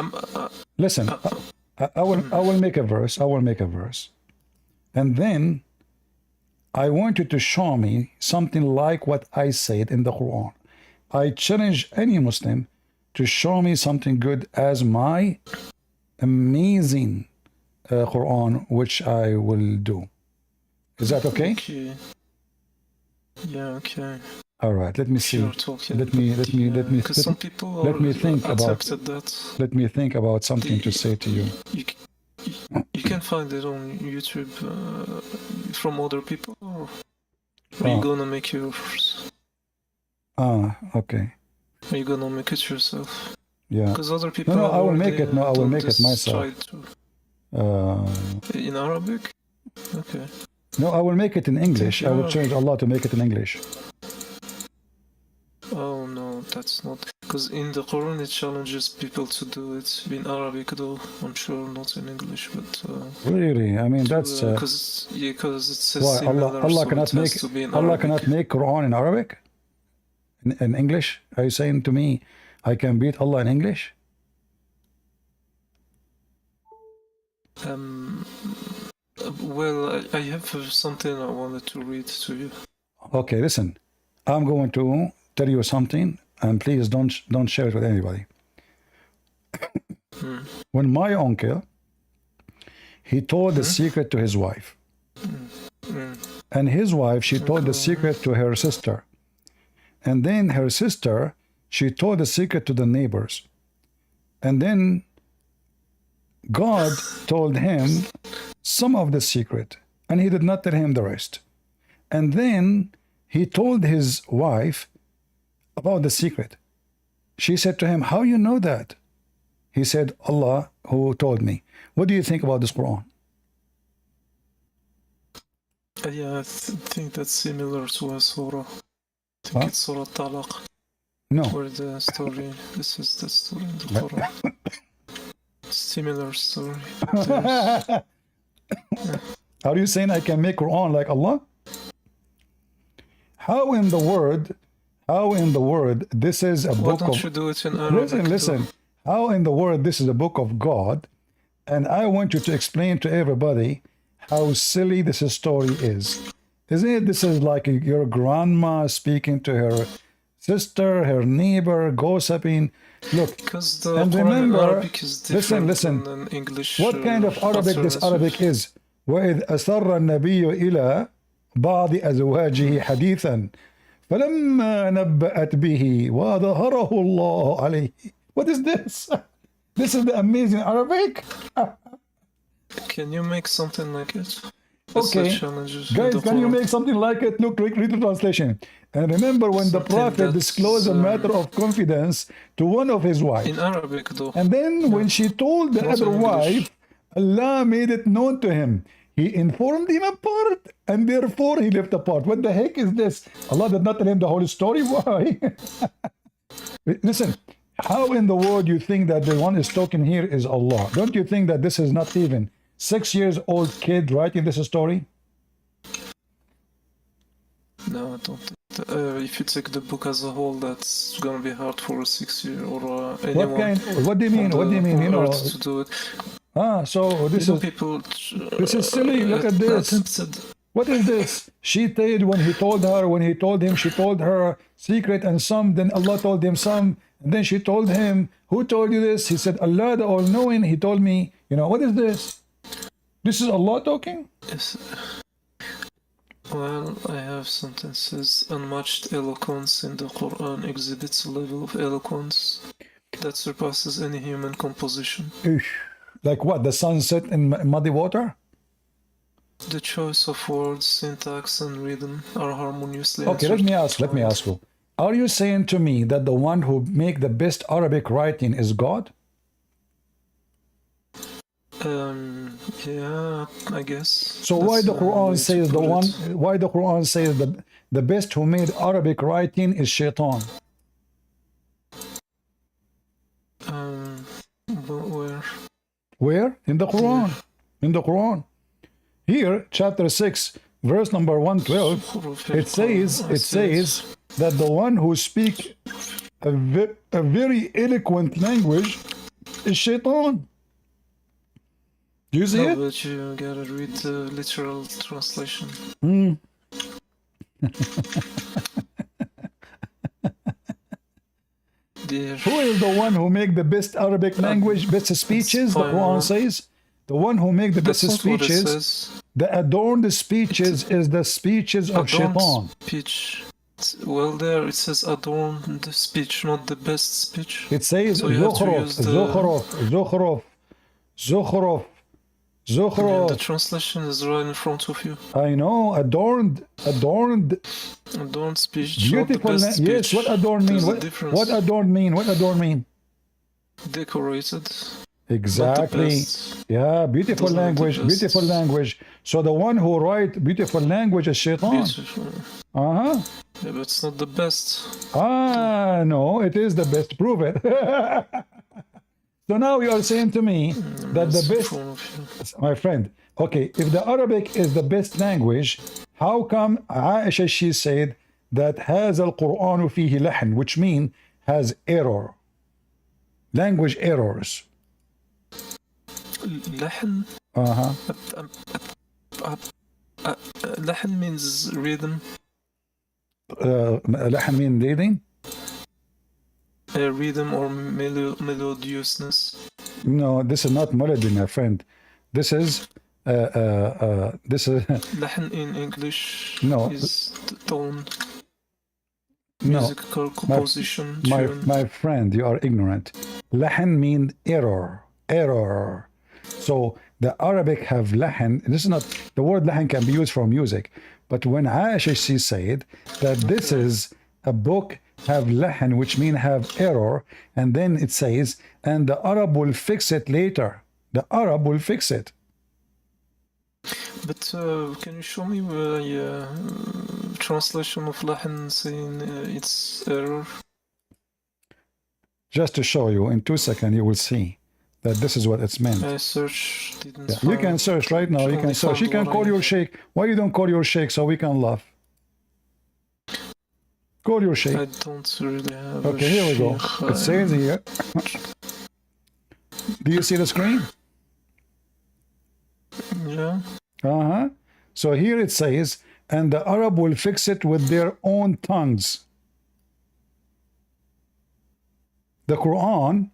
Listen. I will make a verse, and then I want you to show me something like what I said in the Quran. I challenge any Muslim to show me something good as my amazing Quran, which I will do. Is that okay? Okay. Yeah. Okay. All right. Let me see. Let me think about something to say to you. You can find it on YouTube from other people, or are you gonna make yours? Okay. Are you gonna make it yourself? Yeah. Because other people. No, I will make it. No, I will make it myself. In Arabic? Okay. No, I will make it in English. I will change Allah to make it in English. Oh no, that's not, because in the Quran it challenges people to do it in Arabic, though I'm sure not in English, but really, I mean that's because it says why similar, Allah so cannot make cannot make Quran in Arabic, in English. Are you saying to me I can beat Allah in English? Well, I have something I wanted to read to you. Okay, listen, I'm going to tell you something, and please don't share it with anybody. When my uncle, he told the secret to his wife, and his wife, she told the secret to her sister, and then her sister, she told the secret to the neighbors, and then God told him some of the secret, and he did not tell him the rest. And then he told his wife about the secret. She said to him, how you know that? He said, Allah who told me. What do you think about this Quran? Yeah, I think that's similar to a surah. I think it's Surah Talaq. No. Where the story, this is the story in the Quran. Similar story. Are you saying I can make Quran like Allah? How in the world this is a book of... Why don't you do it in Arabic? Listen. How in the world this is a book of God, and I want you to explain to everybody how silly this story is. Isn't it? This is like your grandma speaking to her sister, her neighbor, gossiping. Look, because the and Quran in remember, Arabic is different listen, than English. what kind of Arabic this Arabic is? وَإِذْ أَسَرَّ النَّبِيُّ إِلَى بَعْضِ أَزْوَاجِهِ حَدِيثًا فَلَمَّا نَبَّأَتْ بِهِ وَأَظْهَرَهُ اللَّهُ عَلَيْهِ. What is this? This is the amazing Arabic. Can you make something like it? Okay, guys, can you make something like it? Look, read the translation. And remember when the Prophet disclosed a matter of confidence to one of his wives. In Arabic, though. And then when she told the other wife, Allah made it known to him. He informed him apart, and therefore he left apart. What the heck is this? Allah did not tell him the whole story. Why? Listen, how in the world you think that the one is talking here is Allah? Don't you think that this is not even 6 years old kid writing this story? No, I don't think if you take the book as a whole, that's gonna be hard for a 6-year-old or anyone. What do you mean? What do you mean? You know, to do it. So this is people. This is silly. Look at this. What is this? She said when he told her, when he told him, she told her secret and some. Then Allah told him some. And then she told him, who told you this? He said, Allah the All-Knowing. He told me. You know, what is this? This is Allah talking? Yes. Well, I have sentences. Unmatched eloquence in the Quran exhibits a level of eloquence that surpasses any human composition. Like what? The sunset in muddy water? The choice of words, syntax, and rhythm are harmoniously Okay, let me ask you. Are you saying to me that the one who make the best Arabic writing is God? Yeah, I guess. So why the Quran says the one? Why the Quran says the best who made Arabic writing is Shaitan? Where? Where? In the Quran. In the Quran. Here, chapter 6, verse number 112, it says that the one who speaks a very eloquent language is Shaitan. Do you see it? But you gotta read the literal translation. Who is the one who make the best Arabic language, best speeches? The Quran says the one who make the best speeches, the adorned speeches is the speeches of Shaitan. Speech. Well, there it says adorned speech, not the best speech. It says Zukhruf. The translation is right in front of you. I know, adorned speech. Beautiful. Yes, what adorned mean? What adorned mean? What adorned mean? Decorated. Exactly. Yeah, beautiful language. Beautiful language. So the one who write beautiful language is Shaitan. Beautiful. Yeah, but it's not the best. No, it is the best. Prove it. So now you are saying to me that the best, my friend, okay, if the Arabic is the best language, how come Aisha, she said that has al-Quran fihi lahn, which means has error, language errors. Lahn? Lahn means rhythm. Lahn means reading? Rhythm or melodiousness. No, this is not melody, my friend. This is Lahn in English is tone. Musical composition. My friend, you are ignorant. Lahn means error. So the Arabic have lahn. This is not the word lahn can be used for music, but when Aisha, she said that this is a book have lahn, which mean have error, and then it says, and the Arab will fix it later. The Arab will fix it. But can you show me the translation of lahn saying it's error? Just to show you, in 2 seconds you will see that this is what it's meant. I searched, didn't You can search right now. You can search. You can call your sheikh. Why you don't call your sheikh so we can laugh? Call your sheikh. I don't really have Okay, here we go. It says here. Do you see the screen? Yeah. So here it says and the Arab will fix it with their own tongues. The Quran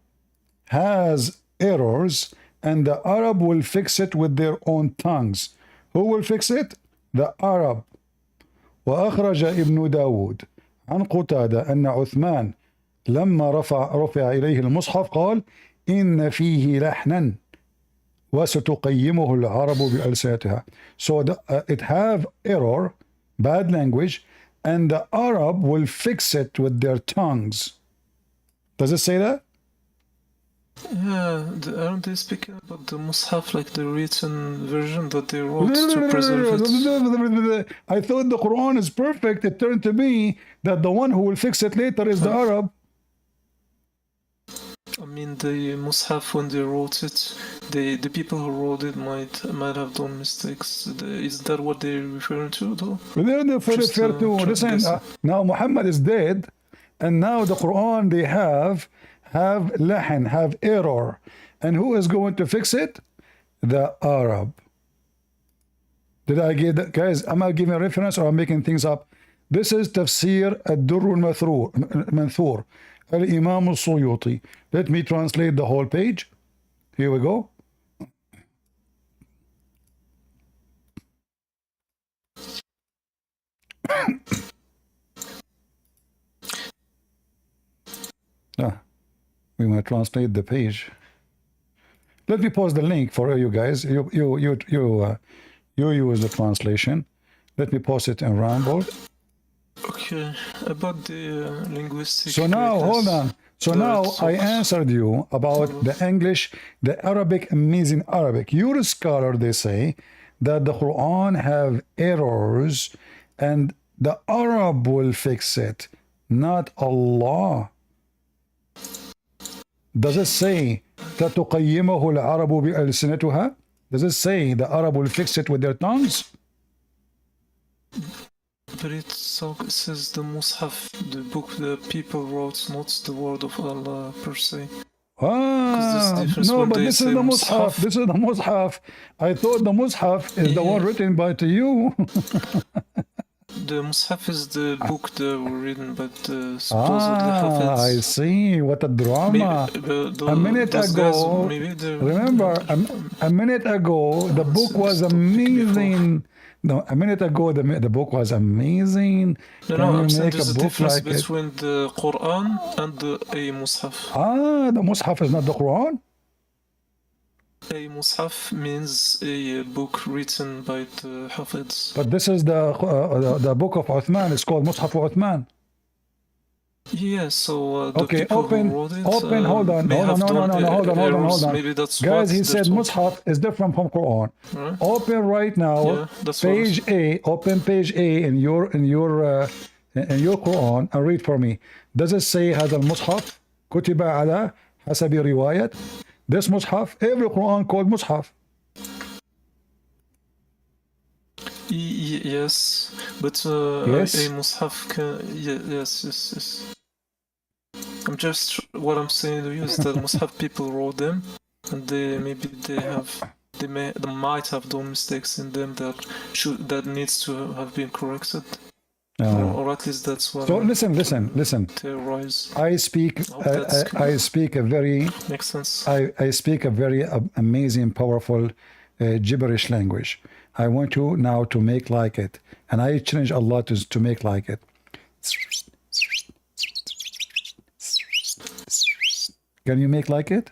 has errors, and the Arab will fix it with their own tongues. Who will fix it? The Arab. وأخرج ابن داود عن قتادة أن عثمان لما رفع إليه المصحف قال إن فيه لحنا وستقيمه العرب بألسنتها. So it have error, bad language, and the Arab will fix it with their tongues. Does it say that? Yeah, aren't they speaking about the Mus'haf, like the written version that they wrote to preserve it? I thought the Quran is perfect. It turned to be that the one who will fix it later is the Arab. I mean, the Mus'haf, when they wrote it, the people who wrote it might have done mistakes. Is that what they're referring to, though? They're referring to, listen, now Muhammad is dead, and now the Quran they have lahan, have error. And who is going to fix it? The Arab. Did I get that? Guys, am I giving a reference or am I making things up? This is Tafsir Ad-Durr al-Manthur, Al-Imam al-Suyuti. Let me translate the whole page. Here we go. We might translate the page. Let me post the link for you guys. You use the translation. Let me post it in Ramble. Okay, about the linguistic. So now, hold on. So now I answered you about the English, the Arabic, amazing Arabic. You're a scholar, they say, that the Quran have errors and the Arab will fix it, not Allah. Does it say تَتُقَيِّمَهُ الْعَرَبُ بِأَلْسِنَتُهَا? Does it say the Arab will fix it with their tongues? But it says the Mus'haf, the book the people wrote, not the word of Allah per se. No, but this is the Mus'haf. This is the Mus'haf. I thought the Mus'haf is the one written by to you. The Mus'haf is the book that were written by the supposedly Hafiz. I see. What a drama. A minute ago, remember, a minute ago, the book was amazing. No, a minute ago, the book was amazing. No, I'm saying there's a difference between the Quran and a Mus'haf. The Mus'haf is not the Quran? A Mus'haf means a book written by the Hafiz. But this is the book of Uthman. It's called Mus'haf Uthman. Yeah, so the okay, people open, who wrote it, hold on, hold on. Maybe that's guys, he said Mus'haf is different from Quran. Right. Open right now, page A. Open page A in your Quran and read for me. Does it say هذا المصحف كتب على حسب رواية? This Mus'haf, every Quran called Mus'haf. Yes, but a Mus'haf can... Yes. I'm just... What I'm saying to you is that Mus'haf people wrote them, and they might have done mistakes in them that needs to have been corrected. Or at least that's what. So listen. Theorize. I speak a very. Makes sense. I speak a very amazing, powerful, gibberish language. I want you now to make like it, and I challenge Allah to make like it. Can you make like it?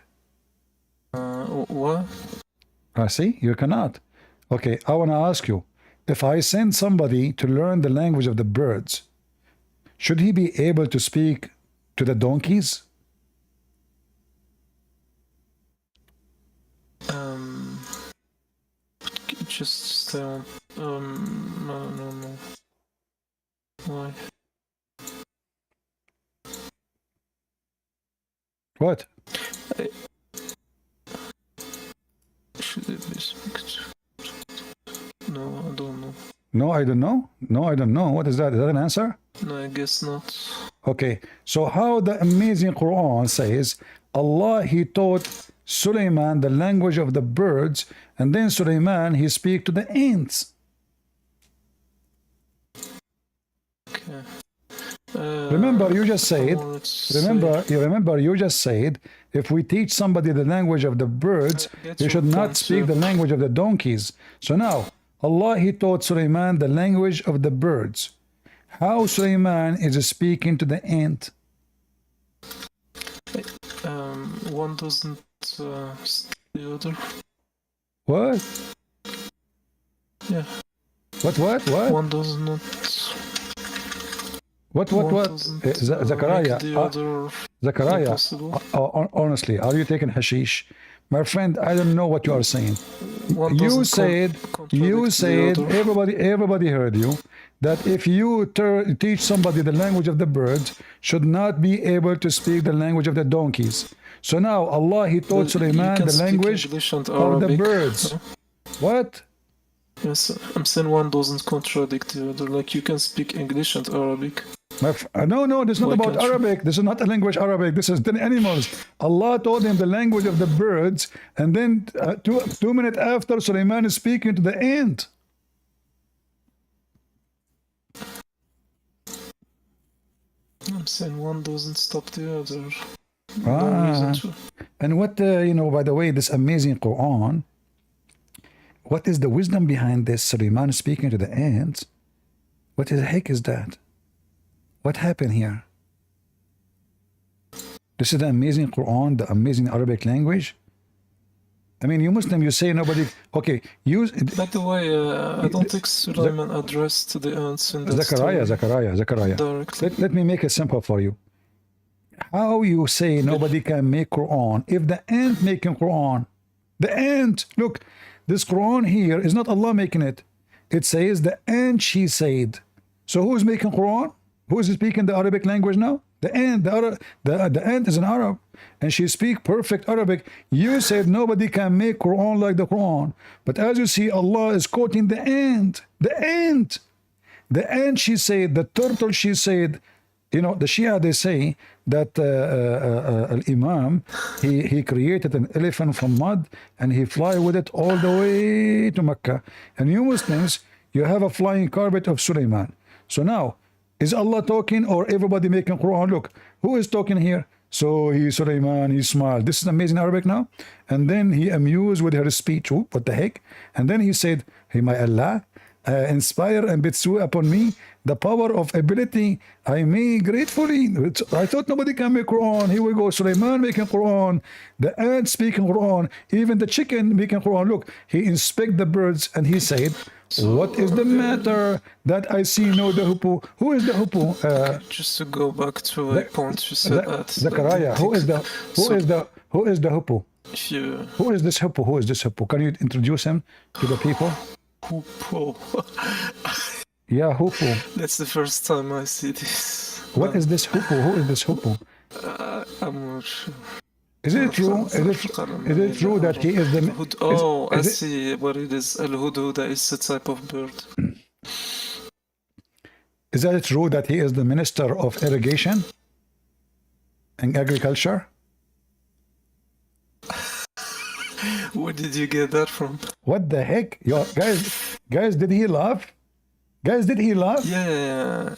What? See, you cannot. Okay, I want to ask you. If I send somebody to learn the language of the birds, should he be able to speak to the donkeys? Just stay on. No. Why? What? Should it be speak? No, I don't know. No, I don't know? No, I don't know. What is that? Is that an answer? No, I guess not. Okay, so how the amazing Quran says, Allah, he taught Sulaiman the language of the birds, and then Sulaiman, he speak to the ants. Remember, you just said. You Remember, you just said. If we teach somebody the language of the birds, you should not speak the language of the donkeys. So now, Allah, He taught Sulaiman the language of the birds. How Sulaiman is speaking to the ant? One doesn't the other. What? Yeah. What? One does not. What? Zakaria. Zakaria. Honestly, are you taking hashish? My friend, I don't know what you are saying. You said, everybody heard you, that if you teach somebody the language of the birds, should not be able to speak the language of the donkeys. So now Allah, He taught Sulaiman the language of the birds. Huh? What? Yes, I'm saying one doesn't contradict the other. Like you can speak English and Arabic. No, this is not about Arabic. This is not a language Arabic. This is the animals. Allah taught him the language of the birds, and then 2 minutes after, Sulaiman is speaking to the ant. I'm saying one doesn't stop the other. And what, by the way, this amazing Quran, what is the wisdom behind this? Sulaiman speaking to the ants. What the heck is that? What happened here? This is the amazing Quran, the amazing Arabic language. I mean, you Muslim, you say nobody. Okay, use. By the way, I don't think Sulaiman addressed the ants in that Zakaria. Let me make it simple for you. How you say nobody can make Quran if the ant making Quran? The ant. Look, this Quran here is not Allah making it. It says the ant she said. So who is making Quran? Who is speaking the Arabic language now? The ant. The ant is an Arab, and she speaks perfect Arabic. You said nobody can make Quran like the Quran, but as you see, Allah is quoting the ant. The ant. The ant. She said. The turtle. She said. The Shia, they say that Imam, he created an elephant from mud and he fly with it all the way to Mecca. And you Muslims, you have a flying carpet of Sulaiman. So now, is Allah talking or everybody making Quran? Look, who is talking here? So Sulaiman, he smiled. This is amazing Arabic now. And then he amused with her speech. What the heck? And then he said, Hey, my Allah, inspire and bestow upon me the power of ability. I may gratefully. I thought nobody can make Quran. Here we go. Sulaiman making Quran. The ant speaking Quran. Even the chicken making Quran. Look, he inspect the birds and he said, what is the matter that I see no the hippo? Who is the hippo? Just to go back to a point you said at Zakaria, who is the hippo? Who is this hippo? Who is this hippo? Can you introduce him to the people? Hippo. Yeah, hippo. That's the first time I see this. What is this hippo? Who is this hippo? I'm not sure. Is it true? Is it true that he is the? I see what it is. Al-Hudhuda is a type of bird. Is that true that he is the minister of irrigation and agriculture? Where did you get that from? What the heck? Guys, did he laugh? Guys, did he laugh? Yeah.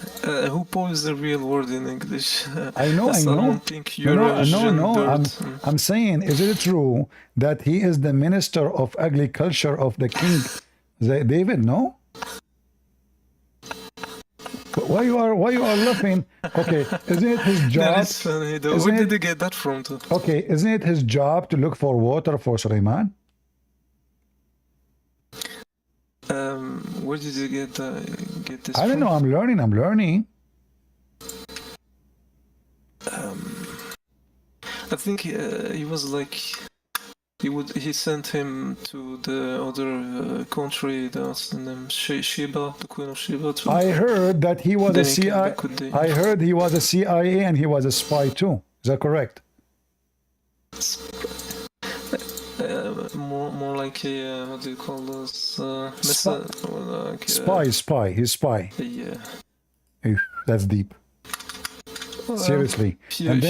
Hippo is the real word in English. I know. I don't think you're a I'm saying, is it true that he is the minister of agriculture of the king David? No. Why you are laughing? Okay, isn't it his job? That is funny though. Where did you get that from? Too? Okay, isn't it his job to look for water for Sulaiman? Where did you get this? I don't know. I'm learning. I think he was like he sent him to the other country that's named Sheba, the Queen of Sheba. Too. I heard that he was a CIA. I heard he was a CIA and he was a spy too. Is that correct? More like a how do you call this? Spy. He's spy. Yeah. That's deep. Seriously. And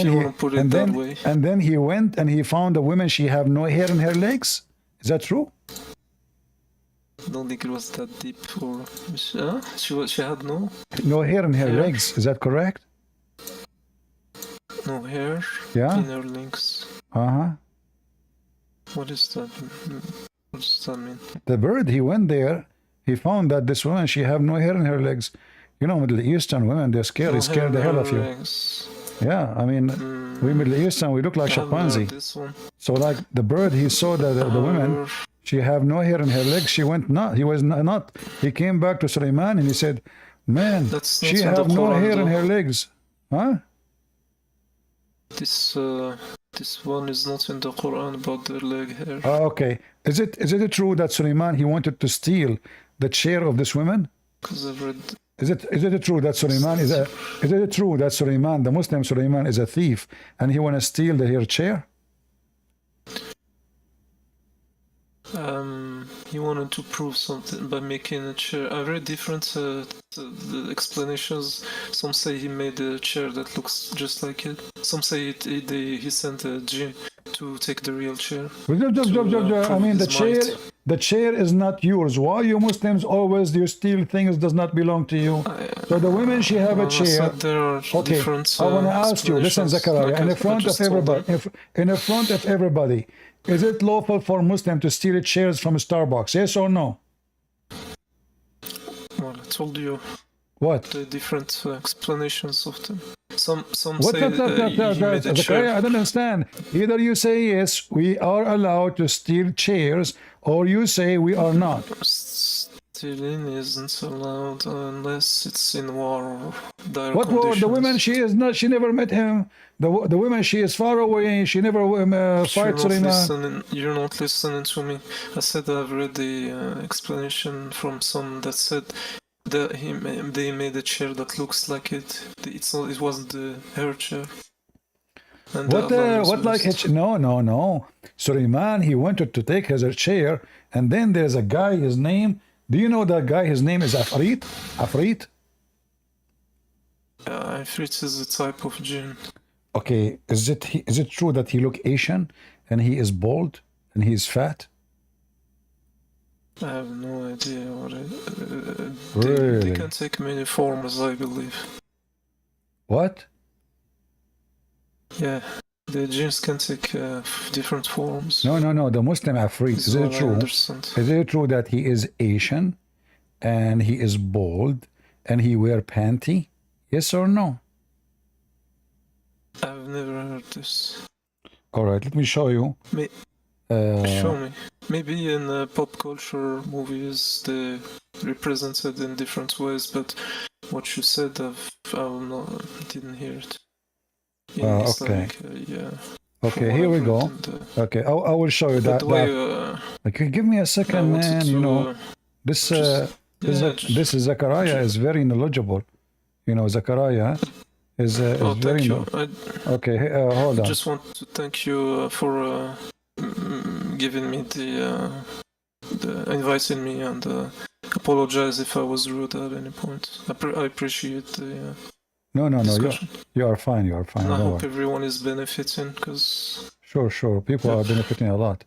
then he went and he found a woman. She have no hair in her legs. Is that true? I don't think it was that deep. Or she had no hair in her legs. Is that correct? no hair Yeah. in her legs. What is that? What does that mean? The bird, he went there, he found that this woman, she have no hair in her legs. You know, Middle Eastern women, they're scared, they scare the hell of you. Legs. Yeah, I mean, we Middle Eastern, we look like chimpanzee. This one. So like the bird, he saw that the woman, she have no hair in her legs. She went not. He was not. He came back to Sulaiman and he said, "Man, she have no hair in her legs, huh?" This one is not in the Quran about the leg hair. Okay. Is it true that Sulaiman, he wanted to steal the chair of this woman? Because I've read. Is it true that Sulaiman is it true that Sulaiman, the Muslim Sulaiman, is a thief and he want to steal her chair? He wanted to prove something by making a chair. I read different the explanations. Some say he made a chair that looks just like it. Some say he sent a jinn to take the real chair. I mean, the chair is not yours. Why you Muslims always you steal things does not belong to you? So the women, she have a chair. Okay, I want to ask you. Listen, Zachariah, in the front of everybody, in the front of everybody. Is it lawful for Muslim to steal chairs from Starbucks? Yes or no? Well, I told you. What? The different explanations of them. Some what say Zachariah, I don't understand. Either you say yes, we are allowed to steal chairs, or you say we are not. Stealing isn't allowed unless it's in war or dire What conditions. the woman, she is not. She never met him. The woman, she is far away. She never fights Sulaiman. You're not listening to me. I said I've read the explanation from some that said that they made a chair that looks like it. It wasn't the hair chair. And what like no. Sulaiman, he wanted to take his chair, and then there's a guy. His name. Do you know that guy? His name is Afrit. Afrit. Afrit is a type of jinn. Okay, is it true that he look Asian and he is bald and he is fat? I have no idea what really? They can take many forms, I believe. What? Yeah, the jinns can take different forms. No. The Muslim Afrit. Is it true? Is it true that he is Asian and he is bald and he wear panty? Yes or no? I've never heard this. All right, let me show you. Show me. Maybe in pop culture movies they represented in different ways, but what you said, didn't hear it. Okay. Yeah. Okay, here we go. Okay, I will show you that. Okay, give me a second, man. You know, this is Zachariah is very knowledgeable. You know, Zachariah is very okay. Hold on. I just want to thank you for giving me the inviting me and apologize if I was rude at any point. I appreciate the. No. You are fine. You are fine. And I hope everyone is benefiting because. Sure. People are benefiting a lot.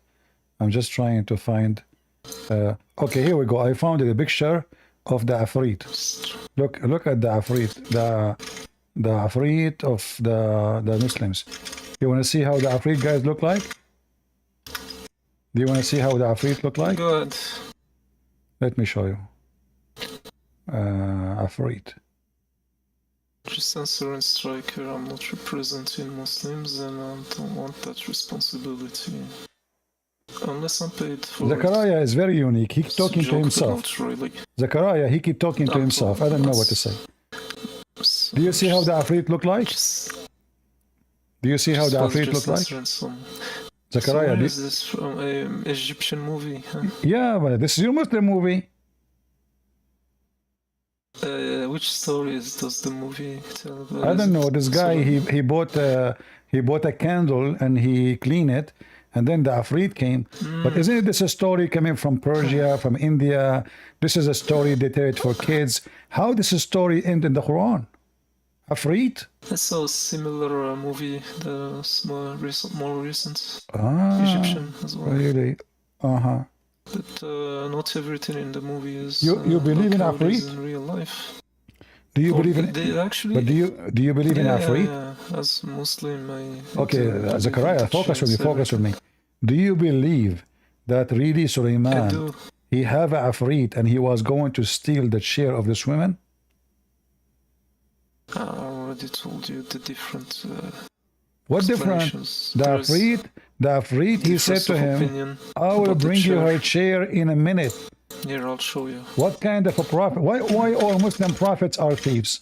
I'm just trying to find. Okay, here we go. I found a picture of the Afrit. Look at the Afrit. The Afrit of the Muslims. You want to see how the Afrit guys look like? Do you want to see how the Afrit look like? Go ahead. Let me show you. Afrit. Just answering Striker, I'm not representing Muslims and I don't want that responsibility. Unless I'm paid for Zachariah is very unique. He keep talking to himself. Really. Zachariah, he keep talking to himself. I don't know what to say. Do you see how the Afrit look like? Do you see how the Afrit look like? Zachariah, so is this from an Egyptian movie? Huh? Yeah, but this is your Muslim movie. Which stories does the movie tell about? I don't know. This guy, he bought a candle and he cleaned it, and then the Afrit came. But isn't this a story coming from Persia, from India? This is a story they tell it for kids. How does a story end in the Quran? Afrit? I saw a similar movie that's more recent. Egyptian as well. Really? Uh-huh. But not everything in the movie is you believe in Afrit? In real life. Do you believe in? They actually, but do you believe in Afrit? Yeah. As Muslim, Okay, Zachariah, focus with me. Focus with me. Do you believe that really Sulaiman, he have Afrit and he was going to steal the chair of this woman? I already told you the different. What different? The Afrit, he said to him, I will bring you her chair in a minute. Here, I'll show you. What kind of a prophet? Why all Muslim prophets are thieves?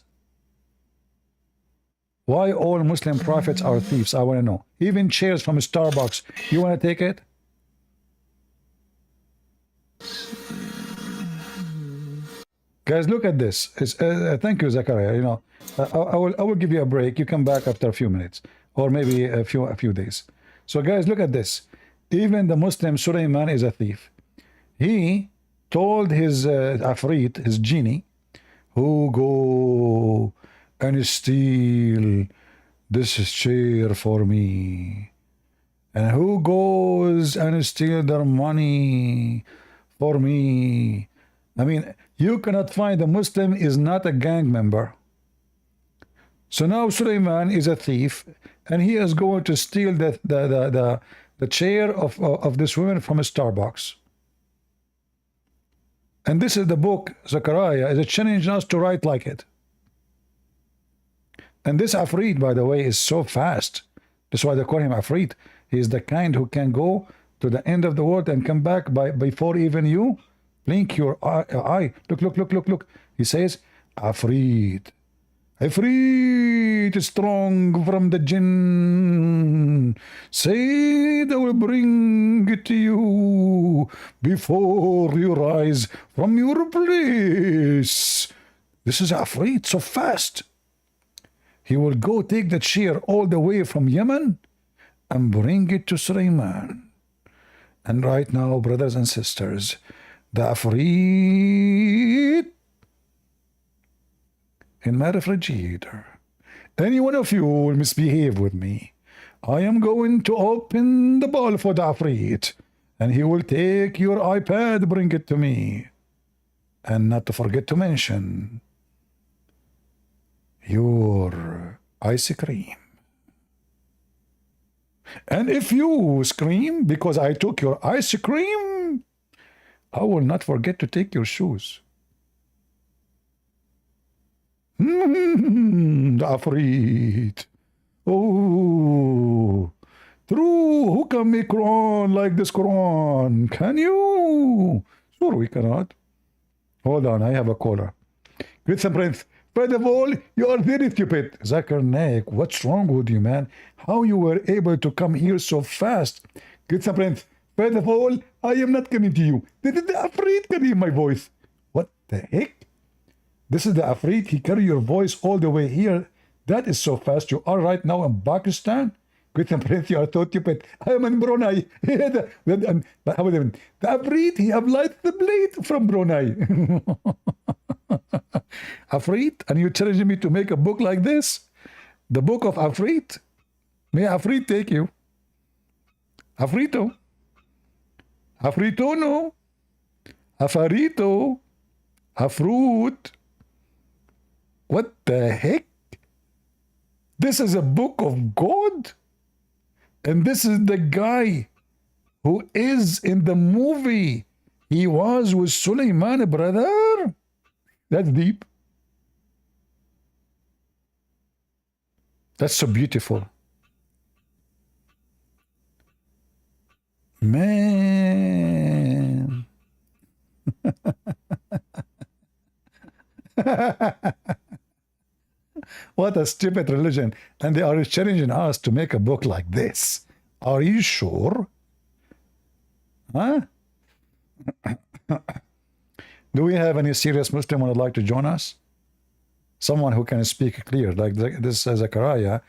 Why all Muslim prophets are thieves? I want to know. Even chairs from Starbucks, you want to take it? Guys, look at this. Thank you, Zachariah. You know, I will give you a break. You come back after a few minutes, or maybe a few days. So, guys, look at this. Even the Muslim Sulaiman is a thief. He told his Afrit, his genie, who go and steal this chair for me, and who goes and steal their money for me. I mean, you cannot find a Muslim is not a gang member. So now Sulaiman is a thief, and he is going to steal the chair of this woman from a Starbucks. And this is the book, Zechariah, is challenging us to write like it. And this Afrit, by the way, is so fast. That's why they call him Afrit. He is the kind who can go to the end of the world and come back before even you blink your eye. Look. He says, Afrit. Afrit, strong from the jinn. Say they will bring it to you before you rise from your place. This is Afrit, so fast. He will go take the chair all the way from Yemen and bring it to Sulaiman. And right now, brothers and sisters, the Afrit in my refrigerator. Any one of you will misbehave with me, I am going to open the ball for the Afrit, and he will take your iPad, bring it to me. And not to forget to mention your ice cream. And if you scream because I took your ice cream, I will not forget to take your shoes. The Afrit. Oh, true. Who can make Quran like this Quran? Can you? Sure, we cannot. Hold on, I have a caller. Greet some prince. First of all, you are very stupid. Zakir Naik, what's wrong with you, man? How you were able to come here so fast? Greet some prince. First of all, I am not coming to you. The Afrit can hear my voice. What the heck? This is the Afrit. He carry your voice all the way here. That is so fast. You are right now in Pakistan. Greet some prince. You are so stupid. I am in Brunei. The Afrit, he have light the blade from Brunei. Afrit, and you challenge me to make a book like this? The book of Afrit? May Afrit take you. Afrito. Afrito, no. Afarito. Afruit. What the heck? This is a book of God? And this is the guy who is in the movie. He was with Sulaiman, brother. That's deep. That's so beautiful. Man. What a stupid religion. And they are challenging us to make a book like this. Are you sure? Huh? Do we have any serious Muslim who would like to join us? Someone who can speak clear, like this Zechariah.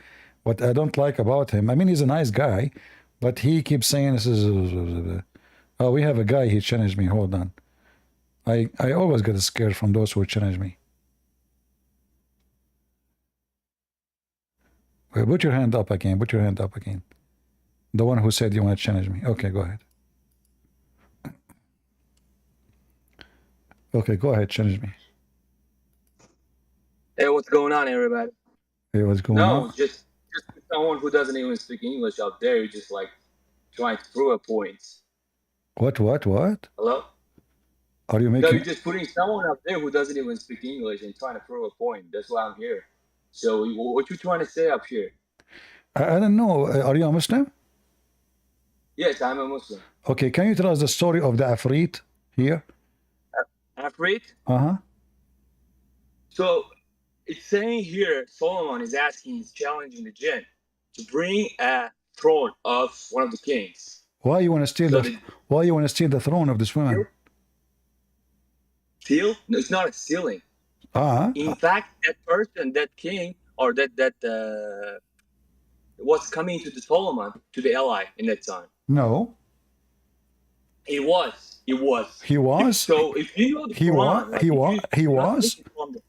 What I don't like about him, I mean, he's a nice guy, but he keeps saying this is... Oh, we have a guy, he challenged me. Hold on. I always get scared from those who challenge me. Okay, put your hand up again. Put your hand up again. The one who said you want to challenge me. Okay, go ahead. Okay, go ahead, challenge me. Hey, what's going on, everybody? Hey, what's going on? No, just someone who doesn't even speak English out there, just like trying to prove a point. What? Hello? Are you No, making? you're just putting someone out there who doesn't even speak English and trying to prove a point. That's why I'm here. So what you trying to say up here? I don't know. Are you a Muslim? Yes, I'm a Muslim. Okay, can you tell us the story of the Afrit here? Afraid? Uh-huh. So it's saying here, Solomon is asking, he's challenging the jinn to bring a throne of one of the kings. Why you want to steal So why you want to steal the throne of this woman? Steal? No, it's not a stealing. In fact, that person, that king, or that was coming to the Solomon, to the ally in that time. No. He was. He was. So if you know the Quran,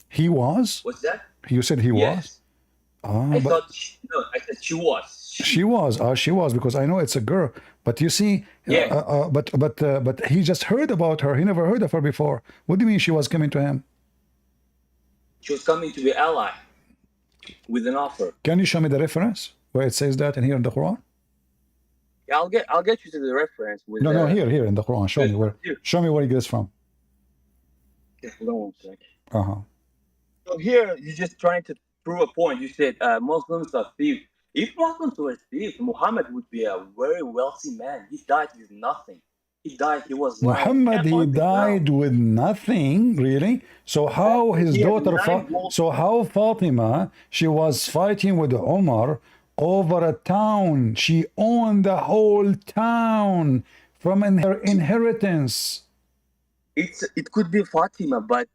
He was. What's that? You said he was. I thought I said she was. She was. She was, because I know it's a girl. But you see, but he just heard about her. He never heard of her before. What do you mean she was coming to him? She was coming to be ally with an offer. Can you show me the reference where it says that in here in the Quran? Yeah, I'll get you to the reference. With no, here in the Quran. Show me where. Show me where he gets from. Yeah, hold on 1 second. So here you're just trying to prove a point. You said Muslims are thieves. If Muslims were thieves, Muhammad would be a very wealthy man. He died with nothing. He died. He was Muhammad. He died with nothing, really. So how his daughter? So how Fatima? She was fighting with Umar over a town. She owned the whole town from her inheritance. It could be Fatima, but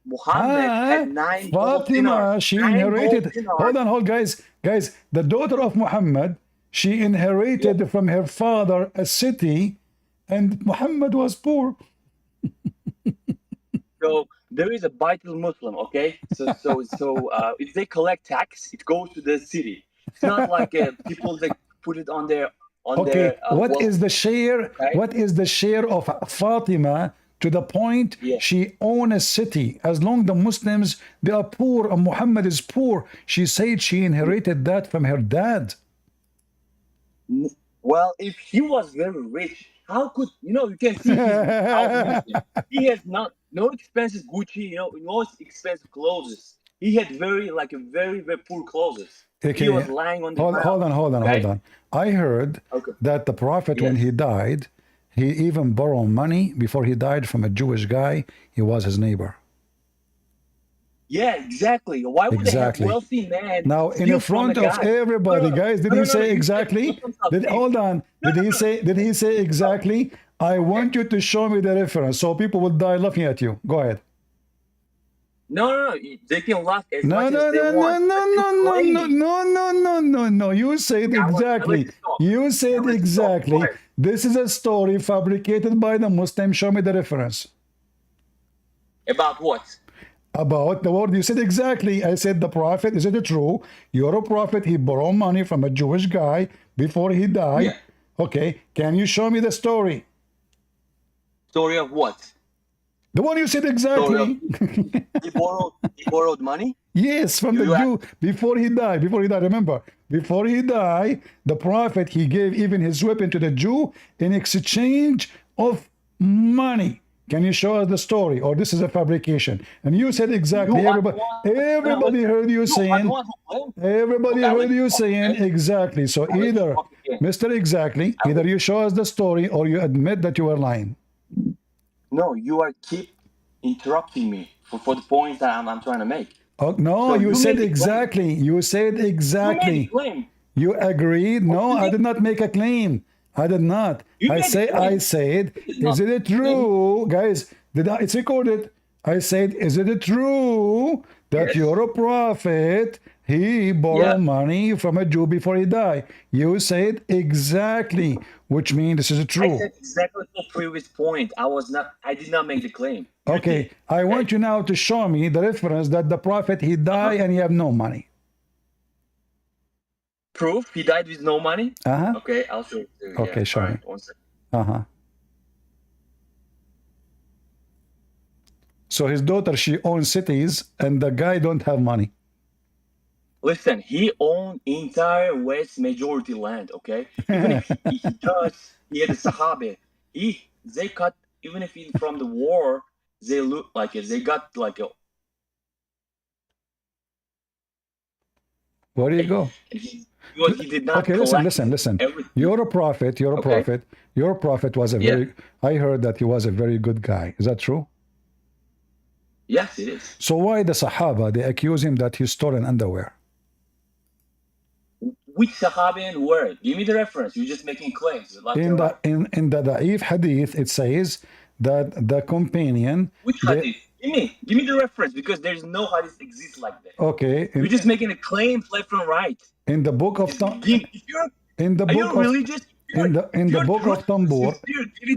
Muhammad had 9 Fatima, she inherited. Hold on, guys. The daughter of Muhammad, she inherited from her father a city, and Muhammad was poor. So there is a Baitul Muslim, okay? So if they collect tax, it goes to the city. It's not like people that put it on their what is the share? Right? What is the share of Fatima to the point she owns a city? As long the Muslims, they are poor and Muhammad is poor, she said she inherited that from her dad. Well, if he was very rich, how could you can see he has no expensive Gucci, no expensive clothes. He had very poor clothes. Okay. He was lying on the ground. Hold on. I heard that the Prophet, when he died, he even borrowed money before he died from a Jewish guy. He was his neighbor. Yeah, exactly. Why would they have wealthy man? Now, in front of everybody, guys, did he say exactly? Hold on. Did he say exactly? I want you to show me the reference so people will die laughing at you. Go ahead. No. They can laugh as much as they want. No. You said exactly. You said exactly. This is a story fabricated by the Muslim. Show me the reference. About what? About the word. You said exactly. I said the Prophet. Is it true? You're a prophet. He borrowed money from a Jewish guy before he died. Yeah. Okay. Can you show me the story? Story of what? The one you said exactly. He borrowed money? Yes, from the Jew before he died. Remember, before he died, the Prophet, he gave even his weapon to the Jew in exchange of money. Can you show us the story? Or this is a fabrication? And you said exactly. Everybody heard you saying. Everybody heard you saying exactly. So either, Mr. Exactly, either you show us the story or you admit that you are lying. No, you keep interrupting me for the point that I'm trying to make. Oh, no, so you said exactly. You said exactly. You made a claim. You agreed? No, I did not make a claim. I did not. I said, is it true? Guys, it's recorded. I said, is it true that you're a prophet? He borrowed money from a Jew before he died. You said exactly, which means this is true. I said exactly the previous point. I did not make the claim. Okay, I want you now to show me the reference that the prophet, he died and he have no money. Proof? He died with no money? Okay, I'll show it to you. Okay, show me. 1 second. So his daughter, she owns cities, and the guy don't have money. Listen, he owned entire West majority land, okay? Even if he does, he had a Sahabi. They cut, even if he, from the war, they look like it. They got like a. Where do you go? He did not. Okay, listen. Everything. You're a prophet. You're a prophet. Your prophet was a very. I heard that he was a very good guy. Is that true? Yes, it is. So why the Sahaba, they accuse him that he stolen underwear? Which Sahabi and where? Give me the reference. You're just making claims. Like In the Da'if hadith, it says that the companion. Which hadith? Give me the reference, because there's no hadith exists like that. Okay. You're just making a claim left and right. In the book of in the book of Tambur,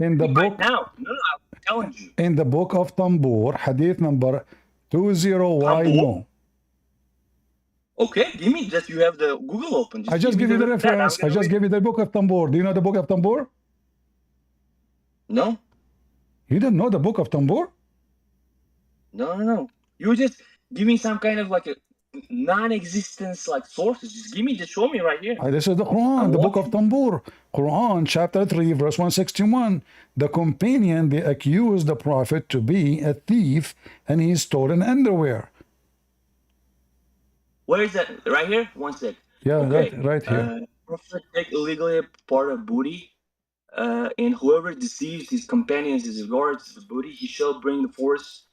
in the book now. No, I'm telling you. In the book of Tambur, hadith number 20Y. No. Okay, give me just, you have the Google open. I just give you the reference. I just give you the book of Tambur. Do you know the book of Tambur? No. You don't know the book of Tambur? No. You just give me some kind of like a non-existence like sources. Just show me right here. This is the Quran, the book of Tambur. Quran chapter 3 verse 161. The companion, they accused the prophet to be a thief, and he stole an underwear. Where is that? Right here? One sec. Yeah, okay. right here. Prophet take illegally a part of booty, and whoever deceives his companions as regards the booty, he shall bring the force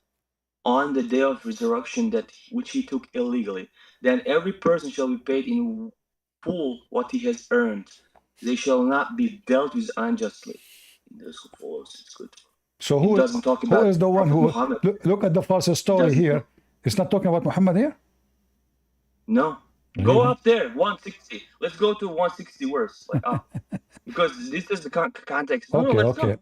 on the day of resurrection which he took illegally. Then every person shall be paid in full what he has earned. They shall not be dealt with unjustly. This follows. It's good. So who is the one who look at the false story here? It's not talking about Muhammad here? No. Go up there, 160. Let's go to 160 worse. Because this is the context. Okay.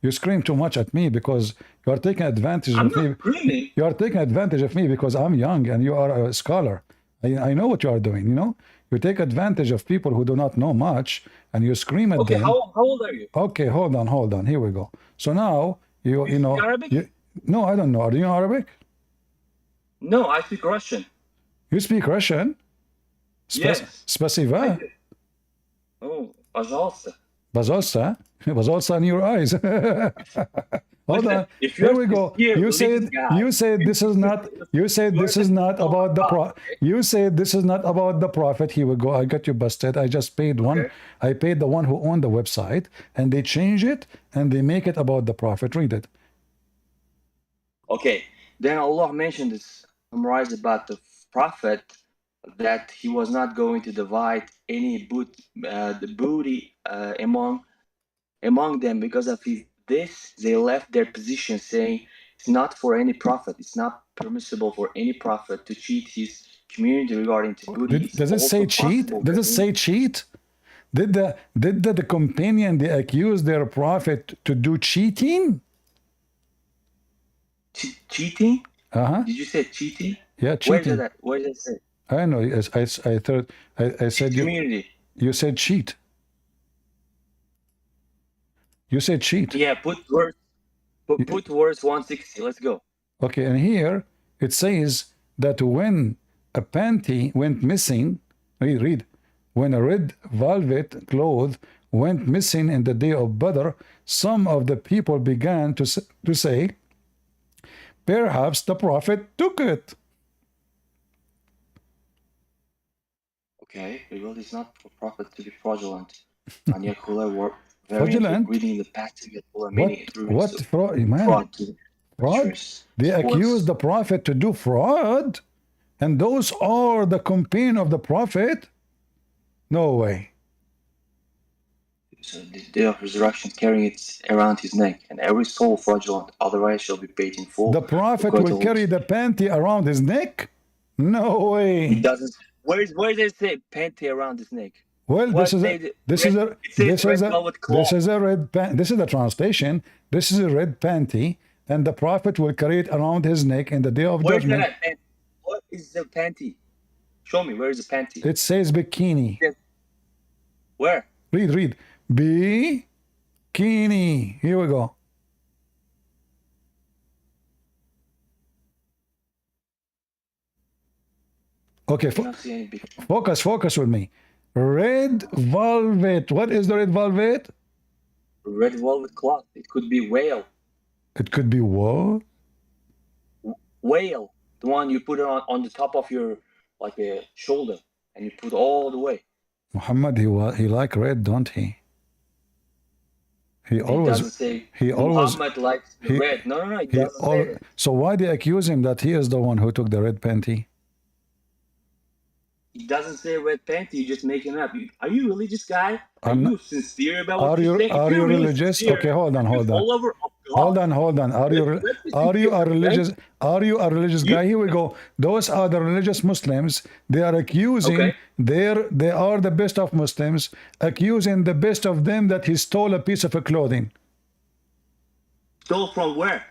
You scream too much at me because you are taking advantage of me. Screaming. You are taking advantage of me because I'm young and you are a scholar. I know what you are doing, you know? You take advantage of people who do not know much and you scream at them. How old are you? Okay, hold on. Here we go. So now, you know... Arabic? No, I don't know. Do you know Arabic? No, I speak Russian. You speak Russian? Yes. Спасибо. Oh, пожалуйста. Пожалуйста in your eyes. Hold on. Here we go. You said this is not. You said this is not about the prophet. You said this is not about the prophet. Here we go. I got you busted. I just paid one. Okay. I paid the one who owned the website, and they change it and they make it about the prophet. Read it. Okay. Then Allah mentioned this, summarized about the prophet, that he was not going to divide any the booty among them. Because of this, they left their position, saying it's not for any prophet. It's not permissible for any prophet to cheat his community regarding to booty. Does it say cheat? Does it say cheat? Did the companion, they accuse their prophet to do cheating? Cheating? Uh-huh. Did you say cheating? Yeah, cheating. Where does it say? I know. I said community. You said cheat. You said cheat. Yeah, put words 160. Let's go. Okay, and here it says that when a panty went missing, read. When a red velvet cloth went missing in the day of Badr, some of the people began to say, perhaps the prophet took it. Okay, because it's not for prophet to be fraudulent. And YahWeh were fraudulent? reading the passage What fraud? Man, fraud? They accuse the prophet to do fraud? And those are the companion of the prophet? No way. So the day of resurrection, carrying it around his neck, and every soul fraudulent, otherwise shall be paid in full. The prophet will carry the panty around his neck? No way. He doesn't. Where does it say panty around his neck? Well, this is a red panty. This is the translation. This is a red panty, and the prophet will carry it around his neck in the day of judgment. What is the panty? Show me. Where is the panty? It says bikini. Where? Read. Bikini. Here we go. Okay, I don't see any big. focus with me. Red velvet. What is the red velvet? Red velvet cloth. It could be whale. It could be what? Whale. The one you put it on the top of your like a shoulder, and you put all the way. Muhammad, he like red, don't he? He doesn't say Muhammad likes the red. No, he doesn't say that. So why they accuse him that he is the one who took the red panty? He doesn't say red panty. You're just making it up. Are you a religious guy? Are you sincere about what you're saying? Are you religious? Okay, hold on. Hold on. Are you a religious? Are you a religious guy? Here we go. Those are the religious Muslims. They are accusing. They are the best of Muslims, accusing the best of them that he stole a piece of clothing. Stole from where?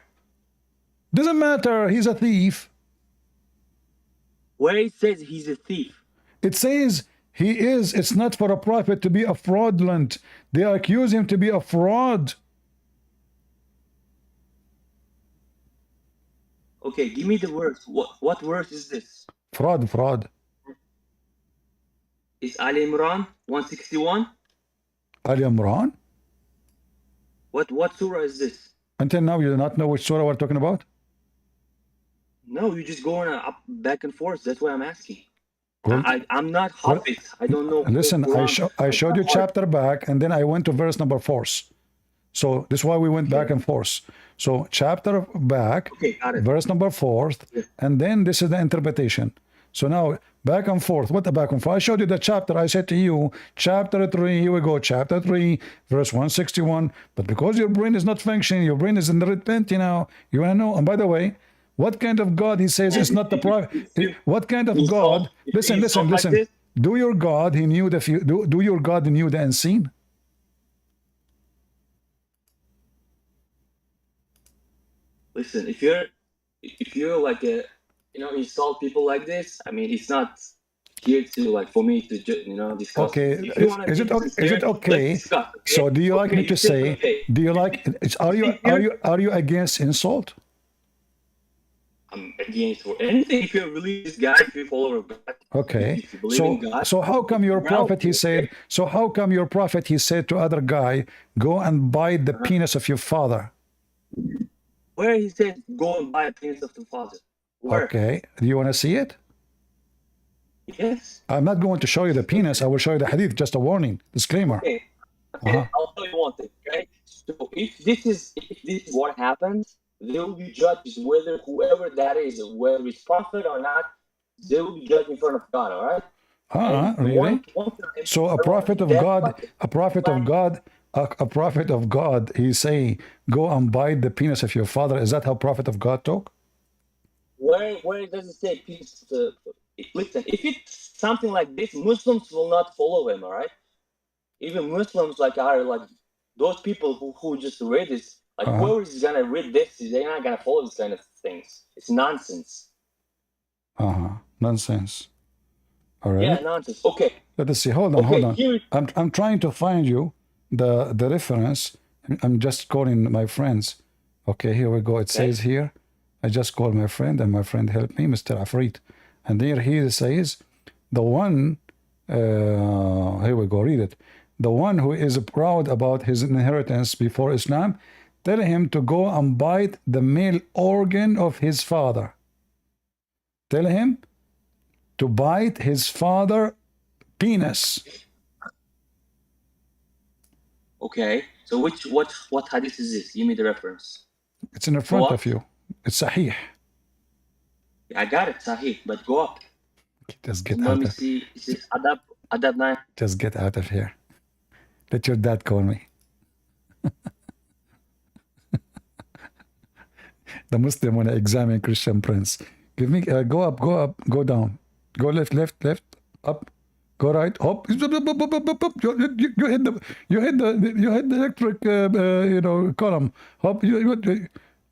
Doesn't matter. He's a thief. Where it says he's a thief. It says he is. It's not for a prophet to be a fraudulent. They accuse him to be a fraud. Okay, give me the verse. What verse is this? Fraud. Is Ali Imran 161? Ali Imran? What surah is this? Until now, you do not know which surah we're talking about? No, you're just going up back and forth. That's why I'm asking. Well, I'm not Hafiz. I don't know. Listen, I showed you chapter back, and then I went to verse number 4. So this is why we went back and forth. So chapter back, verse number 4, and then this is the interpretation. So now back and forth. What the back and forth? I showed you the chapter. I said to you, chapter 3. Here we go. Chapter 3, verse 161. But because your brain is not functioning, your brain is in the red panty now. You want to know? And by the way, what kind of God he says is not the prophet? What kind of God? Listen. Do your God he knew the do your God knew the unseen? Listen, if you're like a insult people like this, I mean, it's not here to like for me to discuss. Okay, is it okay? So do you like me to say? Do you like? Are you against insult? I'm against anything. If you're a religious guy, if you follow God, okay. If you believe in God, so how come your prophet he said? So how come your prophet he said to other guy, go and bite the penis of your father? Where he said, go and buy a penis of the father. Where? Okay. Do you want to see it? Yes. I'm not going to show you the penis. I will show you the hadith. Just a warning, disclaimer. Okay. I'll tell you one thing. Okay. So if this is what happens, they will be judged whether whoever that is, whether it's prophet or not, they will be judged in front of God. All right. Really? So a prophet of God, he say, go and bite the penis of your father. Is that how prophet of God talk? Where does it say penis? Listen, if it's something like this, Muslims will not follow him. All right. Even Muslims are like those people who just read this. Like whoever is gonna read this, they're not gonna follow this kind of things. It's nonsense. Nonsense. All right. Yeah, nonsense. Okay. Let us see. Hold on. I'm trying to find you the reference. I'm just calling my friends. Okay, here we go. It says here, I just called my friend, and my friend helped me, Mr. Afrit. And there he says, the one, here we go, read it. The one who is proud about his inheritance before Islam, tell him to go and bite the male organ of his father. Tell him to bite his father penis. Okay. So what hadith is this? Give me the reference. It's in the front of you. It's Sahih. I got it, Sahih, but go up. Just get out. Let me see. Is this Adab 9? Just get out of here. Let your dad call me. The Muslim want to examine Christian Prince. Give me, go up, go down. Go left, up. Go right, hop. You hit the electric, column. Hop.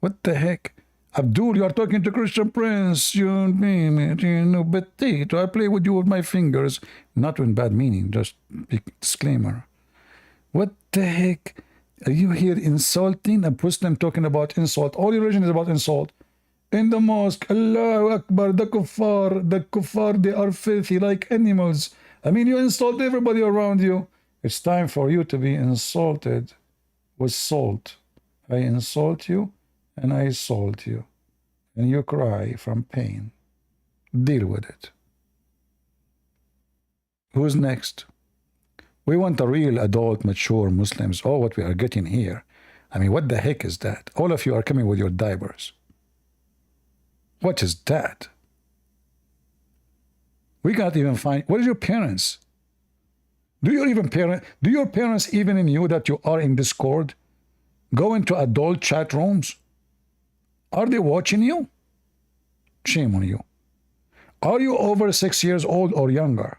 What the heck? Abdul, you are talking to Christian Prince. But I play with you with my fingers. Not in bad meaning, just disclaimer. What the heck? Are you here insulting a Muslim talking about insult? All your religion is about insult. in the mosque. Allahu Akbar, the kuffar, they are filthy like animals. I mean, you insult everybody around you. It's time for you to be insulted with salt. I insult you and I salt you. And you cry from pain. Deal with it. Who's next? We want a real adult, mature Muslims. Oh, what we are getting here. I mean, what the heck is that? All of you are coming with your diapers. What is that? We can't even find. What is your parents? Do your parents even knew that you are in Discord? Go into adult chat rooms? Are they watching you? Shame on you. Are you over 6 years old or younger?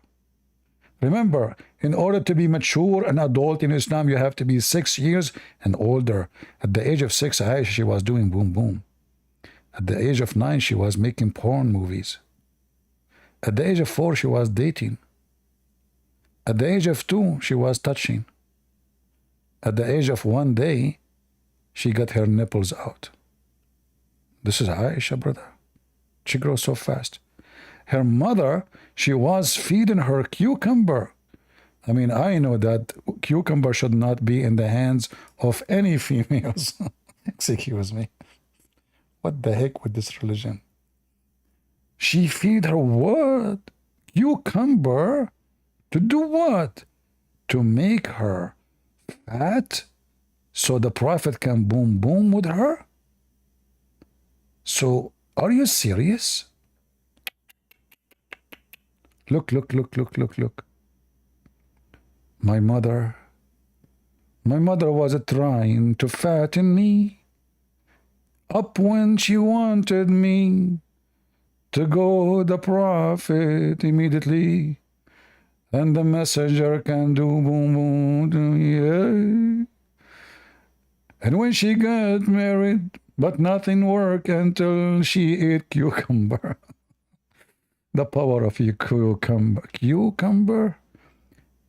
Remember, in order to be mature and adult in Islam, you have to be 6 years and older. At the age of 6, Aisha, she was doing boom boom. At the age of 9, she was making porn movies. At the age of 4, she was dating. At the age of 2, she was touching. At the age of 1 day, she got her nipples out. This is Aisha, brother. She grows so fast. Her mother, she was feeding her cucumber. I mean, I know that cucumber should not be in the hands of any females. Excuse me. What the heck with this religion? She feed her what? Cucumber? To do what? To make her fat so the Prophet can boom boom with her? So, are you serious? Look. My mother was trying to fatten me up when she wanted me to go the Prophet immediately, and the messenger can do boom boom, yeah. And when she got married, but nothing worked until she ate cucumber. The power of cucumber. Cucumber?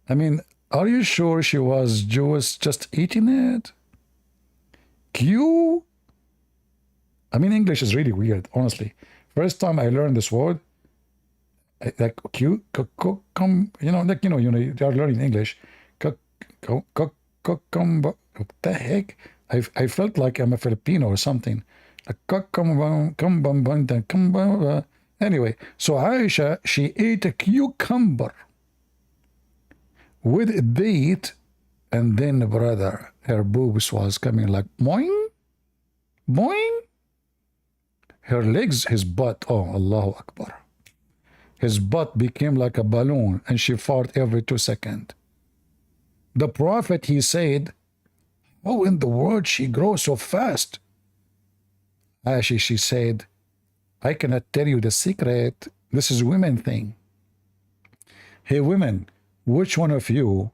I mean, are you sure she was Jewish just eating it? I mean, English is really weird, honestly. First time I learned this word, like cucumber, they are learning English. Cucumber. What the heck? I felt like I'm a Filipino or something. Anyway, so Aisha, she ate a cucumber with a date, and then, brother, her boobs was coming like boing, boing. Her legs, his butt, oh, Allahu Akbar. His butt became like a balloon, and she farted every 2 seconds. The Prophet, he said, how in the world she grows so fast? Aisha, she said, I cannot tell you the secret. This is women thing. Hey, women, which one of you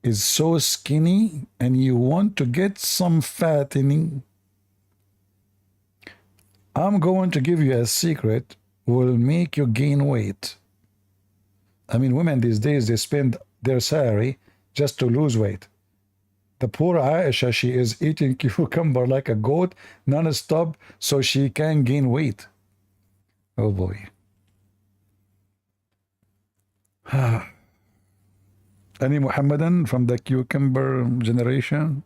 is so skinny and you want to get some fattening? I'm going to give you a secret will make you gain weight. I mean, women these days, they spend their salary just to lose weight. The poor Aisha, she is eating cucumber like a goat non-stop so she can gain weight. Oh boy. Any Muhammadan from the cucumber generation?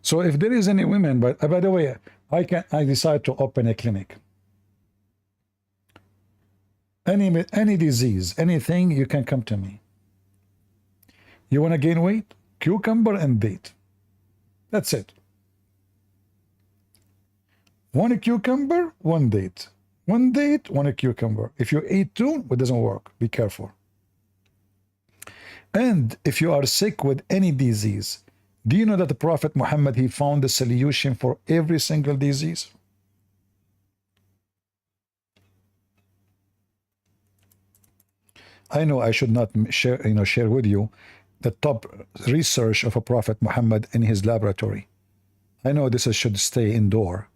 So if there is any women, but by the way, I decide to open a clinic. Any disease, anything, you can come to me. You want to gain weight? Cucumber and date. That's it. One cucumber, one date. One date, one cucumber. If you eat two, it doesn't work. Be careful. And if you are sick with any disease, do you know that the Prophet Muhammad, he found the solution for every single disease? I know I should not share with you the top research of a Prophet Muhammad in his laboratory. I know this should stay indoor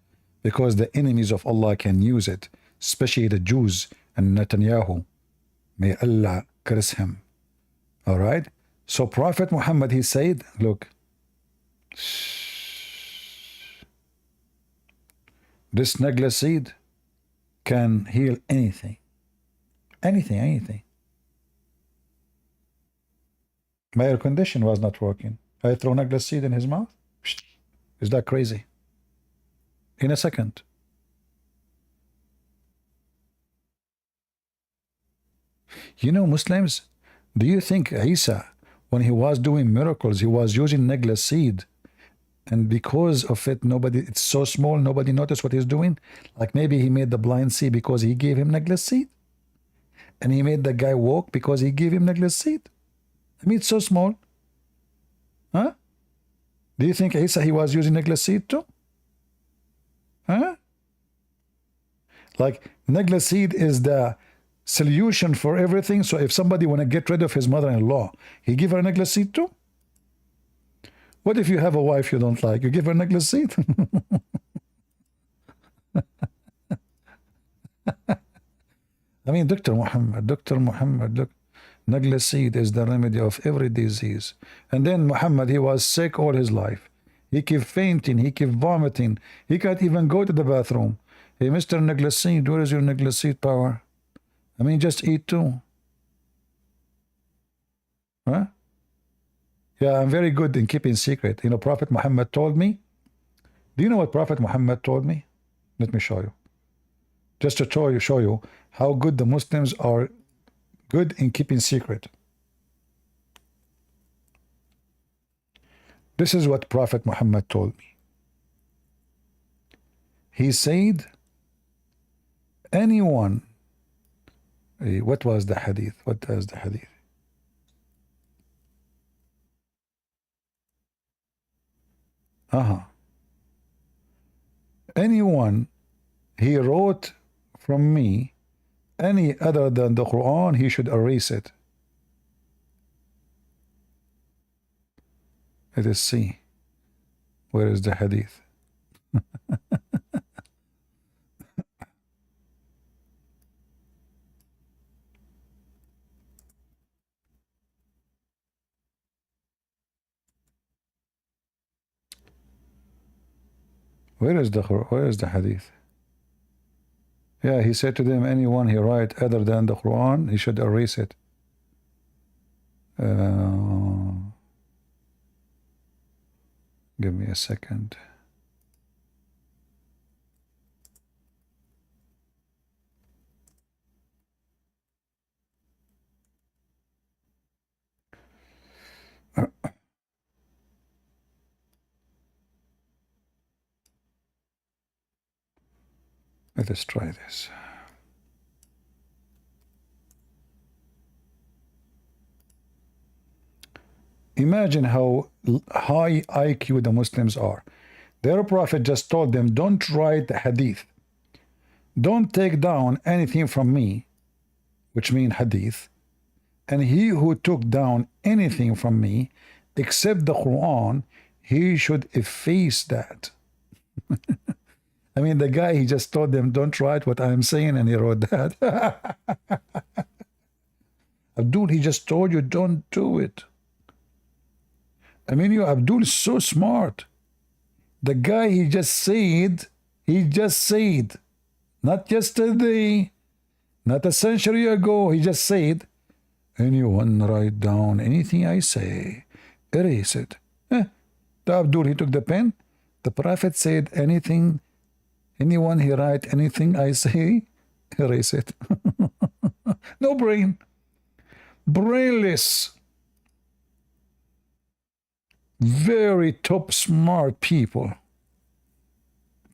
because the enemies of Allah can use it, especially the Jews and Netanyahu. May Allah curse him. All right? So Prophet Muhammad, he said, look, This negla seed can heal anything. Anything. My air condition was not working. I throw negla seed in his mouth. Is that crazy? In a second. You know, Muslims, do you think Isa, when he was doing miracles, he was using negla seed, and because of it, it's so small, nobody noticed what he's doing? Like maybe he made the blind see because he gave him negla seed, and he made the guy walk because he gave him negla seed. I mean, it's so small. Huh? Do you think Isa, he was using negla seed too? Huh? Like, negla seed is the solution for everything. So if somebody want to get rid of his mother-in-law, he give her negla seed too? What if you have a wife you don't like? You give her negla seed? I mean, Dr. Muhammad, look, negla seed is the remedy of every disease. And then Muhammad, he was sick all his life. He kept fainting, he kept vomiting. He can't even go to the bathroom. Hey, Mr. Negla seed, where is your negla seed power? I mean, just eat too. Huh? Yeah, I'm very good in keeping secret. You know, Prophet Muhammad told me. Do you know what Prophet Muhammad told me? Let me show you. Just to show you how good the Muslims are good in keeping secret. This is what Prophet Muhammad told me. He said, anyone, what was the hadith? What is the hadith? Anyone he wrote from me any other than the Quran, he should erase it. Let us see. Where is the hadith? Where is the hadith? Yeah, he said to them, anyone he write other than the Quran, he should erase it. Give me a second. Let us try this. Imagine how high IQ the Muslims are. Their Prophet just told them, don't write the hadith. Don't take down anything from me, which means hadith. And he who took down anything from me, except the Quran, he should efface that. I mean, the guy, he just told them, don't write what I'm saying, and he wrote that. Abdul, he just told you, don't do it. I mean, Abdul is so smart. The guy, he just said, not yesterday, not a century ago, he just said, anyone write down anything I say, erase it. The Abdul, he took the pen. The Prophet said anything, anyone he write anything I say, erase it. No brain. Brainless. Very top smart people.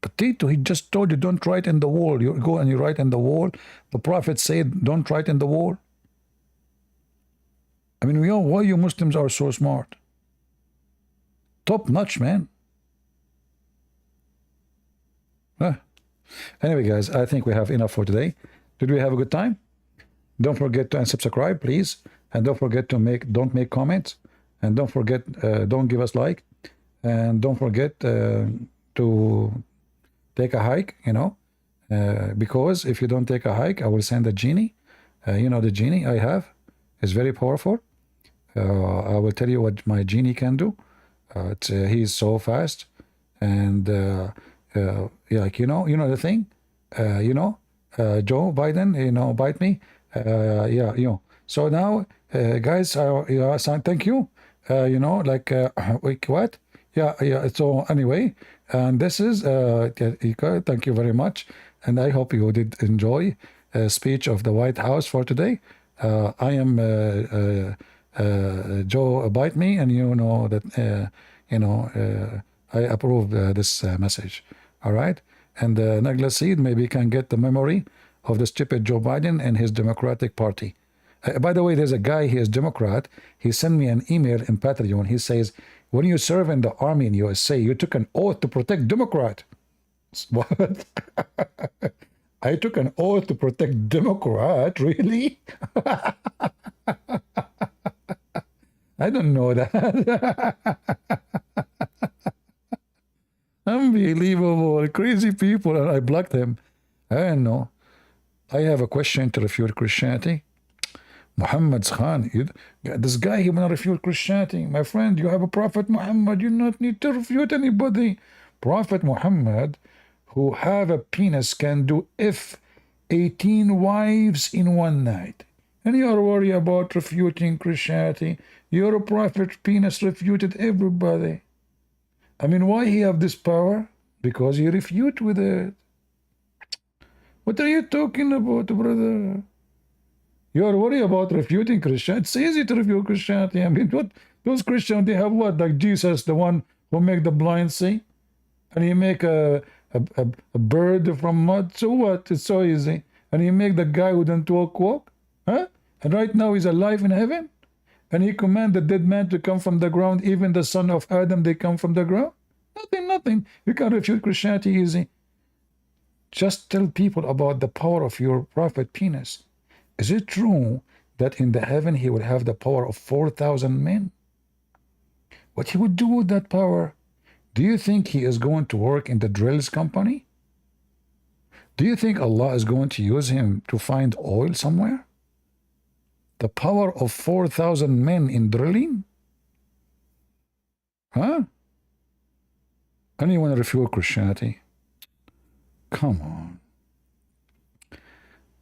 Potato, he just told you don't write in the wall. You go and you write in the wall. The Prophet said don't write in the wall. I mean, we know why you Muslims are so smart. Top notch, man. Anyway, guys, I think we have enough for today. Did we have a good time? Don't forget to unsubscribe, please. And don't forget to don't make comments. And don't forget, don't give us like. And don't forget to take a hike, you know. Because if you don't take a hike, I will send a genie. You know, the genie I have is very powerful. I will tell you what my genie can do. He's so fast. And like, you know the thing, Joe Biden, bite me, yeah. So now, guys, thank you, like what? Yeah. So anyway, and this is Ika, thank you very much, and I hope you did enjoy speech of the White House for today. I am Joe Bite Me, and you know that I approve this message. All right, and Nagla Seed maybe can get the memory of the stupid Joe Biden and his Democratic Party. By the way, there's a guy, he is Democrat. He sent me an email in Patreon. He says, when you serve in the army in USA, you took an oath to protect Democrat. What? I took an oath to protect Democrat? Really? I don't know that. Unbelievable. Crazy people. And I blocked him. I don't know. I have a question to refute Christianity. Muhammad Khan, this guy, he will not refute Christianity. My friend, you have a Prophet Muhammad. You do not need to refute anybody. Prophet Muhammad, who have a penis, can do 18 wives in one night. And you are worried about refuting Christianity. Your prophet penis refuted everybody. I mean, why he have this power? Because he refute with it. What are you talking about, brother? You are worried about refuting Christianity. It's easy to refute Christianity. I mean, what those Christians, they have what? Like Jesus, the one who make the blind see? And he make a bird from mud. So what? It's so easy. And he make the guy who don't walk. Huh? And right now he's alive in heaven. And he command the dead man to come from the ground. Even the son of Adam, they come from the ground. Nothing. You can refute Christianity easy. Just tell people about the power of your prophet penis. Is it true that in the heaven he will have the power of 4,000 men? What he would do with that power? Do you think he is going to work in the drills company? Do you think Allah is going to use him to find oil somewhere? The power of 4,000 men in drilling? Huh? Anyone refute Christianity? Come on.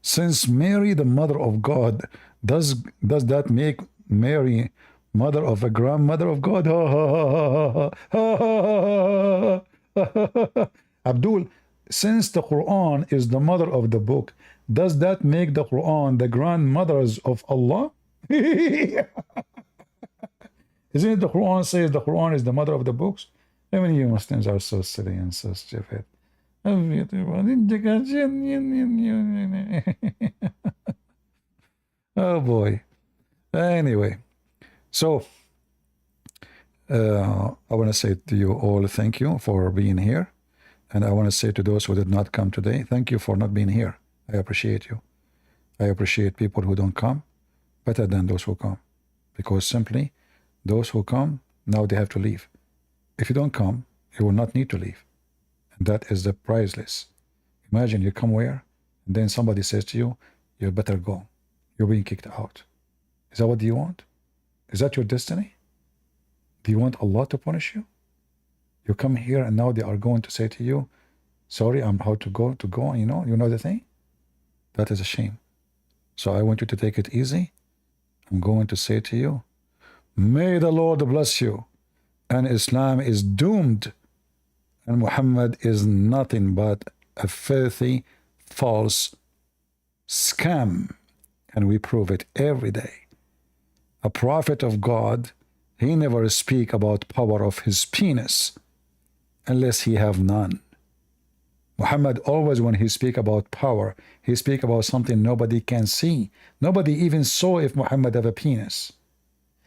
Since Mary, the mother of God, does that make Mary mother of a grandmother of God? Abdul, since the Quran is the mother of the book, does that make the Quran the grandmothers of Allah? Isn't it the Quran says the Quran is the mother of the books? I mean, you Muslims are so silly and so stupid. Oh boy. Anyway, so I want to say to you all, thank you for being here. And I want to say to those who did not come today, thank you for not being here. I appreciate you. I appreciate people who don't come better than those who come. Because simply, those who come, now they have to leave. If you don't come, you will not need to leave. And that is the priceless. Imagine you come where, and then somebody says to you, you better go. You're being kicked out. Is that what you want? Is that your destiny? Do you want Allah to punish you? You come here and now they are going to say to you, sorry, I'm how to go, you know the thing? That is a shame. So I want you to take it easy. I'm going to say to you, may the Lord bless you. And Islam is doomed. And Muhammad is nothing but a filthy, false scam. And we prove it every day. A prophet of God, he never speak about power of his penis unless he have none. Muhammad always, when he speak about power, he speak about something nobody can see. Nobody even saw if Muhammad have a penis.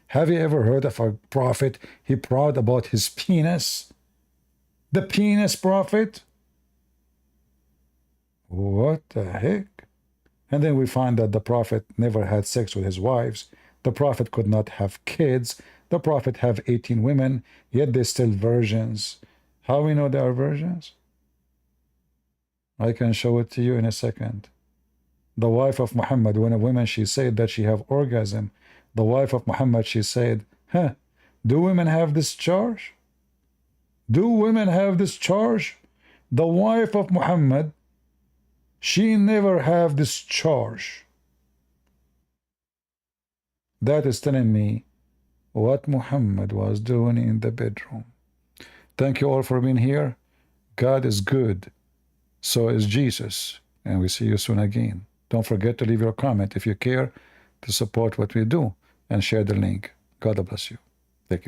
Have you ever heard of a prophet, he proud about his penis? The penis prophet? What the heck? And then we find that the prophet never had sex with his wives. The prophet could not have kids. The prophet have 18 women, yet they're still virgins. How we know they are virgins? I can show it to you in a second. The wife of Muhammad, when a woman, she said that she have orgasm. The wife of Muhammad, she said, do women have this charge? Do women have this charge? the wife of Muhammad, she never have this charge. That is telling me what Muhammad was doing in the bedroom. Thank you all for being here. God is good. So is Jesus. And we see you soon again. Don't forget to leave your comment if you care to support what we do and share the link. God bless you. Thank you.